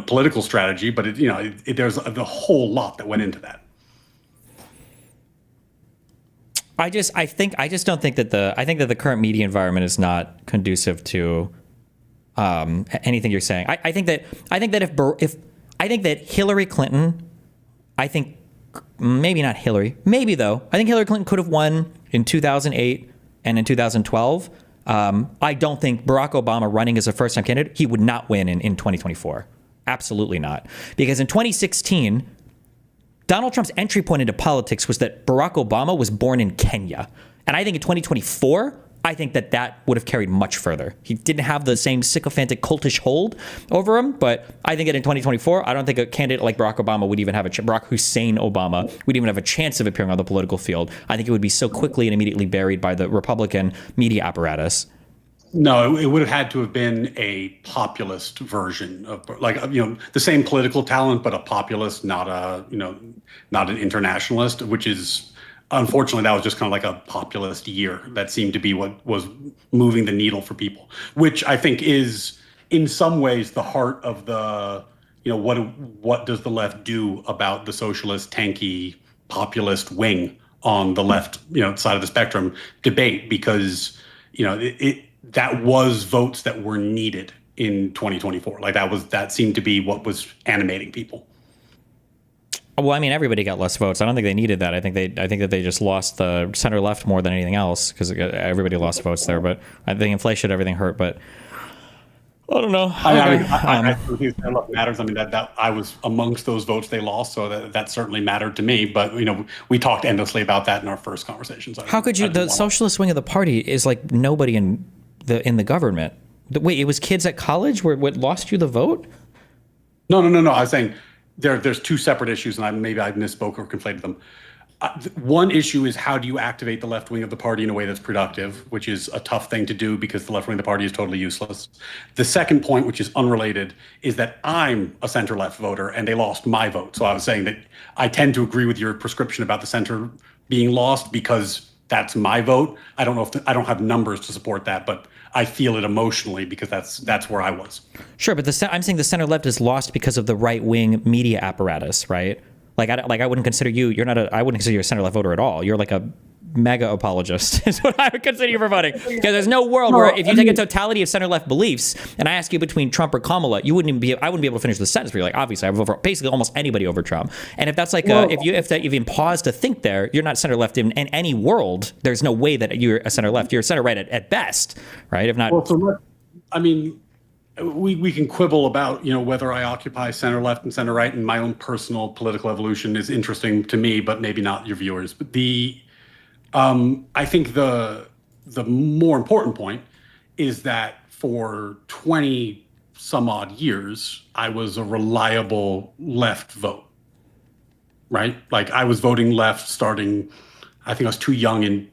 political strategy, but there's a whole lot that went into that. I just don't think that the current media environment is not conducive to anything you're saying. I think that Hillary Clinton, maybe not Hillary, maybe though, I think Hillary Clinton could have won in 2008 and in 2012. I don't think Barack Obama running as a first-time candidate, he would not win in 2024. Absolutely not. Because in 2016, Donald Trump's entry point into politics was that Barack Obama was born in Kenya. And I think in 2024, I think that would have carried much further. He didn't have the same sycophantic cultish hold over him, but I think that in 2024, I don't think a candidate like Barack Obama would even have Barack Hussein Obama would even have a chance of appearing on the political field. I think it would be so quickly and immediately buried by the Republican media apparatus. No, it would have had to have been a populist version of the same political talent, but a populist, not an internationalist, which is unfortunately that was just kind of like a populist year. That seemed to be what was moving the needle for people, which I think is in some ways the heart of the, what does the left do about the socialist, tanky, populist wing on the left, side of the spectrum debate, because, that was votes that were needed in 2024. Like that seemed to be what was animating people. Well, I mean, everybody got less votes. I don't think they needed that. I think that they just lost the center left more than anything else because everybody lost votes there. But I think inflation, everything hurt. But I don't know. I think center left matters. I mean, that I was amongst those votes they lost, so that certainly mattered to me. But we talked endlessly about that in our first conversations. How could you? The socialist wing of the party is like nobody in the government. Wait, it was kids at college what lost you the vote? No. I was saying there's two separate issues, and maybe I misspoke or conflated them. One issue is how do you activate the left wing of the party in a way that's productive, which is a tough thing to do because the left wing of the party is totally useless. The second point, which is unrelated, is that I'm a center left voter and they lost my vote. So I was saying that I tend to agree with your prescription about the center being lost because that's my vote. I don't know I don't have numbers to support that, but I feel it emotionally because that's where I was. Sure, but I'm saying the center left is lost because of the right wing media apparatus, right? I wouldn't consider you. I wouldn't consider you a center left voter at all. You're like a mega apologist is what I would consider you for voting. Because there's no world where if you take a totality of center left beliefs and I ask you between Trump or Kamala, I wouldn't be able to finish the sentence. Where you're like, obviously, I vote for basically almost anybody over Trump. And if that's like if you even pause to think there, you're not center left in any world. There's no way that you're a center left. You're a center right at best, right? If not, we can quibble about whether I occupy center left and center right, and my own personal political evolution is interesting to me, but maybe not your viewers. But I think the more important point is that for 20 some odd years, I was a reliable left vote, right? Like I was voting left starting, I think I was too young in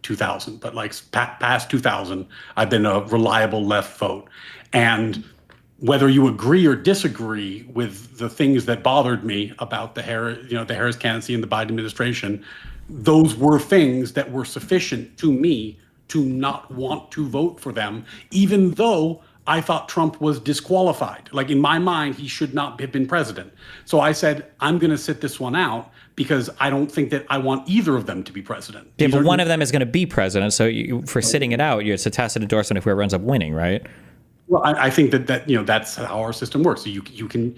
2000, but like past 2000, I've been a reliable left vote. And whether you agree or disagree with the things that bothered me about the Harris candidacy and the Biden administration, those were things that were sufficient to me to not want to vote for them, even though I thought Trump was disqualified. Like in my mind, he should not have been president. So I said, I'm going to sit this one out because I don't think that I want either of them to be president. Yeah, These but are- one of them is going to be president. So for sitting it out, it's a tacit endorsement if whoever ends up winning, right? Well, I think that that's how our system works. So you can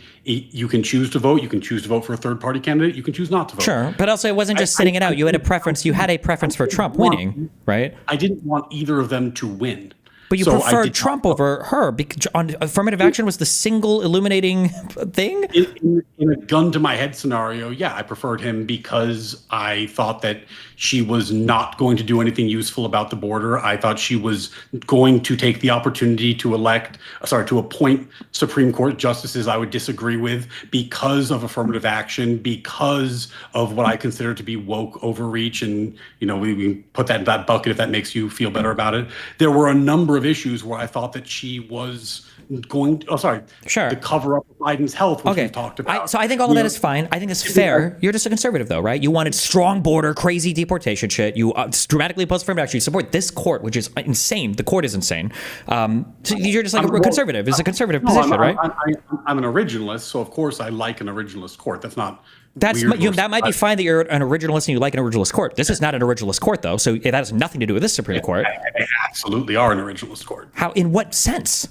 choose to vote. You can choose to vote for a third party candidate. You can choose not to vote. Sure, but also it wasn't just sitting it out. You had a preference. You had a preference for Trump winning, right? I didn't want either of them to win. But you So I preferred did Trump not- over her because affirmative action was the single illuminating thing. In a gun to my head scenario, yeah, I preferred him because I thought that she was not going to do anything useful about the border. I thought she was going to take the opportunity to appoint Supreme Court justices I would disagree with because of affirmative action, because of what I consider to be woke overreach. And, we can put that in that bucket if that makes you feel better about it. There were a number of issues where I thought that she was going to cover up Biden's health, which we've talked about. So I think all of that is fine. I think it's fair. You're just a conservative, though, right? You wanted strong border, crazy deportation shit. You dramatically opposed affirmative action. You support this court, which is insane. The court is insane. So you're just like a conservative. It's a conservative position, right? I'm an originalist, so of course I like an originalist court. That's not. That might be fine that you're an originalist and you like an originalist court. This is not an originalist court, though, so that has nothing to do with this Supreme Court. They absolutely are an originalist court. How? In what sense?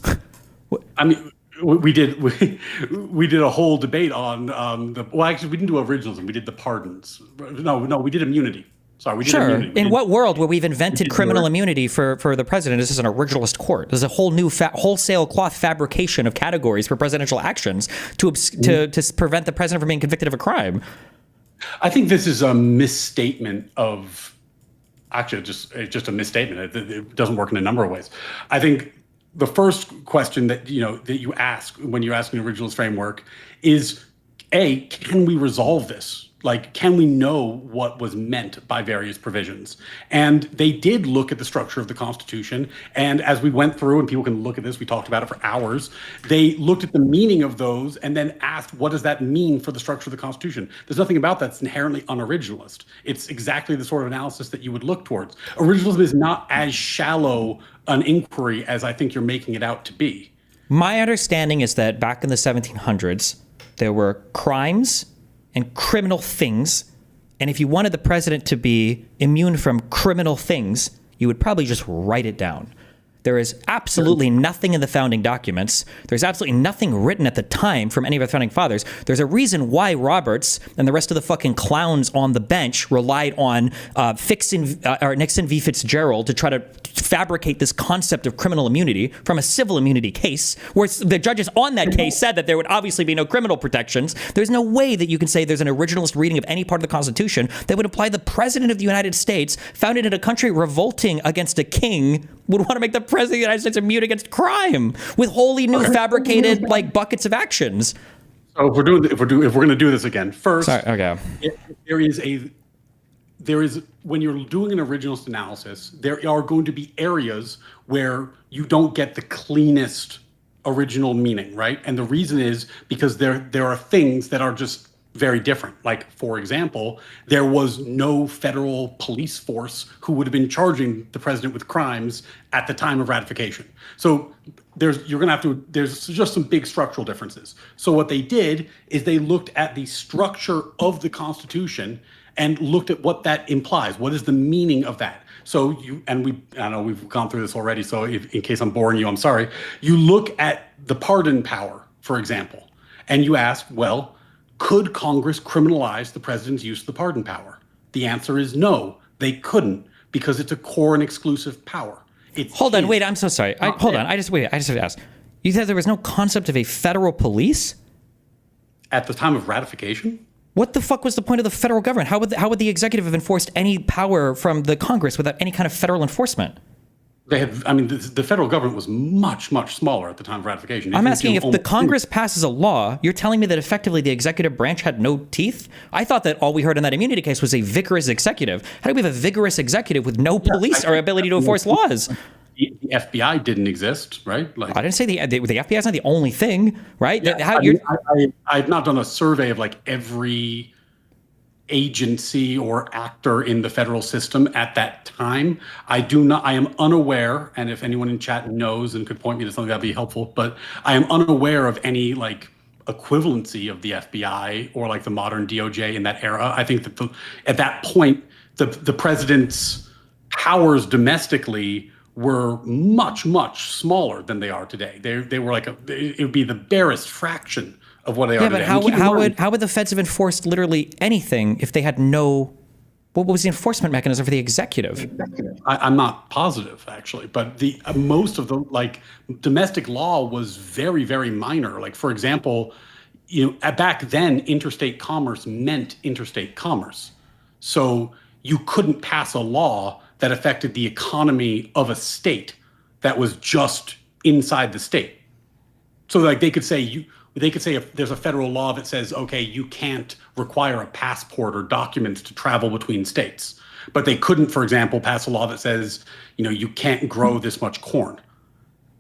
I mean, we did a whole debate on actually we didn't do originalism. We did the pardons. No, we did immunity. Sorry, we did immunity. In what world where we've invented criminal immunity for the president is this an originalist court? There's a whole new wholesale cloth fabrication of categories for presidential actions to prevent the president from being convicted of a crime. I think this is a misstatement of actually just a misstatement. It doesn't work in a number of ways. I think the first question that you ask when you're asking the originalist framework is, can we resolve this? Like, can we know what was meant by various provisions? And they did look at the structure of the Constitution. And as we went through, and people can look at this, we talked about it for hours, they looked at the meaning of those and then asked, what does that mean for the structure of the Constitution? There's nothing about that's inherently unoriginalist. It's exactly the sort of analysis that you would look towards. Originalism is not as shallow an inquiry as I think you're making it out to be. My understanding is that back in the 1700s, there were crimes and criminal things. And if you wanted the president to be immune from criminal things, you would probably just write it down. There is absolutely nothing in the founding documents. There's absolutely nothing written at the time from any of the founding fathers. There's a reason why Roberts and the rest of the fucking clowns on the bench relied on Nixon v. Fitzgerald to try to fabricate this concept of criminal immunity from a civil immunity case, where the judges on that case said that there would obviously be no criminal protections. There's no way that you can say there's an originalist reading of any part of the Constitution that would imply the president of the United States, founded in a country revolting against a king, would want to make the president of the United States immune against crime with wholly new fabricated buckets of actions. So if we're going to do this again, first, there is when you're doing an originalist analysis, there are going to be areas where you don't get the cleanest original meaning, right? And the reason is because there are things that are just very different. Like, for example, there was no federal police force who would have been charging the president with crimes at the time of ratification. So there's just some big structural differences. So what they did is they looked at the structure of the Constitution and looked at what that implies. What is the meaning of that? So I know we've gone through this already, so in case I'm boring you, I'm sorry. You look at the pardon power, for example, and you ask, well, could Congress criminalize the president's use of the pardon power? The answer is no, they couldn't, because it's a core and exclusive power. Hold on, wait, I'm so sorry. I just have to ask. You said there was no concept of a federal police? At the time of ratification? What the fuck was the point of the federal government? How would the executive have enforced any power from the Congress without any kind of federal enforcement? The federal government was much, much smaller at the time of ratification. I'm asking, if the Congress passes a law, you're telling me that effectively the executive branch had no teeth? I thought that all we heard in that immunity case was a vigorous executive. How do we have a vigorous executive with no police or ability to enforce laws? The FBI didn't exist, right? I didn't say the FBI is not the only thing, right? Yeah, I've not done a survey of every agency or actor in the federal system at that time. I am unaware, and if anyone in chat knows and could point me to something that'd be helpful, but I am unaware of any like equivalency of the FBI or like the modern DOJ in that era. I think that at that point, the president's powers domestically were much, much smaller than they are today. They were like it would be the barest fraction of what they are today. Yeah, but how would the feds have enforced literally anything if they had no? What was the enforcement mechanism for the executive? I'm not positive actually, but the most of the like domestic law was very, very minor. Like for example, back then interstate commerce meant interstate commerce, so you couldn't pass a law that affected the economy of a state that was just inside the state. So like they could say if there's a federal law that says, okay, you can't require a passport or documents to travel between states, but they couldn't, for example, pass a law that says, you can't grow this much corn.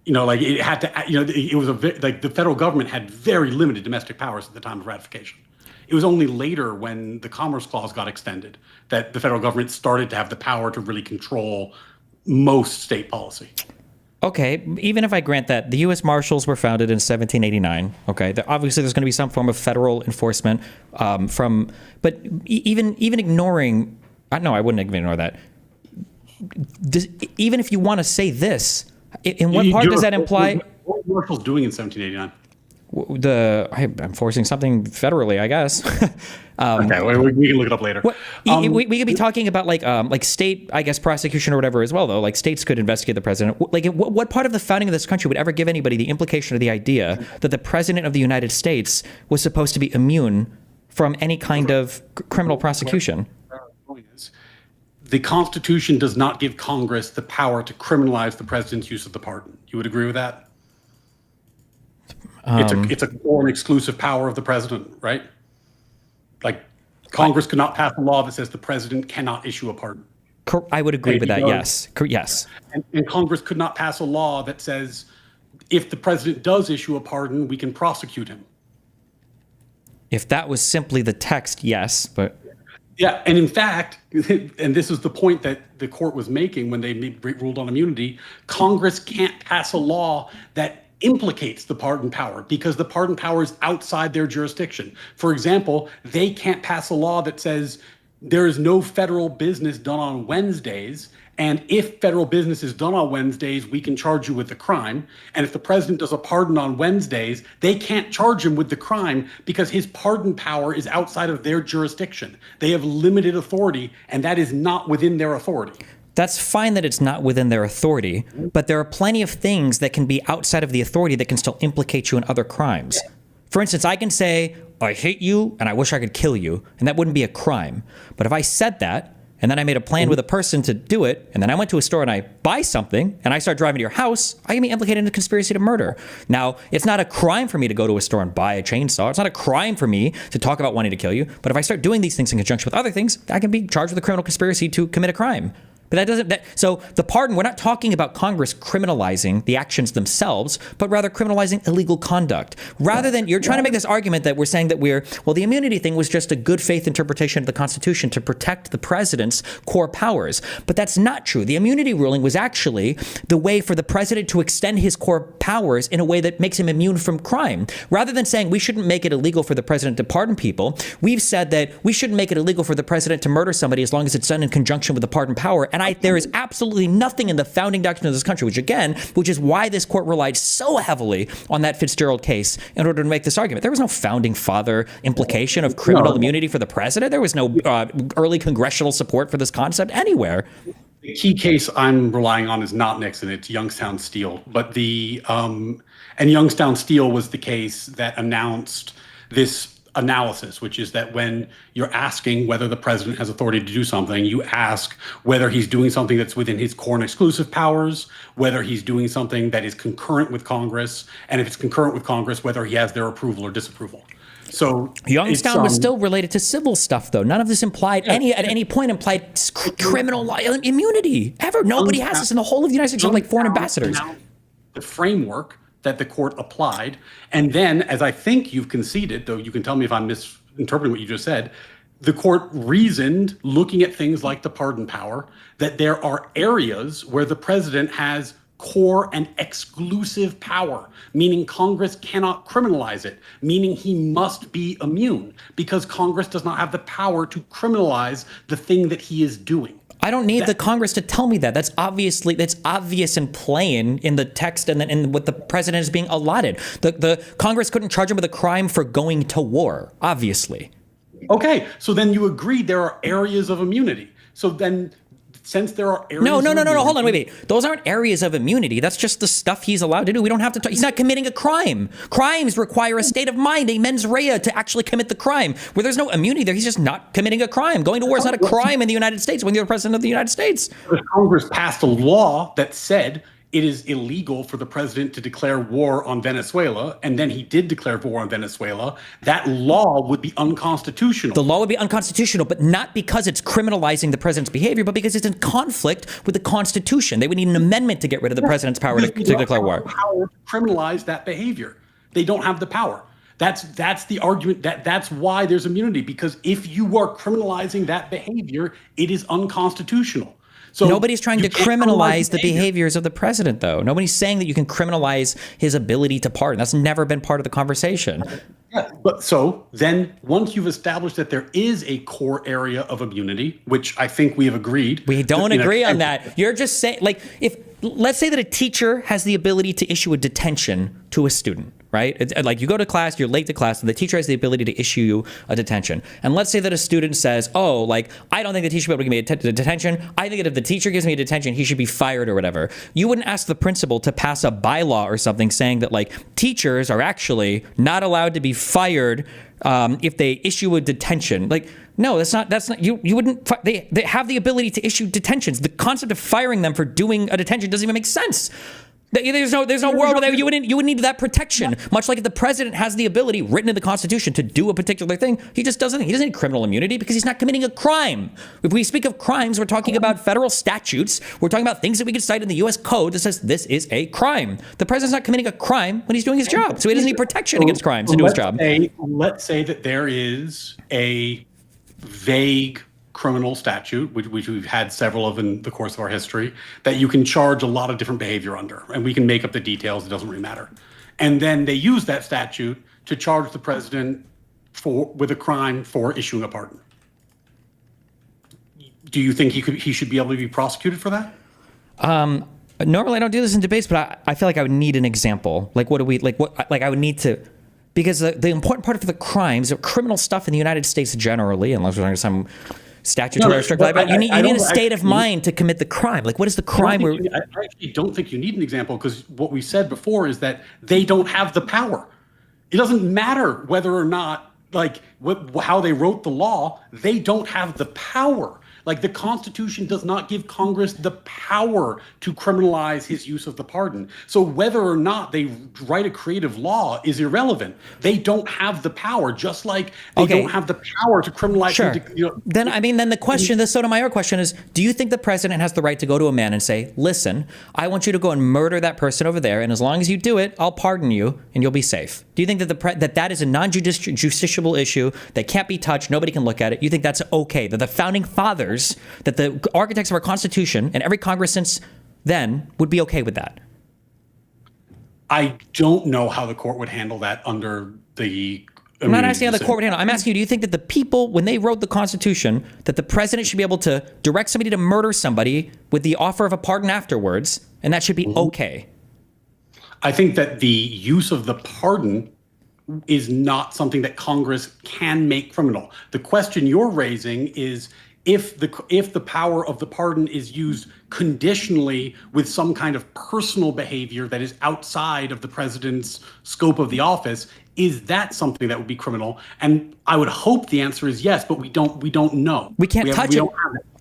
Like it had to, it was like the federal government had very limited domestic powers at the time of ratification. It was only later when the Commerce Clause got extended that the federal government started to have the power to really control most state policy. Okay, even if I grant that the U.S. Marshals were founded in 1789, okay, obviously there's going to be some form of federal enforcement but even ignoring, no, I wouldn't ignore that. Even if you want to say this, in what part does that imply? What were Marshals doing in 1789? I'm forcing something federally, I guess. Okay, we can look it up later. We could be talking about like state, I guess, prosecution or whatever as well, though. Like states could investigate the president. Like what part of the founding of this country would ever give anybody the implication or the idea that the president of the United States was supposed to be immune from any kind of criminal prosecution? The Constitution does not give Congress the power to criminalize the president's use of the pardon. You would agree with that? It's a core and exclusive power of the president, right? Like Congress could not pass a law that says the president cannot issue a pardon. I would agree with that. Yes. Yes. And Congress could not pass a law that says if the president does issue a pardon, we can prosecute him. If that was simply the text, yes, but yeah, and in fact, and this is the point that the court was making when they ruled on immunity, Congress can't pass a law that implicates the pardon power because the pardon power is outside their jurisdiction. For example, they can't pass a law that says there is no federal business done on Wednesdays, and if federal business is done on Wednesdays, we can charge you with the crime. And if the president does a pardon on Wednesdays, they can't charge him with the crime because his pardon power is outside of their jurisdiction. They have limited authority, and that is not within their authority. That's fine that it's not within their authority, but there are plenty of things that can be outside of the authority that can still implicate you in other crimes. For instance, I can say, I hate you and I wish I could kill you, and that wouldn't be a crime. But if I said that, and then I made a plan with a person to do it, and then I went to a store and I buy something, and I start driving to your house, I can be implicated in a conspiracy to murder. Now, it's not a crime for me to go to a store and buy a chainsaw. It's not a crime for me to talk about wanting to kill you. But if I start doing these things in conjunction with other things, I can be charged with a criminal conspiracy to commit a crime. But that doesn't, so the pardon, we're not talking about Congress criminalizing the actions themselves, but rather criminalizing illegal conduct. Rather than, you're trying to make this argument that we're saying that the immunity thing was just a good faith interpretation of the Constitution to protect the president's core powers. But that's not true. The immunity ruling was actually the way for the president to extend his core powers in a way that makes him immune from crime. Rather than saying we shouldn't make it illegal for the president to pardon people, we've said that we shouldn't make it illegal for the president to murder somebody as long as it's done in conjunction with the pardon power. And there is absolutely nothing in the founding doctrine of this country, which is why this court relied so heavily on that Fitzgerald case in order to make this argument. There was no founding father implication of criminal immunity for the president. There was no early congressional support for this concept anywhere. The key case I'm relying on is not Nixon, it's Youngstown Steel. But and Youngstown Steel was the case that announced this analysis, which is that when you're asking whether the president has authority to do something, you ask whether he's doing something that's within his core and exclusive powers, whether he's doing something that is concurrent with Congress, and if it's concurrent with Congress, whether he has their approval or disapproval. So Youngstown was still related to civil stuff, though. None of this implied at any point implied criminal immunity ever. Nobody has this in the whole of the United States, like foreign ambassadors. The framework that the court applied. And then, as I think you've conceded, though you can tell me if I'm misinterpreting what you just said, The court reasoned, looking at things like the pardon power, that there are areas where the president has core and exclusive power, meaning Congress cannot criminalize it, meaning he must be immune because Congress does not have the power to criminalize the thing that he is doing. I don't need the Congress to tell me that. That's obvious and plain in the text and then in what the president is being allotted. The Congress couldn't charge him with a crime for going to war, obviously. Okay, so then you agree there are areas of immunity. So then, since there are areas No, of immunity, hold on, wait. Those aren't areas of immunity. That's just the stuff he's allowed to do. We don't have to talk. He's not committing a crime. Crimes require a state of mind, a mens rea, to actually commit the crime. Where there's no immunity there, he's just not committing a crime. Going to war is not a crime in the United States when you're the president of the United States. Congress passed a law that said it is illegal for the president to declare war on Venezuela, and then he did declare war on Venezuela. That law would be unconstitutional. The law would be unconstitutional, but not because it's criminalizing the president's behavior, but because it's in conflict with the Constitution. They would need an amendment to get rid of the president's power to declare war. Power to criminalize that behavior. They don't have the power. That's the argument. That's why there's immunity, because if you are criminalizing that behavior, it is unconstitutional. So nobody's trying to criminalize the behaviors of the president, though. Nobody's saying that you can criminalize his ability to pardon. That's never been part of the conversation. Yeah, but so then once you've established that there is a core area of immunity, which I think we have agreed. We don't agree on that. You're just saying, like, let's say that a teacher has the ability to issue a detention to a student, right? Like you go to class, you're late to class, and the teacher has the ability to issue you a detention. And let's say that a student says, oh, like, I don't think the teacher should be able to give me a detention. I think that if the teacher gives me a detention, he should be fired or whatever. You wouldn't ask the principal to pass a bylaw or something saying that, like, teachers are actually not allowed to be fired if they issue a detention. Like, no, that's not, you wouldn't, they have the ability to issue detentions. The concept of firing them for doing a detention doesn't even make sense. There's no world where you would need that protection. Much like if the president has the ability written in the Constitution to do a particular thing, he doesn't need criminal immunity because he's not committing a crime. If we speak of crimes, we're talking about federal statutes. We're talking about things that we can cite in the U.S. Code that says this is a crime. The president's not committing a crime when he's doing his job, so he doesn't need protection against crimes to do his job. Let's say that there is a vague criminal statute, which we've had several of in the course of our history, that you can charge a lot of different behavior under, and we can make up the details. It doesn't really matter. And then they use that statute to charge the president with a crime for issuing a pardon. Do you think he should be able to be prosecuted for that? Normally I don't do this in debates, but I feel like I would need an example. Like, I would need to, because the important part of the crimes, criminal stuff in the United States generally, unless we're talking some statutory restricted liability, you need a state of mind to commit the crime. Like, what is the crime? I actually don't think you need an example, because what we said before is that they don't have the power. It doesn't matter whether or not, like, how they wrote the law. They don't have the power. Like, the Constitution does not give Congress the power to criminalize his use of the pardon. So whether or not they write a creative law is irrelevant. They don't have the power, just like they don't have the power to criminalize. Sure. Then the question, the Sotomayor question is, do you think the president has the right to go to a man and say, listen, I want you to go and murder that person over there, and as long as you do it, I'll pardon you and you'll be safe? Do you think that that is a non-justiciable issue that can't be touched, nobody can look at it? You think that's okay, that the founding fathers, that the architects of our Constitution and every Congress since then would be okay with that? I don't know how the court would handle that under the... I'm not asking how the court would handle it. I'm asking you, do you think that the people, when they wrote the Constitution, that the president should be able to direct somebody to murder somebody with the offer of a pardon afterwards, and that should be okay? I think that the use of the pardon is not something that Congress can make criminal. The question you're raising is, if the power of the pardon is used conditionally with some kind of personal behavior that is outside of the president's scope of the office, is that something that would be criminal? And I would hope the answer is yes, but we don't know. We can't touch it.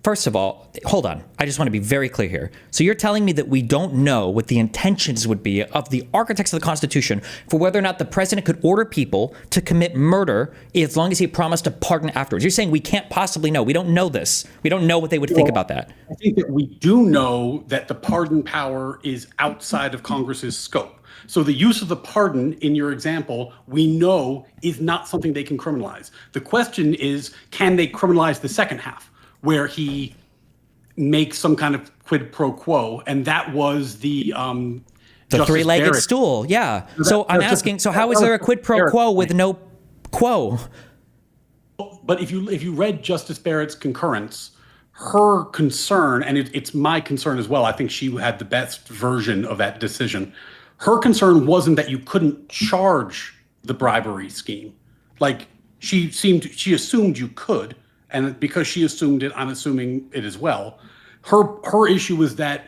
first of all, hold on. I just want to be very clear here. So you're telling me that we don't know what the intentions would be of the architects of the Constitution for whether or not the president could order people to commit murder as long as he promised to pardon afterwards. You're saying we can't possibly know. We don't know this. We don't know what they would think about that. I think that we do know that the pardon power is outside of Congress's scope. So the use of the pardon in your example, we know is not something they can criminalize. The question is, can they criminalize the second half, where he makes some kind of quid pro quo? And that was the three-legged Barrett. stool. Yeah. So I'm asking, so how is there a quid pro quo with no quo? But if you read Justice Barrett's concurrence, her concern, and it's my concern as well, I think she had the best version of that decision. Her concern wasn't that you couldn't charge the bribery scheme. Like she assumed you could, and because she assumed it, I'm assuming it as well. Her issue was that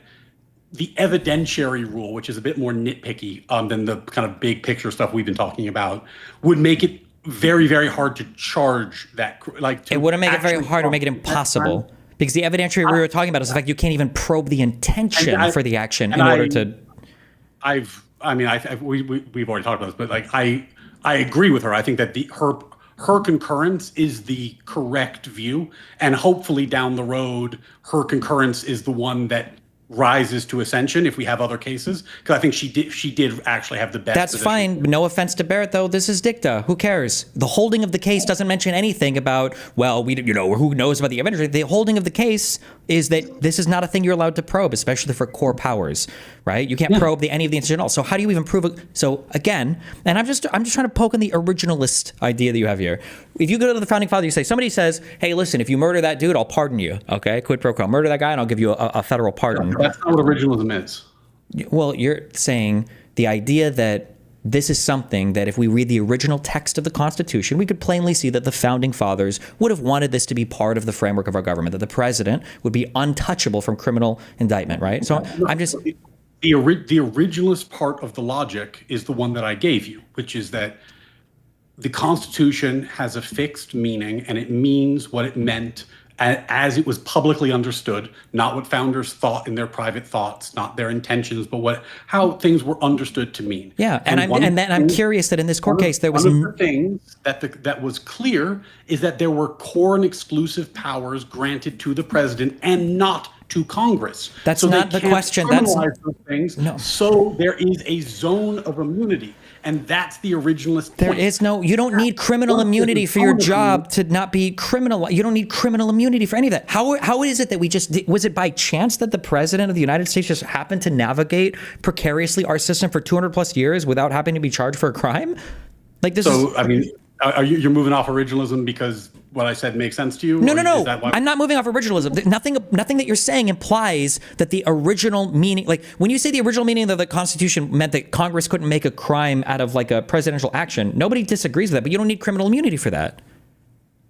the evidentiary rule, which is a bit more nitpicky than the kind of big picture stuff we've been talking about, would make it very, very hard to charge that. It wouldn't make it very hard or make it impossible. Because the evidentiary we were talking about is the fact you can't even probe the intention for the action in order to. We've already talked about this, but like I agree with her. I think that her concurrence is the correct view, and hopefully down the road, her concurrence is the one that rises to ascension if we have other cases, because I think she did actually have the best. That's position. fine. No offense to Barrett, though. This is dicta. Who cares? The holding of the case doesn't mention anything about, well, who knows about the evidence. The holding of the case is that this is not a thing you're allowed to probe, especially for core powers, right? You can't probe any of the incident at all. So how do you even prove it? So again, and I'm just trying to poke in the originalist idea that you have here. If you go to the founding father, you say, somebody says, hey, listen, if you murder that dude, I'll pardon you. Okay, quid pro quo. Murder that guy and I'll give you a federal pardon. That's not what originalism is. Well, you're saying the idea that this is something that if we read the original text of the Constitution, we could plainly see that the founding fathers would have wanted this to be part of the framework of our government, that the president would be untouchable from criminal indictment, right? So I'm just... The originalist part of the logic is the one that I gave you, which is that the Constitution has a fixed meaning and it means what it meant as it was publicly understood, not what founders thought in their private thoughts, not their intentions, but how things were understood to mean. Yeah, and I'm curious that in this court case there was one of the things that was clear is that there were core and exclusive powers granted to the president and not to Congress. That's not the question. That's those things. No. So there is a zone of immunity. And that's the originalist point. There is no, you don't need criminal immunity for your job to not be criminal. You don't need criminal immunity for any of that. How is it that was it by chance that the president of the United States just happened to navigate precariously our system for 200 plus years without having to be charged for a crime? Like this you're moving off originalism because what I said makes sense to you? No. I'm not moving off originalism. Nothing that you're saying implies that the original meaning, like when you say the original meaning of the Constitution meant that Congress couldn't make a crime out of like a presidential action, nobody disagrees with that, but you don't need criminal immunity for that.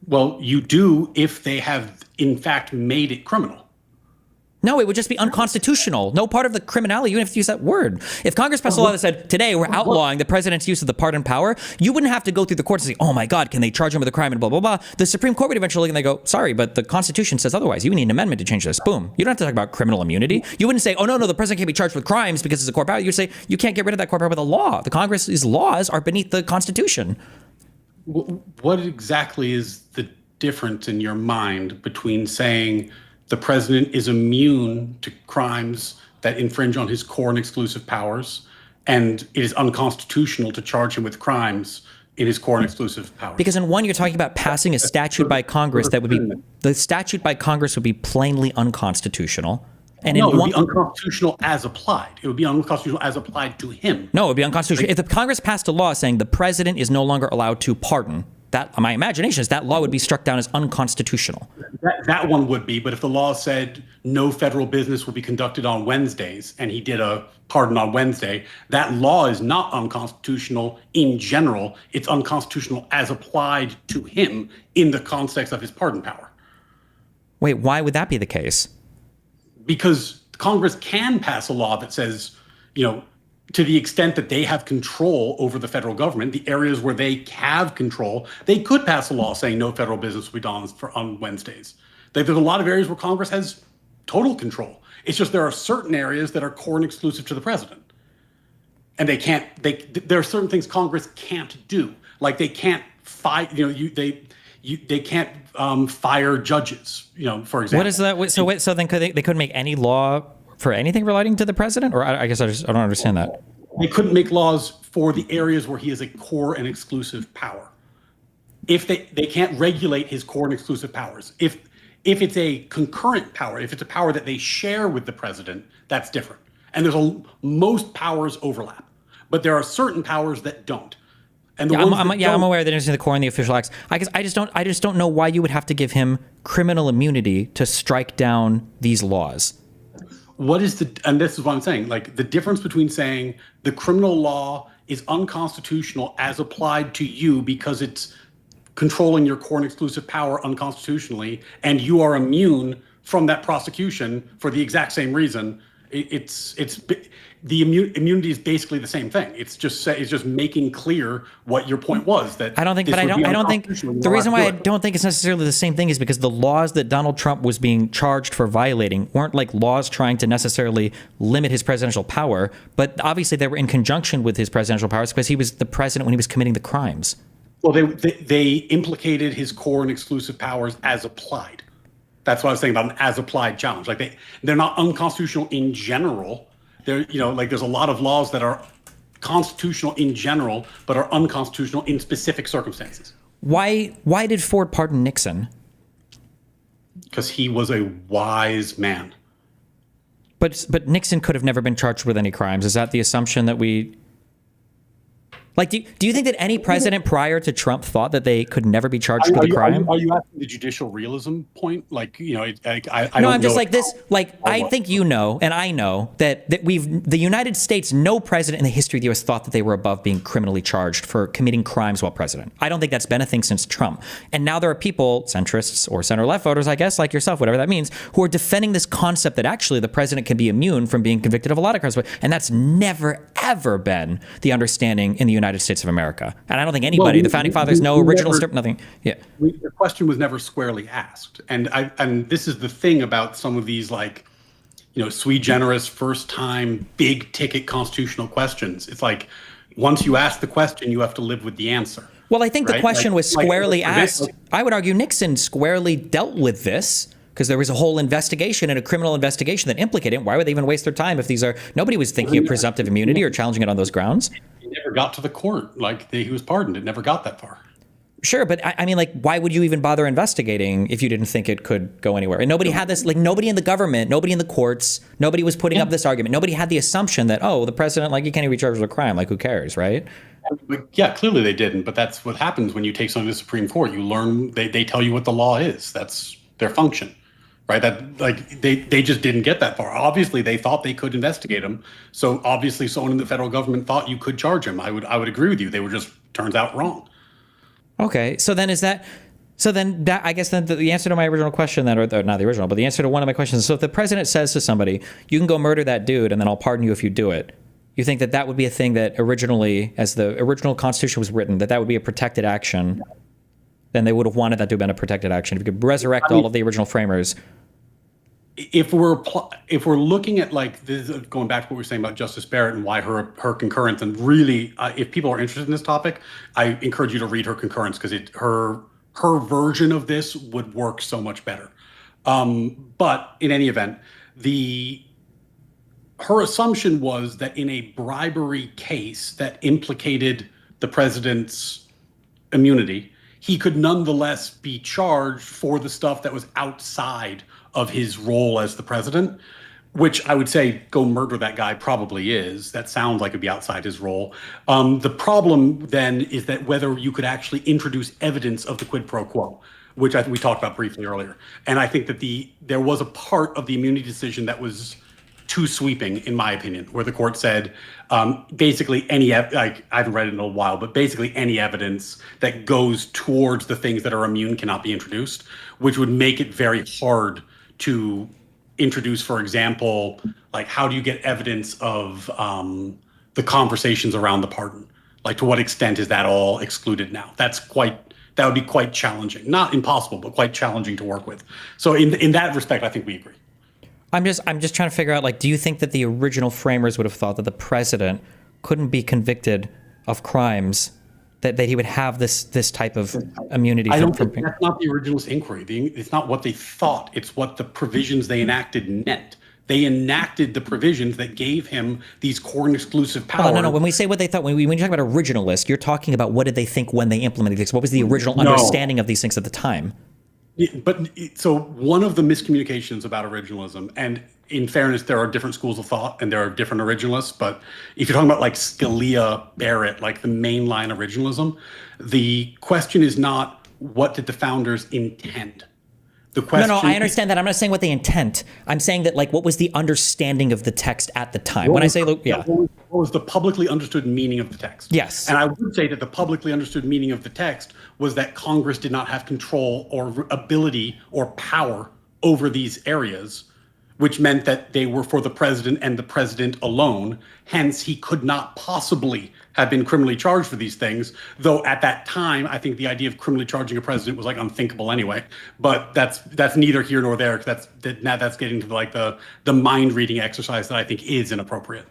Well, you do if they have in fact made it criminal. No, it would just be unconstitutional. No part of the criminality, you don't have to use that word. If Congress passed a law that said, today we're outlawing the president's use of the pardon power, you wouldn't have to go through the courts and say, oh my God, can they charge him with a crime and blah, blah, blah. The Supreme Court would eventually look and they go, sorry, but the Constitution says otherwise. You need an amendment to change this. Boom. You don't have to talk about criminal immunity. You wouldn't say, oh no, the president can't be charged with crimes because it's a core power. You'd say, you can't get rid of that core power with a law. The Congress's laws are beneath the Constitution. What exactly is the difference in your mind between saying the president is immune to crimes that infringe on his core and exclusive powers, and it is unconstitutional to charge him with crimes in his core and exclusive powers? Because in one, you're talking about passing a statute by Congress that would be, the statute by Congress would be plainly unconstitutional. And no, it would be unconstitutional as applied. It would be unconstitutional as applied to him. No, it would be unconstitutional. If the Congress passed a law saying the president is no longer allowed to pardon, that, my imagination is that law would be struck down as unconstitutional. That one would be, but if the law said no federal business will be conducted on Wednesdays, and he did a pardon on Wednesday, that law is not unconstitutional in general. It's unconstitutional as applied to him in the context of his pardon power. Wait, why would that be the case? Because Congress can pass a law that says, to the extent that they have control over the federal government, the areas where they have control, they could pass a law saying no federal business will be done on Wednesdays. There's a lot of areas where Congress has total control. It's just there are certain areas that are core and exclusive to the president. And there are certain things Congress can't do. Like they can't fire, they can't fire judges, for example. What is that? So then they couldn't make any law for anything relating to the president? Or I guess I don't understand that. They couldn't make laws for the areas where he is a core and exclusive power. If they can't regulate his core and exclusive powers. If it's a concurrent power, if it's a power that they share with the president, that's different. And most powers overlap, but there are certain powers that don't. And I'm aware that it's in the core and the official acts. I guess I just don't know why you would have to give him criminal immunity to strike down these laws. And this is what I'm saying, like the difference between saying the criminal law is unconstitutional as applied to you because it's controlling your core and exclusive power unconstitutionally, and you are immune from that prosecution for the exact same reason. The immunity is basically the same thing. It's just making clear what your point was. That I don't think the reason why I don't think it's necessarily the same thing is because the laws that Donald Trump was being charged for violating weren't like laws trying to necessarily limit his presidential power, but obviously they were in conjunction with his presidential powers because he was the president when he was committing the crimes. Well, they implicated his core and exclusive powers as applied. That's what I was saying about an as applied challenge. Like they're not unconstitutional in general. There's a lot of laws that are constitutional in general, but are unconstitutional in specific circumstances. Why did Ford pardon Nixon? Because he was a wise man. But Nixon could have never been charged with any crimes. Is that the assumption that we... Like, do you think that any president prior to Trump thought that they could never be charged with a crime? Are you asking the judicial realism point? Like, I don't No, I'm just know like this. Like, I think and I know that the United States, no president in the history of the U.S. thought that they were above being criminally charged for committing crimes while president. I don't think that's been a thing since Trump. And now there are people, centrists or center-left voters, I guess, like yourself, whatever that means, who are defending this concept that actually the president can be immune from being convicted of a lot of crimes. And that's never, ever been the understanding in the United States of America. And I don't think anybody, the founding fathers, no original script, nothing. Yeah. The question was never squarely asked. And this is the thing about some of these, like, sui generis, first time, big ticket constitutional questions. It's like, once you ask the question, you have to live with the answer. Well, I think the question was squarely asked. I would argue Nixon squarely dealt with this because there was a whole investigation and a criminal investigation that implicated him. Why would they even waste their time if nobody was thinking of presumptive immunity or challenging it on those grounds? It never got to the court. Like, he was pardoned. It never got that far. Sure, but I mean, like, why would you even bother investigating if you didn't think it could go anywhere? And nobody had this, like, nobody in the government, nobody in the courts, nobody was putting up this argument. Nobody had the assumption that, the president, like, you can't even be charged with a crime. Like, who cares, right? Yeah, clearly they didn't. But that's what happens when you take something to the Supreme Court. You learn, they tell you what the law is. That's their function. Right, that like they just didn't get that far. Obviously, they thought they could investigate him. So obviously, someone in the federal government thought you could charge him. I would agree with you. They were just turns out wrong. Okay, so then I guess the answer to my original question then, or not the original, but the answer to one of my questions. So if the president says to somebody, "You can go murder that dude, and then I'll pardon you if you do it," you think that would be a thing that originally, as the original Constitution was written, that would be a protected action? Then they would have wanted that to have been a protected action. If you could resurrect all of the original framers. If we're looking at, like, this, going back to what we were saying about Justice Barrett and why her concurrence, and really, if people are interested in this topic, I encourage you to read her concurrence because her version of this would work so much better. But in any event, her assumption was that in a bribery case that implicated the president's immunity, he could nonetheless be charged for the stuff that was outside of his role as the president, which I would say go murder that guy probably is. That sounds like it'd be outside his role. The problem then is that whether you could actually introduce evidence of the quid pro quo, which I think we talked about briefly earlier. And I think that there was a part of the immunity decision that was too sweeping, in my opinion, where the court said basically I haven't read it in a while, but basically any evidence that goes towards the things that are immune cannot be introduced, which would make it very hard to introduce, for example, like, how do you get evidence of the conversations around the pardon? Like, to what extent is that all excluded now? That's quite that would be quite challenging. Not impossible, but quite challenging to work with. So in that respect, I think we agree. I'm just trying to figure out, like, do you think that the original framers would have thought that the president couldn't be convicted of crimes, that he would have this type of immunity? I don't think that's not the originalist inquiry. It's not what they thought. It's what the provisions they enacted meant. They enacted the provisions that gave him these core and exclusive powers. No. When we say what they thought, when you talk about originalist, you're talking about what did they think when they implemented these? What was the original understanding of these things at the time? But so one of the miscommunications about originalism, and in fairness, there are different schools of thought and there are different originalists. But if you're talking about like Scalia, Barrett, like the mainline originalism, the question is not what did the founders intend. The question. No, I understand that. I'm not saying what they intent. I'm saying that, like, what was the understanding of the text at the time? When I say, yeah. What was the publicly understood meaning of the text? Yes. And I would say that the publicly understood meaning of the text was that Congress did not have control or ability or power over these areas, which meant that they were for the president and the president alone. Hence, he could not possibly have been criminally charged for these things. Though at that time, I think the idea of criminally charging a president was like unthinkable anyway. But that's neither here nor there. That's getting to like the mind reading exercise that I think is inappropriate.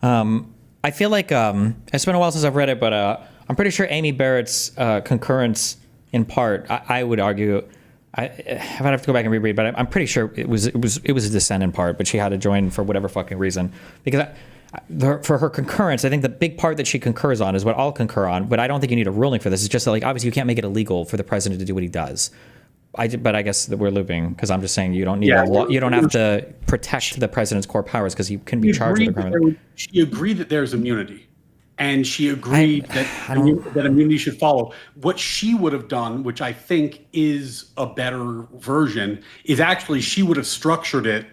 I feel like it's been a while since I've read it, but I'm pretty sure Amy Barrett's concurrence, in part, I would argue. I'd have to go back and reread, but I'm pretty sure it was a dissent in part, but she had to join for whatever fucking reason. Because for her concurrence, I think the big part that she concurs on is what I'll concur on, but I don't think you need a ruling for this. It's just that, like, obviously you can't make it illegal for the president to do what he does. But I guess that we're looping, because I'm just saying you don't need a law. You don't have to protect the president's core powers because he can be charged with a crime. She agreed that there's immunity. And she agreed that immunity should follow. What she would have done, which I think is a better version, is actually she would have structured it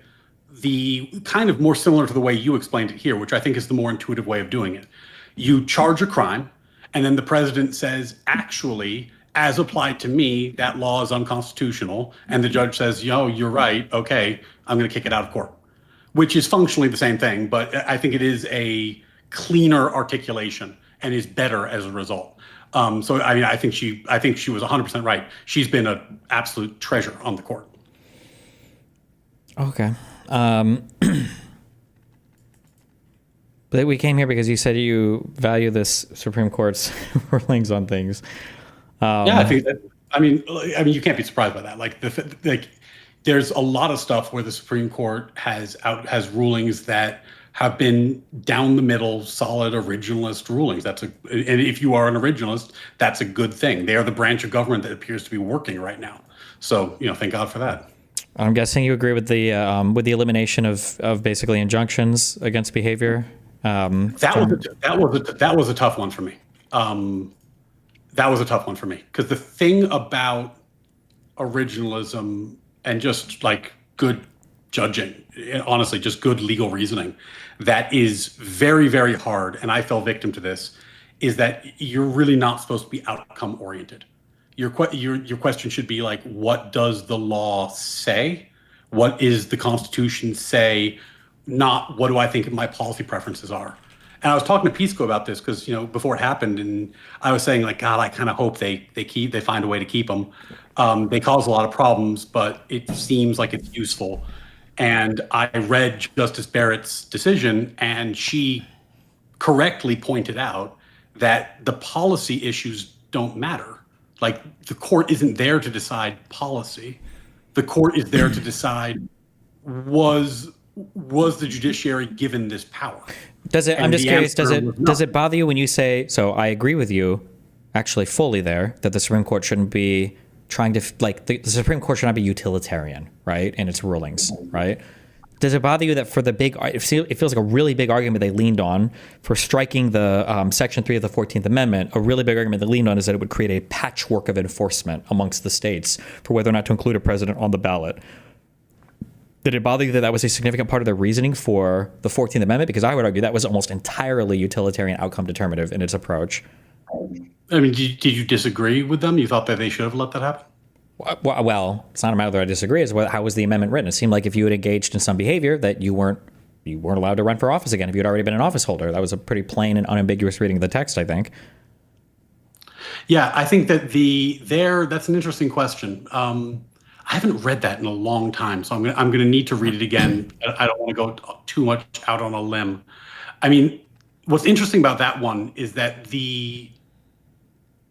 the kind of more similar to the way you explained it here, which I think is the more intuitive way of doing it. You charge a crime, and then the president says, actually, as applied to me, that law is unconstitutional. And the judge says, yo, you're right. Okay, I'm going to kick it out of court, which is functionally the same thing. But I think it is a cleaner articulation and is better as a result. So I mean, I think she was 100% right. She's been an absolute treasure on the court. Okay. But we came here because you said you value this Supreme Court's rulings on things. Yeah, I think that. I mean, you can't be surprised by that. Like there's a lot of stuff where the Supreme Court has rulings that have been down the middle, solid originalist rulings. And if you are an originalist, that's a good thing. They are the branch of government that appears to be working right now. So, thank God for that. I'm guessing you agree with the elimination of basically injunctions against behavior. That was a tough one for me. That was a tough one for me because the thing about originalism and just like good judging, honestly, just good legal reasoning, that is very, very hard, and I fell victim to this, is that you're really not supposed to be outcome oriented. Your question should be like, what does the law say? What is the Constitution say? Not what do I think my policy preferences are. And I was talking to Pisco about this because before it happened, and I was saying like, God, I kind of hope they find a way to keep them. They cause a lot of problems, but it seems like it's useful. And I read Justice Barrett's decision, and she correctly pointed out that the policy issues don't matter. Like, the court isn't there to decide policy. The court is there to decide, was the judiciary given this power? I'm just curious, does it bother you when you say, so I agree with you actually fully there, that the Supreme Court shouldn't be trying to, like, the Supreme Court should not be utilitarian, right, in its rulings, right? Does it bother you that for the big, it feels like a really big argument they leaned on for striking the Section 3 of the 14th Amendment, a really big argument they leaned on is that it would create a patchwork of enforcement amongst the states for whether or not to include a president on the ballot. Did it bother you that was a significant part of their reasoning for the 14th Amendment? Because I would argue that was almost entirely utilitarian outcome determinative in its approach. I mean, did you disagree with them? You thought that they should have let that happen? Well, it's not a matter that I disagree. It's how was the amendment written? It seemed like if you had engaged in some behavior that you weren't allowed to run for office again if you'd already been an office holder. That was a pretty plain and unambiguous reading of the text, I think. Yeah, I think that that's an interesting question. I haven't read that in a long time, so I'm gonna need to read it again. I don't want to go too much out on a limb. I mean, what's interesting about that one is that the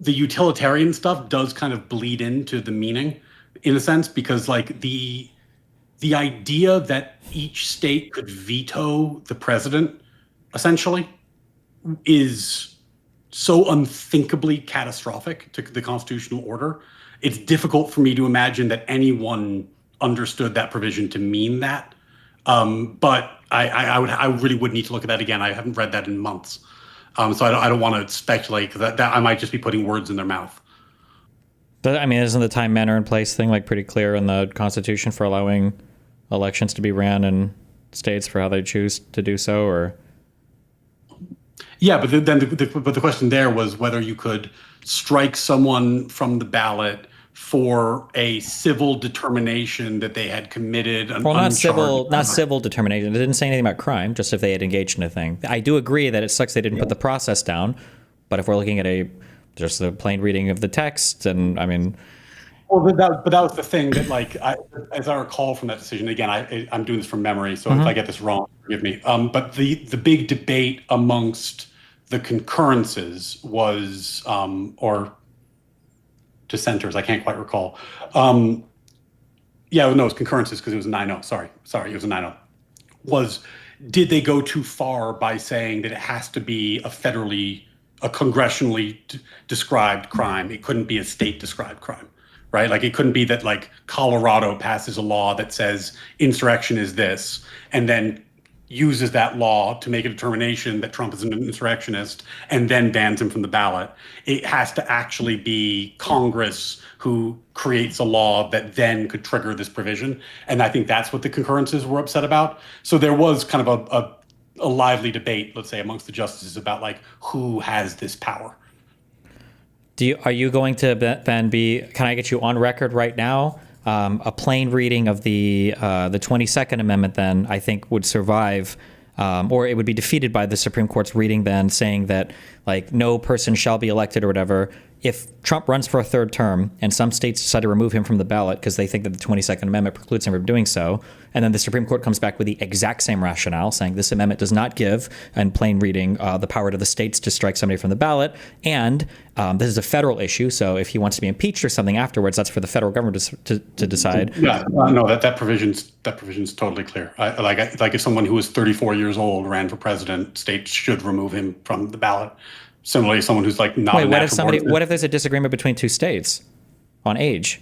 utilitarian stuff does kind of bleed into the meaning in a sense, because like the idea that each state could veto the president essentially is so unthinkably catastrophic to the constitutional order. It's difficult for me to imagine that anyone understood that provision to mean that. But I really would need to look at that again. I haven't read that in months. So I don't want to speculate, because that I might just be putting words in their mouth. But I mean, isn't the time, manner, and place thing like pretty clear in the Constitution for allowing elections to be ran in states for how they choose to do so? Or Yeah, but but the question there was whether you could strike someone from the ballot for a civil determination that they had committed an well, not uncharged crime. civil determination. It didn't say anything about crime, just if they had engaged in a thing. I do agree that it sucks they didn't put the process down, but if we're looking at just the plain reading of the text, and I mean, Well, but that was the thing that, like, as I recall from that decision, again, I'm doing this from memory, so if I get this wrong, forgive me. But the big debate amongst the concurrences was, or dissenters, I can't quite recall. Yeah, no, it was concurrences because it was a 9-0. Sorry, it was a 9-0. Was, did they go too far by saying that it has to be a congressionally described crime? It couldn't be a state described crime, right? Like, it couldn't be that, like, Colorado passes a law that says insurrection is this, and then uses that law to make a determination that Trump is an insurrectionist and then bans him from the ballot. It has to actually be Congress who creates a law that then could trigger this provision. And I think that's what the concurrences were upset about. So there was kind of a lively debate, let's say, amongst the justices about, like, who has this power. are you going to then be? Can I get you on record right now? A plain reading of the 22nd Amendment then I think would survive, or it would be defeated by the Supreme Court's reading then saying that, like, no person shall be elected or whatever. If Trump runs for a third term and some states decide to remove him from the ballot because they think that the 22nd Amendment precludes him from doing so, and then the Supreme Court comes back with the exact same rationale saying this amendment does not give, in plain reading, the power to the states to strike somebody from the ballot, and this is a federal issue, so if he wants to be impeached or something afterwards, that's for the federal government to decide. Yeah, no, that provision's totally clear. Like if someone who was 34 years old ran for president, states should remove him from the ballot. Similarly, someone who's like not. Wait, what if there's a disagreement between two states on age?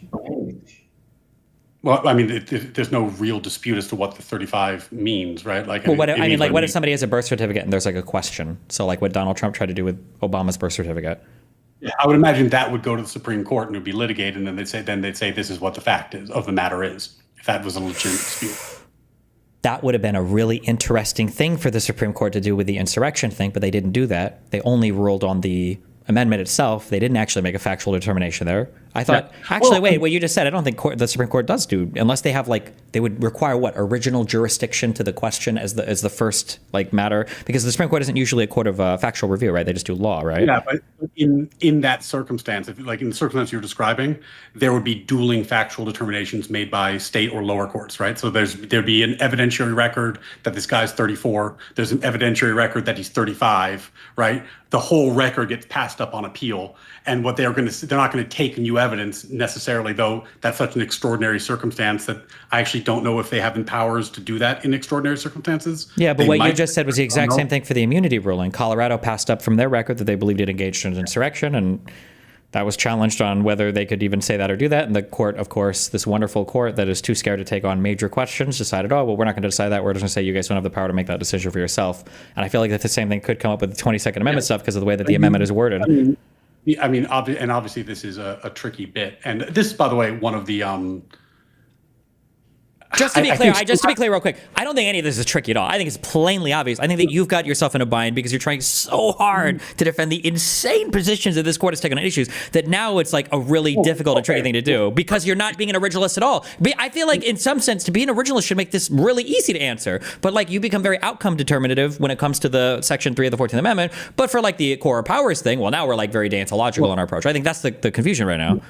Well, I mean, there's no real dispute as to what the 35 means, right? Like, well, what if somebody has a birth certificate and there's like a question? So, like what Donald Trump tried to do with Obama's birth certificate. Yeah, I would imagine that would go to the Supreme Court and it would be litigated, and then they'd say this is what the fact is of the matter is, if that was a legitimate dispute. That would have been a really interesting thing for the Supreme Court to do with the insurrection thing, but they didn't do that. They only ruled on the amendment itself. They didn't actually make a factual determination there. I thought, wait, what you just said, I don't think the Supreme Court does do, unless they have, like, they would require what, original jurisdiction to the question as the first, like, matter, because the Supreme Court isn't usually a court of factual review, right? They just do law, right? Yeah, but in that circumstance, like in the circumstance you're describing, there would be dueling factual determinations made by state or lower courts, right? So there'd be an evidentiary record that this guy's 34. There's an evidentiary record that he's 35, right? The whole record gets passed up on appeal, and what they're not going to take new evidence necessarily, though that's such an extraordinary circumstance that I actually don't know if they have the powers to do that in extraordinary circumstances. Yeah, but what you just said was the exact same thing for the immunity ruling. Colorado passed up from their record that they believed it engaged in an insurrection, and that was challenged on whether they could even say that or do that. And the court, of course, this wonderful court that is too scared to take on major questions, decided, oh, well, we're not going to decide that. We're just going to say you guys don't have the power to make that decision for yourself. And I feel like that the same thing could come up with the 22nd Amendment stuff because of the way that the amendment is worded. I mean, obviously this is a tricky bit. And this is, by the way, one of the, Just to be I clear, think- just to be clear, real quick, I don't think any of this is tricky at all. I think it's plainly obvious. I think that you've got yourself in a bind because you're trying so hard to defend the insane positions that this court has taken on issues that now it's like a really difficult and tricky thing to do because you're not being an originalist at all. But I feel like in some sense, to be an originalist should make this really easy to answer. But like you become very outcome determinative when it comes to the Section 3 of the 14th Amendment. But for like the core powers thing, well, now we're like very deontological in our approach. I think that's the confusion right now.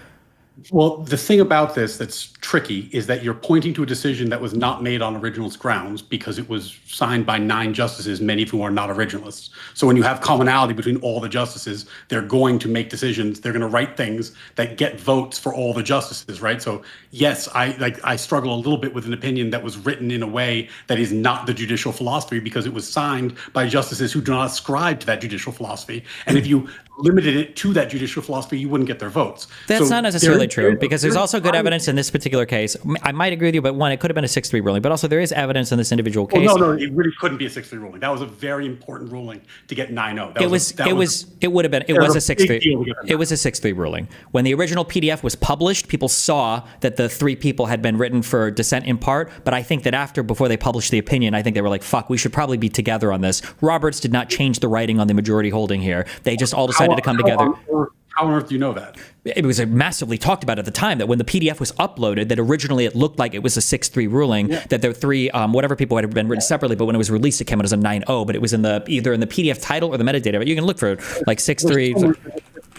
Well, the thing about this that's tricky is that you're pointing to a decision that was not made on originalist grounds because it was signed by 9 justices, many of whom are not originalists. So when you have commonality between all the justices, they're going to make decisions. They're going to write things that get votes for all the justices, right? So yes, I struggle a little bit with an opinion that was written in a way that is not the judicial philosophy because it was signed by justices who do not ascribe to that judicial philosophy. And if you limited it to that judicial philosophy, you wouldn't get their votes. That's So not necessarily there- true because there's also good evidence in this particular case. I might agree with you, but one, it could have been a 6-3 ruling, but also there is evidence in this individual case. Well, no, it really couldn't be a 6-3 ruling. That was a very important ruling to get 9-0. It was a 6-3. It was a 6-3 ruling. When the original PDF was published, people saw that the 3 people had been written for dissent in part, but I think that before they published the opinion, I think they were like, fuck, we should probably be together on this. Roberts did not change the writing on the majority holding here. They just all decided to come together. How on earth do you know that? It was massively talked about at the time that when the PDF was uploaded, that originally it looked like it was a 6-3 ruling, that there were 3, whatever people had been written separately, but when it was released, it came out as a 9-0, but it was either in the PDF title or the metadata, but you can look for like 6-3.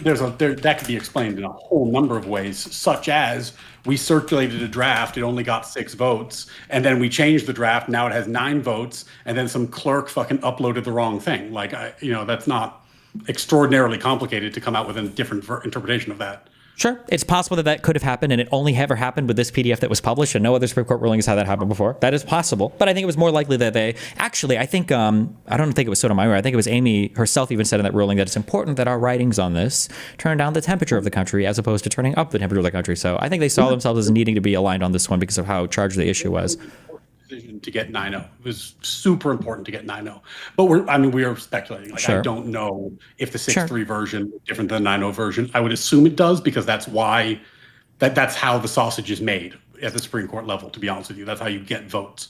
That could be explained in a whole number of ways, such as we circulated a draft, it only got 6 votes, and then we changed the draft, now it has 9 votes, and then some clerk fucking uploaded the wrong thing. Like, that's not extraordinarily complicated to come out with a different interpretation of that. Sure, it's possible that could have happened, and it only ever happened with this PDF that was published, and no other Supreme Court ruling has had that happen before. That is possible, but I think it was more likely that I think, I don't think it was Sotomayor, I think it was Amy herself even said in that ruling that it's important that our writings on this turn down the temperature of the country as opposed to turning up the temperature of the country. So I think they saw themselves as needing to be aligned on this one because of how charged the issue was. To get 9-0. It was super important to get 9-0. But we are speculating. Like, Sure. I don't know if the 6-3 version is different than the 9-0 version. I would assume it does because that's why that's how the sausage is made at the Supreme Court level, to be honest with you. That's how you get votes.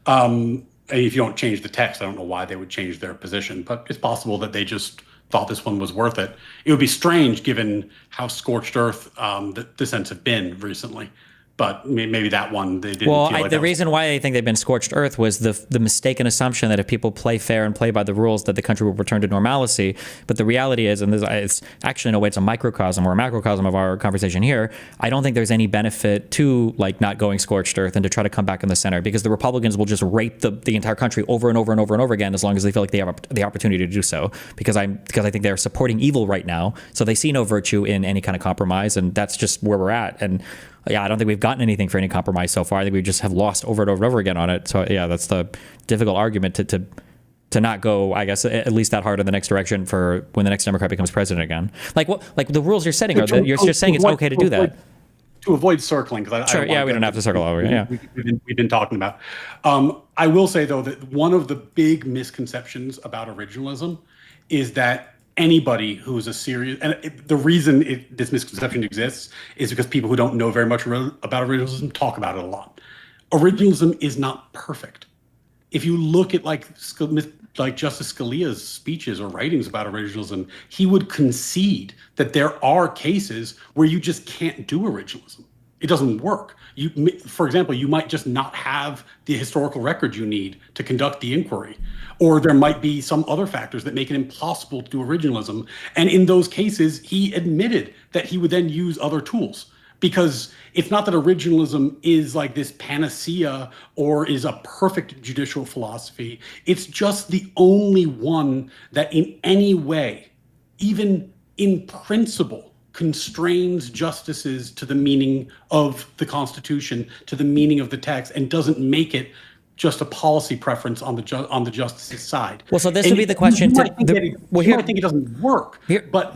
And if you don't change the text, I don't know why they would change their position, but it's possible that they just thought this one was worth it. It would be strange given how scorched earth the dissents have been recently. But maybe that one they didn't. Well, feel like the reason why I think they've been scorched earth was the mistaken assumption that if people play fair and play by the rules, that the country will return to normalcy. But the reality is, and it's actually in a way it's a microcosm or a macrocosm of our conversation here. I don't think there's any benefit to like not going scorched earth and to try to come back in the center because the Republicans will just rape the entire country over and over and over and over again as long as they feel like they have the opportunity to do so. Because I think they're supporting evil right now, so they see no virtue in any kind of compromise, and that's just where we're at. And yeah, I don't think we've gotten anything for any compromise so far. I think we just have lost over and over and over again on it. So yeah, that's the difficult argument to not go, I guess, at least that hard in the next direction for when the next Democrat becomes president again. Like the rules you're setting are that you're just saying it's okay to do that. To avoid circling, because Sure, yeah, we don't have to circle over. Yeah, we've been talking about. I will say though that one of the big misconceptions about originalism is that anybody who's a serious, and the reason this misconception exists is because people who don't know very much about originalism talk about it a lot. Originalism is not perfect. If you look at like Justice Scalia's speeches or writings about originalism, he would concede that there are cases where you just can't do originalism. It doesn't work. For example, you might just not have the historical record you need to conduct the inquiry, or there might be some other factors that make it impossible to do originalism. And in those cases, he admitted that he would then use other tools, because it's not that originalism is like this panacea or is a perfect judicial philosophy. It's just the only one that in any way, even in principle, constrains justices to the meaning of the Constitution, to the meaning of the text, and doesn't make it just a policy preference on the justice's side. Well, so this would be the question. You might think it doesn't work, but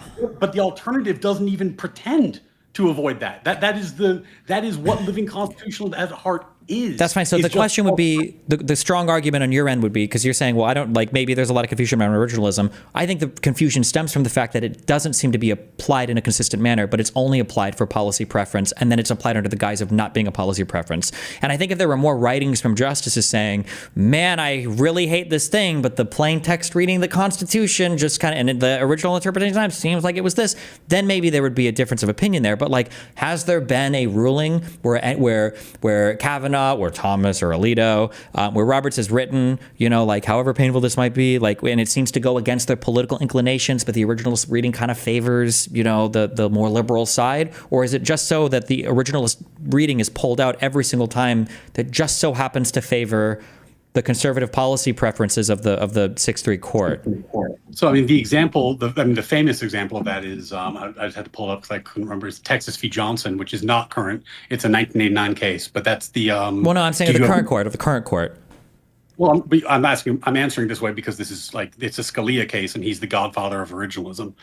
the alternative doesn't even pretend to avoid that. That is what living constitutional at heart is. That's fine. So is the just question would be, the strong argument on your end would be, because you're saying, well, I don't like, maybe there's a lot of confusion around originalism. I think the confusion stems from the fact that it doesn't seem to be applied in a consistent manner, but it's only applied for policy preference, and then it's applied under the guise of not being a policy preference. And I think if there were more writings from justices saying, man, I really hate this thing, but the plain text reading the Constitution just kind of, and the original interpretation times seems like it was this, then maybe there would be a difference of opinion there. But like, has there been a ruling where Kavanaugh or Thomas or Alito, where Roberts has written, you know, like however painful this might be, like, and it seems to go against their political inclinations, but the originalist reading kind of favors, you know, the more liberal side? Or is it just so that the originalist reading is pulled out every single time that just so happens to favor the conservative policy preferences of the 6-3 court? So, I mean, the famous example of that is, I just had to pull it up because I couldn't remember, it's Texas v. Johnson, which is not current. It's a 1989 case, but that's the... well, no, I'm saying of the current court. Well, I'm answering this way because this is like, it's a Scalia case and he's the godfather of originalism.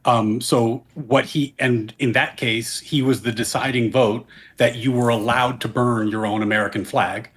And in that case, he was the deciding vote that you were allowed to burn your own American flag,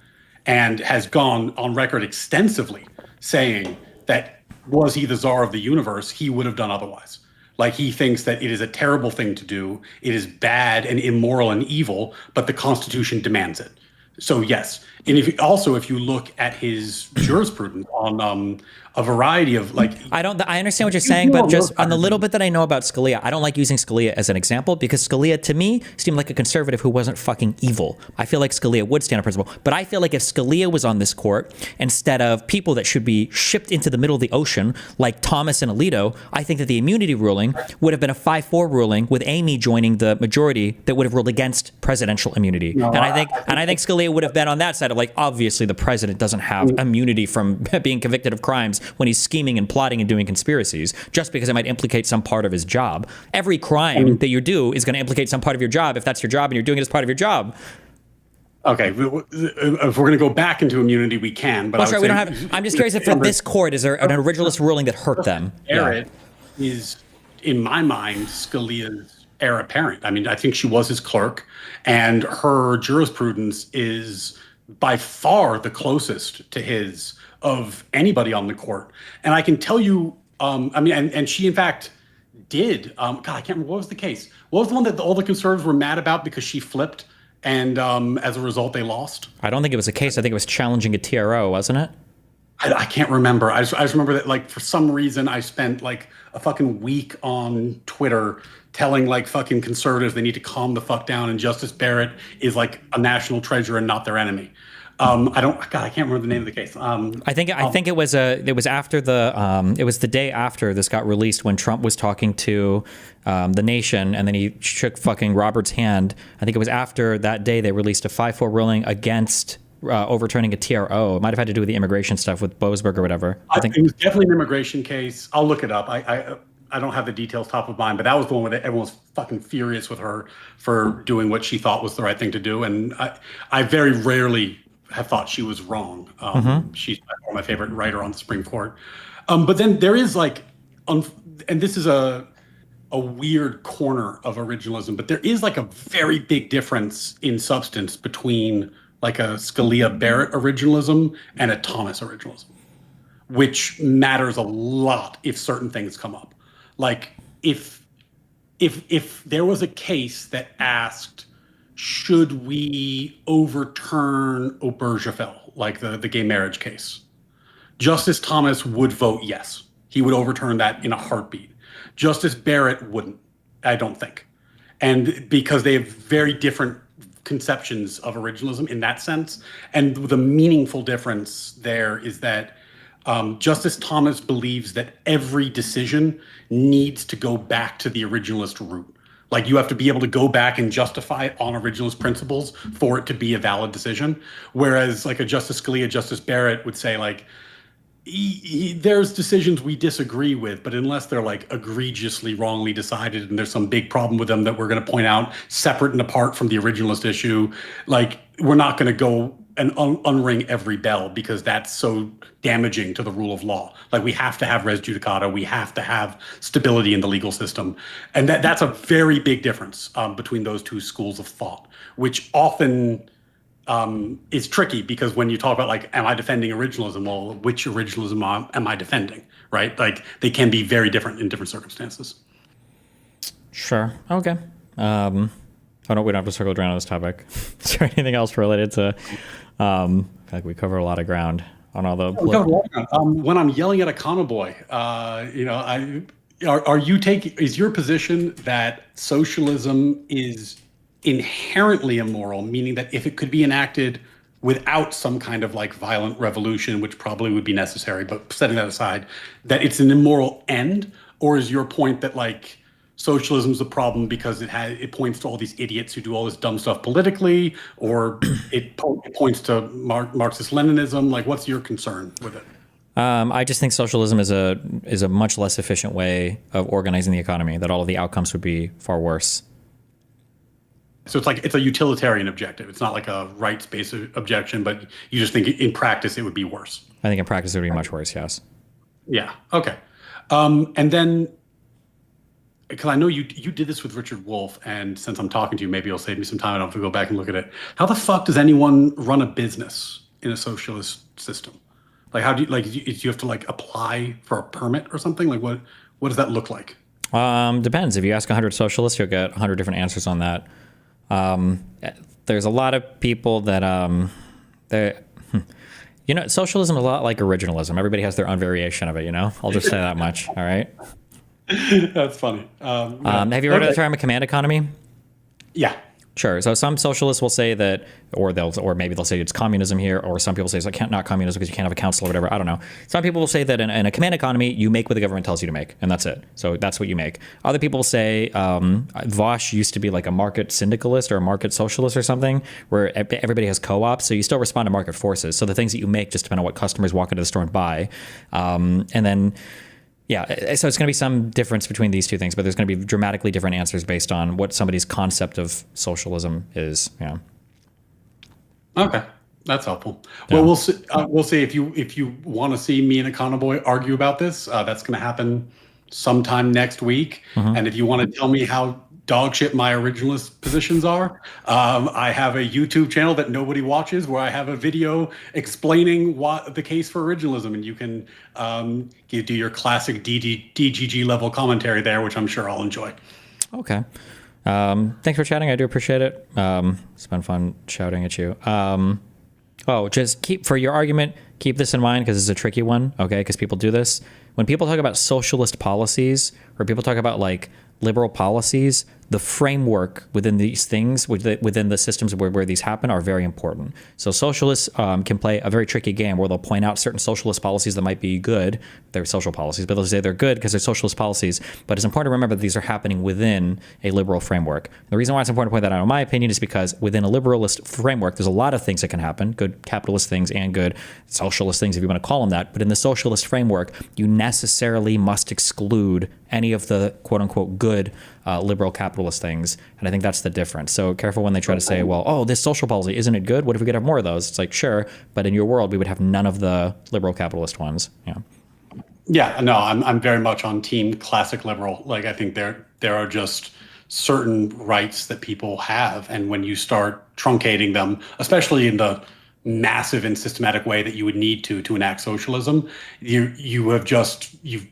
and has gone on record extensively saying that was he the czar of the universe, he would have done otherwise. Like, he thinks that it is a terrible thing to do. It is bad and immoral and evil, but the Constitution demands it. So yes, and if you look at his jurisprudence on a variety of, like, I understand what you're saying, but just on the little bit that I know about Scalia, I don't like using Scalia as an example because Scalia to me seemed like a conservative who wasn't fucking evil. I feel like Scalia would stand on principle, but I feel like if Scalia was on this court instead of people that should be shipped into the middle of the ocean like Thomas and Alito, I think that the immunity ruling would have been a 5-4 ruling with Amy joining the majority that would have ruled against presidential immunity. No, and I think Scalia would have been on that side of, like, obviously the president doesn't have immunity from being convicted of crimes when he's scheming and plotting and doing conspiracies, just because it might implicate some part of his job. Every crime that you do is going to implicate some part of your job if that's your job and you're doing it as part of your job. Okay, if we're going to go back into immunity, we can. But we don't have. I'm just curious if for this court is there an originalist ruling that hurt them? Barrett is, in my mind, Scalia's heir apparent. I mean, I think she was his clerk, and her jurisprudence is by far the closest to his of anybody on the court. And I can tell you, and she in fact did. God, I can't remember, what was the case? What was the one that all the conservatives were mad about because she flipped, and as a result they lost? I don't think it was a case. I think it was challenging a TRO, wasn't it? I can't remember. I just remember that, like, for some reason I spent like a fucking week on Twitter telling, like, fucking conservatives they need to calm the fuck down, and Justice Barrett is like a national treasure and not their enemy. I can't remember the name of the case. I think it was after it was the day after this got released when Trump was talking to the nation, and then he shook fucking Robert's hand. I think it was after that day they released a 5-4 ruling against overturning a TRO. It might have had to do with the immigration stuff with Boasberg or whatever. I think it was definitely an immigration case. I'll look it up. I don't have the details top of mind, but that was the one where everyone was fucking furious with her for doing what she thought was the right thing to do. And I very rarely have thought she was wrong. She's my favorite writer on the Supreme Court. But then there is, like, and this is a weird corner of originalism, but there is, like, a very big difference in substance between, like, a Scalia-Barrett originalism and a Thomas originalism, which matters a lot if certain things come up. Like, if there was a case that asked, should we overturn Obergefell, like the gay marriage case, Justice Thomas would vote yes. He would overturn that in a heartbeat. Justice Barrett wouldn't, I don't think. And because they have very different conceptions of originalism in that sense. And the meaningful difference there is that Justice Thomas believes that every decision needs to go back to the originalist root. Like, you have to be able to go back and justify it on originalist principles for it to be a valid decision. Whereas, like, a Justice Scalia, Justice Barrett would say, like, there's decisions we disagree with, but unless they're, like, egregiously wrongly decided and there's some big problem with them that we're going to point out separate and apart from the originalist issue, like, we're not going to go and unring every bell because that's so damaging to the rule of law. Like, we have to have res judicata. We have to have stability in the legal system. And that's a very big difference between those two schools of thought, which often is tricky because when you talk about like, am I defending originalism? Well, which originalism am I defending? Right? Like they can be very different in different circumstances. Sure. Okay. Oh no, we don't have to circle around on this topic. Is there anything else related to? I feel like we cover a lot of ground on all the. When I'm yelling at a convoy, is your position that socialism is inherently immoral, meaning that if it could be enacted without some kind of like violent revolution, which probably would be necessary, but setting that aside, that it's an immoral end? Or is your point that like socialism is a problem because it points to all these idiots who do all this dumb stuff politically, or it points to Marxist Leninism? Like, what's your concern with it? I just think socialism is a much less efficient way of organizing the economy. That all of the outcomes would be far worse. So it's a utilitarian objective. It's not like a rights-based objection, but you just think in practice it would be worse. I think in practice it would be much worse. Yes. Yeah. Okay. And then, because I know you did this with Richard Wolff, and since I'm talking to you, maybe you'll save me some time. I don't have to go back and look at it. How the fuck does anyone run a business in a socialist system? Like, how do you have to like apply for a permit or something? Like, what does that look like? Depends. If you ask 100 socialists, you'll get 100 different answers on that. There's a lot of people that socialism is a lot like originalism. Everybody has their own variation of it. I'll just say that much. All right. That's funny. Have you heard of the term a command economy? Yeah. Sure. So some socialists will say that, or maybe they'll say it's communism here, or some people say it's not communism because you can't have a council or whatever. I don't know. Some people will say that in a command economy, you make what the government tells you to make, and that's it. So that's what you make. Other people say Vosh used to be like a market syndicalist or a market socialist or something, where everybody has co-ops, so you still respond to market forces. So the things that you make just depend on what customers walk into the store and buy, and then. Yeah, so it's going to be some difference between these two things, but there's going to be dramatically different answers based on what somebody's concept of socialism is. Yeah. Okay, that's helpful. Yeah. Well, we'll see if you want to see me and a convoy argue about this. That's going to happen sometime next week. Mm-hmm. And if you want to tell me how dog shit my originalist positions are, I have a YouTube channel that nobody watches where I have a video explaining what the case for originalism, and you can you do your classic DGG level commentary there, which I'm sure I'll enjoy. Okay. Thanks for chatting. I do appreciate it. It's been fun shouting at you. Just for your argument, keep this in mind because it's a tricky one, okay? Because people do this. When people talk about socialist policies or people talk about like liberal policies, the framework within these things, within the systems where these happen, are very important. So socialists can play a very tricky game where they'll point out certain socialist policies that might be good. They're social policies, but they'll say they're good because they're socialist policies. But it's important to remember that these are happening within a liberal framework. The reason why it's important to point that out, in my opinion, is because within a liberalist framework, there's a lot of things that can happen, good capitalist things and good socialist things, if you want to call them that. But in the socialist framework, you necessarily must exclude any of the quote-unquote good liberal capitalist things. And I think that's the difference. So careful when they try to say, well, this social policy, isn't it good? What if we could have more of those? It's like, sure, but in your world, we would have none of the liberal capitalist ones. Yeah. Yeah, no, I'm very much on team classic liberal. Like, I think there are just certain rights that people have. And when you start truncating them, especially in the massive and systematic way that you would need to enact socialism, you've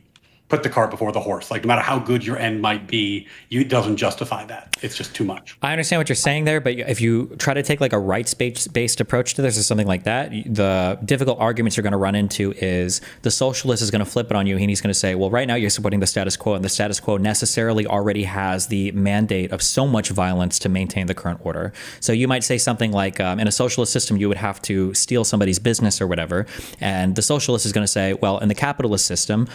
put the cart before the horse. Like, no matter how good your end might be, it doesn't justify that. It's just too much. I understand what you're saying there, but if you try to take like a rights-based approach to this or something like that, the difficult arguments you're going to run into is the socialist is going to flip it on you, and he's going to say, well, right now you're supporting the status quo, and the status quo necessarily already has the mandate of so much violence to maintain the current order. So you might say something like, in a socialist system, you would have to steal somebody's business or whatever, and the socialist is going to say, well, in the capitalist system,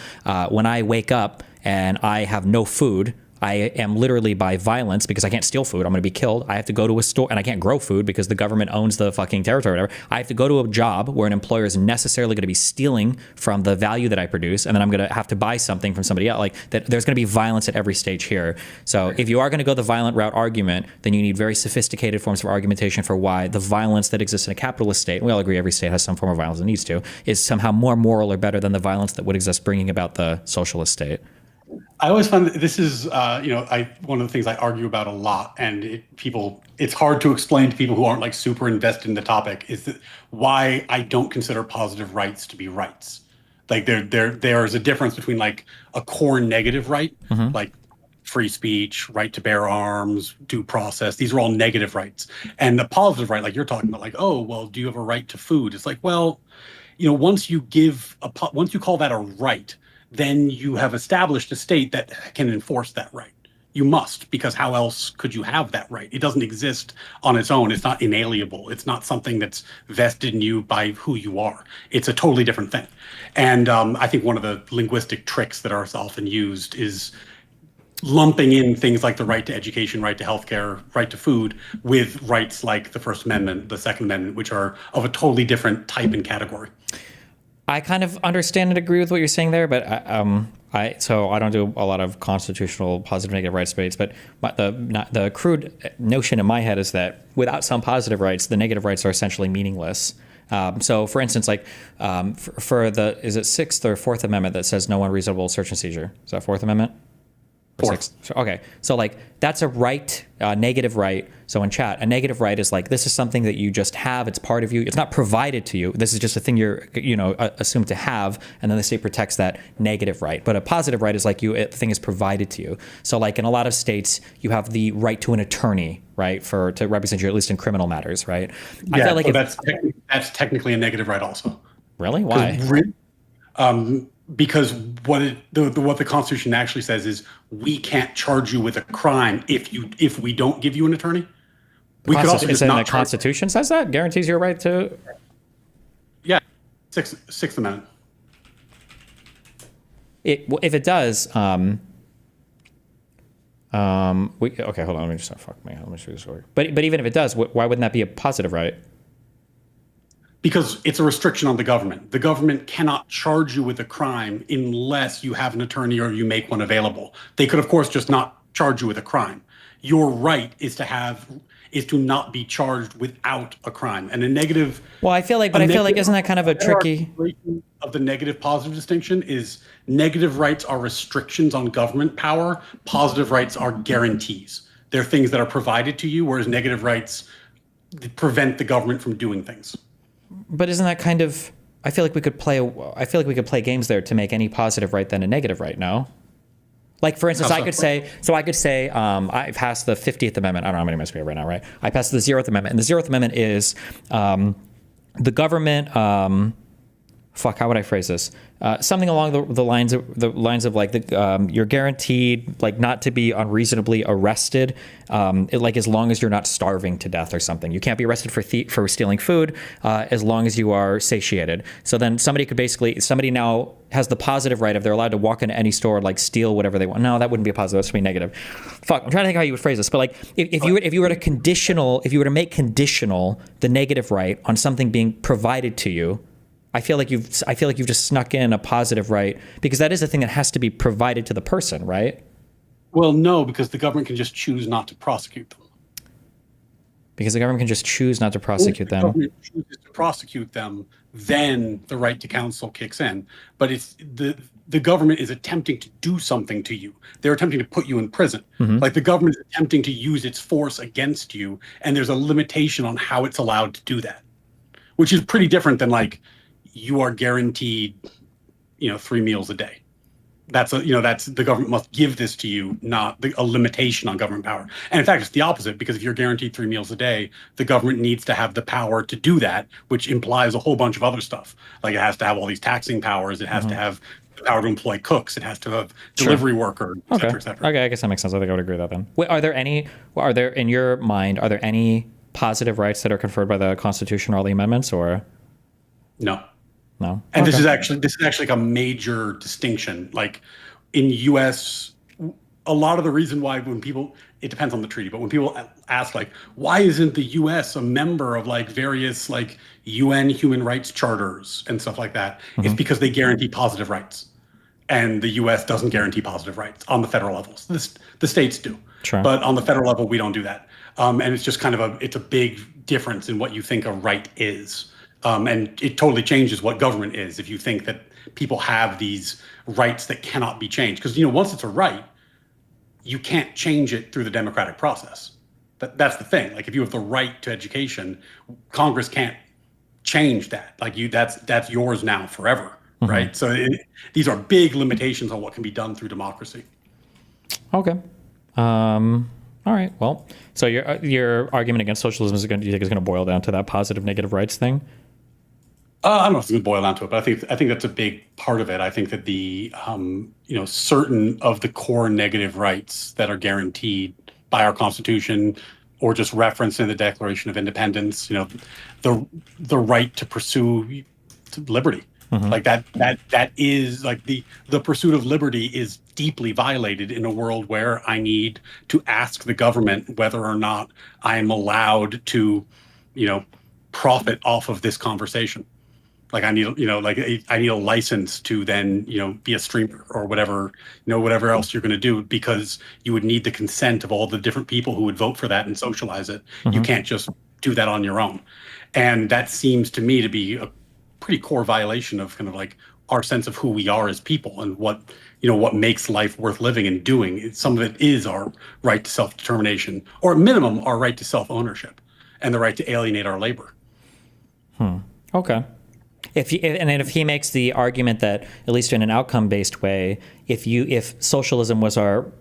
when I wake up and I have no food, I am literally by violence, because I can't steal food, I'm going to be killed. I have to go to a store, and I can't grow food because the government owns the fucking territory or whatever. I have to go to a job where an employer is necessarily going to be stealing from the value that I produce, and then I'm going to have to buy something from somebody else. Like that, there's going to be violence at every stage here. So if you are going to go the violent route argument, then you need very sophisticated forms of argumentation for why the violence that exists in a capitalist state, and we all agree every state has some form of violence it needs to, is somehow more moral or better than the violence that would exist bringing about the socialist state. I always find that this is, one of the things I argue about a lot, and it's hard to explain to people who aren't like super invested in the topic, is that why I don't consider positive rights to be rights. Like there's a difference between like a core negative right, like free speech, right to bear arms, due process. These are all negative rights, and the positive right, like you're talking about, like, oh, well, do you have a right to food? It's like, well, once you call that a right, then you have established a state that can enforce that right. You must, because how else could you have that right? It doesn't exist on its own. It's not inalienable. It's not something that's vested in you by who you are. It's a totally different thing. And I think one of the linguistic tricks that are often used is lumping in things like the right to education, right to healthcare, right to food with rights like the First Amendment, the Second Amendment, which are of a totally different type and category. I kind of understand and agree with what you're saying there, but so I don't do a lot of constitutional positive negative rights debates, but the crude notion in my head is that without some positive rights, the negative rights are essentially meaningless. So, for instance, like for the is it Sixth or Fourth Amendment that says no unreasonable search and seizure? Is that Fourth Amendment? Fourth. Okay, so like that's a right, negative right. So in chat, a negative right is like this is something that you just have. It's part of you. It's not provided to you. This is just a thing you're assumed to have, and then the state protects that negative right. But a positive right is like the thing is provided to you. So like in a lot of states, you have the right to an attorney, right, to represent you at least in criminal matters, right? Yeah, I feel like that's technically a negative right also. Really? Why? Because what the Constitution actually says is we can't charge you with a crime if we don't give you an attorney. We could also just not. The Constitution says that guarantees your right to. Yeah, Sixth Amendment. If it does, okay, hold on. Let me just let me show this story. But even if it does, why wouldn't that be a positive right? Because it's a restriction on the government. The government cannot charge you with a crime unless you have an attorney or you make one available. They could, of course, just not charge you with a crime. Your right is to not be charged without a crime. And a negative. Well, I feel like isn't that kind of a tricky of the negative positive distinction is negative rights are restrictions on government power. Positive rights are guarantees. They're things that are provided to you, whereas negative rights prevent the government from doing things. But isn't that kind of? I feel like we could play games there to make any positive right then a negative right. No. Like for instance, I could say, I passed the 50th Amendment. I don't know how many minutes we have right now, right? I passed the 0th Amendment, and the 0th Amendment is the government. How would I phrase this? Something along the lines of like you're guaranteed like not to be unreasonably arrested, like as long as you're not starving to death or something. You can't be arrested for stealing food as long as you are satiated. So then somebody now has the positive right of they're allowed to walk into any store, like steal whatever they want. No, that wouldn't be a positive. That should be negative. I'm trying to think how you would phrase this. But like if you were to make conditional the negative right on something being provided to you, I feel like you've just snuck in a positive right because that is a thing that has to be provided to the person, right? Well, no, because the government can just choose not to prosecute them. Because the government can just choose not to prosecute them. If the government chooses to prosecute them, then the right to counsel kicks in. But it's the government is attempting to do something to you. They're attempting to put you in prison. Mm-hmm. Like the government is attempting to use its force against you, and there's a limitation on how it's allowed to do that, which is pretty different than like you are guaranteed, 3 meals a day. That's the government must give this to you, not a limitation on government power. And in fact, it's the opposite, because if you're guaranteed 3 meals a day, the government needs to have the power to do that, which implies a whole bunch of other stuff. Like it has to have all these taxing powers. It has to have the power to employ cooks. It has to have delivery workers, et cetera, et cetera. Okay, I guess that makes sense. I think I would agree with that then. Wait, in your mind, are there any positive rights that are conferred by the Constitution or all the amendments, or? No. No. And this is actually like a major distinction. Like in US, a lot of the reason why it depends on the treaty, but when people ask like, why isn't the US a member of like various like UN human rights charters and stuff like that? Mm-hmm. It's because they guarantee positive rights. And the US doesn't guarantee positive rights on the federal levels. The states do. Sure. But on the federal level, we don't do that. And it's just kind of it's a big difference in what you think a right is. And it totally changes what government is if you think that people have these rights that cannot be changed. Because, once it's a right, you can't change it through the democratic process. That's the thing. Like, if you have the right to education, Congress can't change that. Like, that's yours now forever, right? So these are big limitations on what can be done through democracy. Okay. All right. Well, so your argument against socialism do you think is going to boil down to that positive negative rights thing? I don't know if it's going to boil down to it, but I think that's a big part of it. I think that the certain of the core negative rights that are guaranteed by our Constitution or just referenced in the Declaration of Independence, the right to pursue liberty. Like that is like the pursuit of liberty is deeply violated in a world where I need to ask the government whether or not I am allowed to, profit off of this conversation. Like I need, I need a license to then, be a streamer or whatever, whatever else you're going to do, because you would need the consent of all the different people who would vote for that and socialize it. You can't just do that on your own. And that seems to me to be a pretty core violation of kind of like our sense of who we are as people and what makes life worth living and doing. Some of it is our right to self-determination, or at minimum, our right to self-ownership and the right to alienate our labor. Okay. If he makes the argument that, at least in an outcome-based way, if socialism was our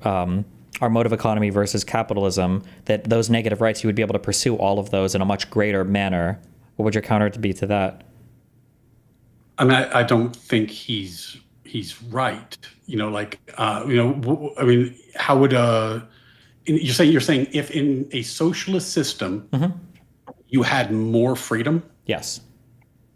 mode of economy versus capitalism, that those negative rights, you would be able to pursue all of those in a much greater manner. What would your counter be to that? I mean, I don't think he's right. I mean, how would you're saying if in a socialist system you had more freedom? Yes.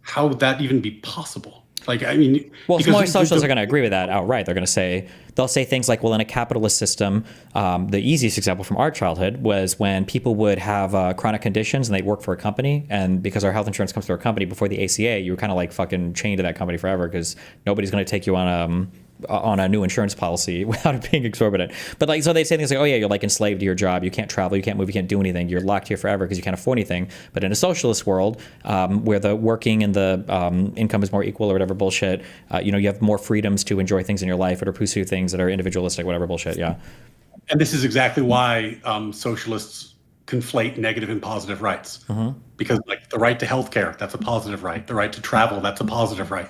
How would that even be possible? Like, I mean, well, most socialists are going to agree with that outright. They'll say things like, well, in a capitalist system, the easiest example from our childhood was when people would have chronic conditions and they'd work for a company, and because our health insurance comes through a company, before the ACA, you were kind of like fucking chained to that company forever because nobody's going to take you on a new insurance policy without it being exorbitant. But so they say things like, oh yeah, you're like enslaved to your job. You can't travel, you can't move, you can't do anything. You're locked here forever because you can't afford anything. But in a socialist world, where the working and the income is more equal or whatever bullshit, you have more freedoms to enjoy things in your life or to pursue things that are individualistic, whatever bullshit. Yeah. And this is exactly why socialists conflate negative and positive rights. Because like the right to healthcare, that's a positive right. The right to travel, that's a positive right.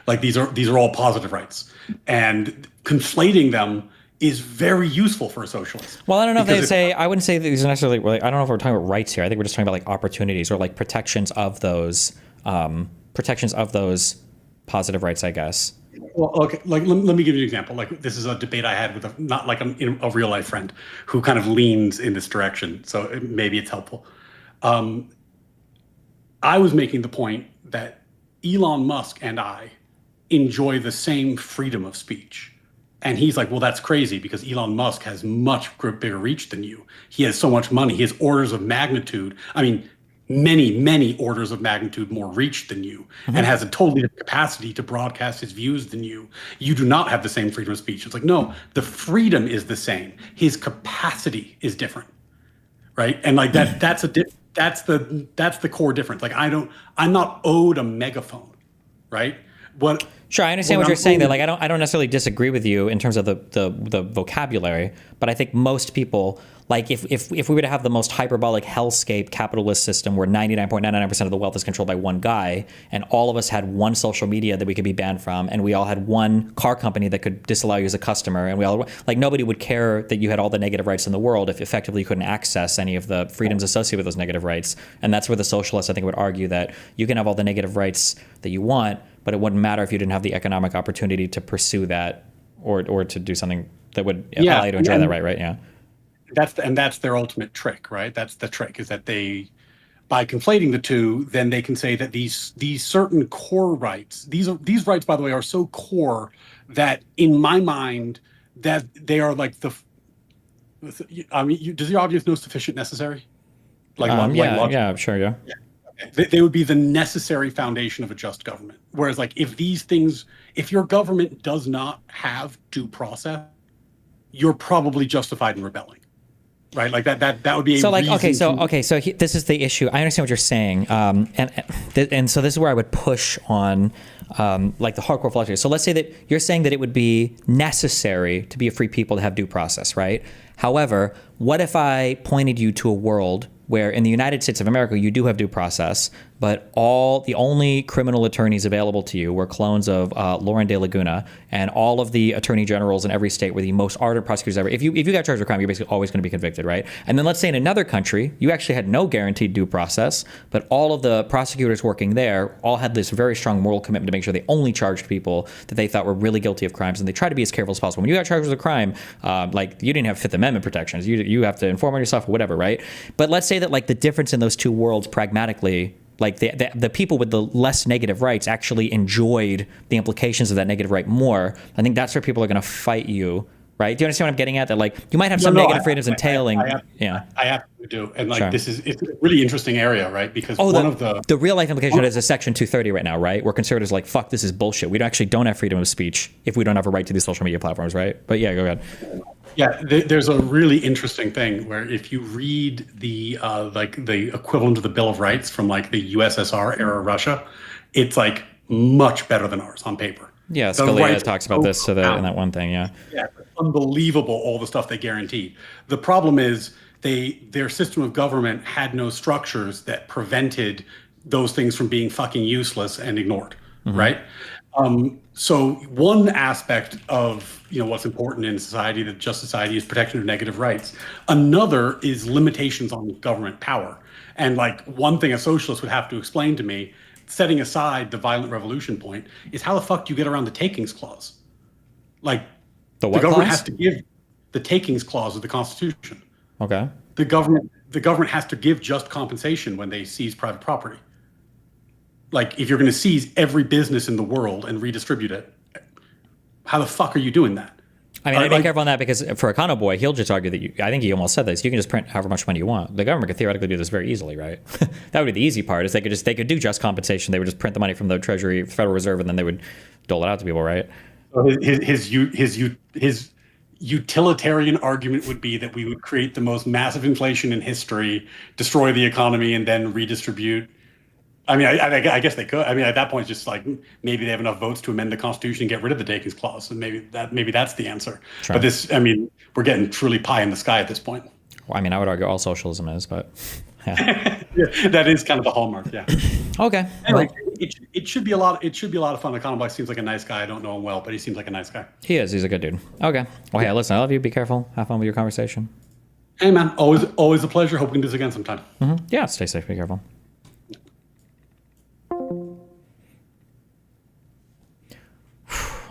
Like these are all positive rights, and conflating them is very useful for a socialist. Well, I don't know I wouldn't say that these are necessarily. I don't know if we're talking about rights here. I think we're just talking about like opportunities or like protections of those positive rights, I guess. Well, okay. Like let me give you an example. Like this is a debate I had with a real life friend who kind of leans in this direction. So maybe it's helpful. I was making the point that Elon Musk and I enjoy the same freedom of speech. And he's like, well, that's crazy because Elon Musk has much bigger reach than you. He has so much money. He has orders of magnitude. I mean, many, many orders of magnitude more reach than you, and has a totally different capacity to broadcast his views than you. You do not have the same freedom of speech. It's like, no, the freedom is the same. His capacity is different. Right. And like that's the core difference. Like I'm not owed a megaphone. Right. Sure, I understand what you're saying there. Like, I don't necessarily disagree with you in terms of the vocabulary, but I think most people, like, if we were to have the most hyperbolic hellscape capitalist system where 99.99% of the wealth is controlled by one guy, and all of us had one social media that we could be banned from, and we all had one car company that could disallow you as a customer, and we all, like, nobody would care that you had all the negative rights in the world if effectively you couldn't access any of the freedoms associated with those negative rights. And that's where the socialists, I think, would argue that you can have all the negative rights that you want, but it wouldn't matter if you didn't have the economic opportunity to pursue that or to do something that would allow you to enjoy that right? Yeah. That's their ultimate trick, right? That's the trick, is that by conflating the two, then they can say that these certain core rights, these rights, by the way, are so core that in my mind that they are like I mean, does your audience know sufficient necessary? Yeah, sure, yeah. They would be the necessary foundation of a just government. Whereas, like, if your government does not have due process, you're probably justified in rebelling. right? Like that would be a So like, reason so this is the issue. I understand what you're saying, and so this is where I would push on like the hardcore philosophy. So let's say that you're saying that it would be necessary to be a free people to have due process, right? However, what if I pointed you to a world where in the United States of America you do have due process, but the only criminal attorneys available to you were clones of Lauren De Laguna, and all of the attorney generals in every state were the most ardent prosecutors ever. If you got charged with a crime, you're basically always going to be convicted, right? And then let's say in another country, you actually had no guaranteed due process, but all of the prosecutors working there all had this very strong moral commitment to make sure they only charged people that they thought were really guilty of crimes, and they tried to be as careful as possible. When you got charged with a crime, like you didn't have Fifth Amendment protections. You have to inform on yourself or whatever, right? But let's say that like the difference in those two worlds pragmatically, like the people with the less negative rights actually enjoyed the implications of that negative right more. I think that's where people are going to fight you, right? Do you understand what I'm getting at? That like you might have some negative freedoms entailing. I absolutely do. And like Sure. it's a really interesting area, right? Because the real life implication is a Section 230 right now, right? Where conservatives are like, fuck, this is bullshit. We actually don't have freedom of speech if we don't have a right to these social media platforms, right? But yeah, go ahead. Yeah, there's a really interesting thing where if you read the like the equivalent of the Bill of Rights from like the USSR era Russia, it's like much better than ours on paper. Yeah, The Scalia rights talks are about so this in that one thing, yeah. Yeah, it's unbelievable all the stuff they guaranteed. The problem is their system of government had no structures that prevented those things from being fucking useless and ignored, right? So one aspect of what's important in society, the just society, is protection of negative rights. Another is limitations on government power. And like one thing a socialist would have to explain to me, setting aside the violent revolution point, is how the fuck do you get around the takings clause? Like The what government clause? has to give the takings clause of the Constitution. Okay. The government has to give just compensation when they seize private property. Like if you're going to seize every business in the world and redistribute it, how the fuck are you doing that? I mean, I'd be careful on that because for a Econo boy, he'll just argue that I think he almost said this. You can just print however much money you want. The government could theoretically do this very easily, right? That would be the easy part. Is they could do just compensation. They would just print the money from the Treasury, Federal Reserve, and then they would dole it out to people, right? So his utilitarian argument would be that we would create the most massive inflation in history, destroy the economy, and then redistribute. I mean, I guess they could. I mean, at that point, it's just like maybe they have enough votes to amend the Constitution and get rid of the takings clause, and maybe that's the answer. Sure. But this, I mean, we're getting truly pie in the sky at this point. Well, I mean, I would argue all socialism is, but yeah. Yeah, that is kind of the hallmark. Yeah. Okay. Anyway, it should be a lot. It should be a lot of fun. Economist seems like a nice guy. I don't know him well, but he seems like a nice guy. He is. He's a good dude. Okay. Well, hey, listen, I love you. Be careful. Have fun with your conversation. Hey, man, always a pleasure. Hope we can do this again sometime. Yeah, stay safe. Be careful.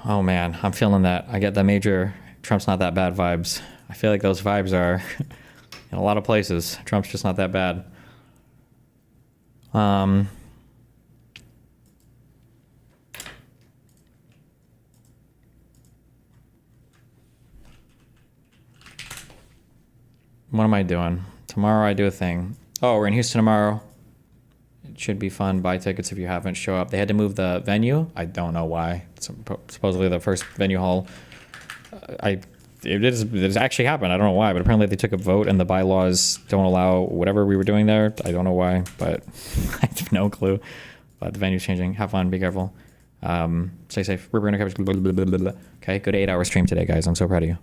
Oh, man. I'm feeling that. I get the major Trump's not that bad vibes. I feel like those vibes are in a lot of places. Trump's just not that bad. What am I doing? Tomorrow I do a thing. Oh, we're in Houston tomorrow. It should be fun. Buy tickets if you haven't. Show up. They had to move the venue. I don't know why. Supposedly the first venue hall. It actually happened. I don't know why, but apparently they took a vote and the bylaws don't allow whatever we were doing there. I don't know why, but I have no clue. But the venue's changing. Have fun. Be careful. Stay safe. We're going to cover. Okay, good 8-hour stream today, guys. I'm so proud of you.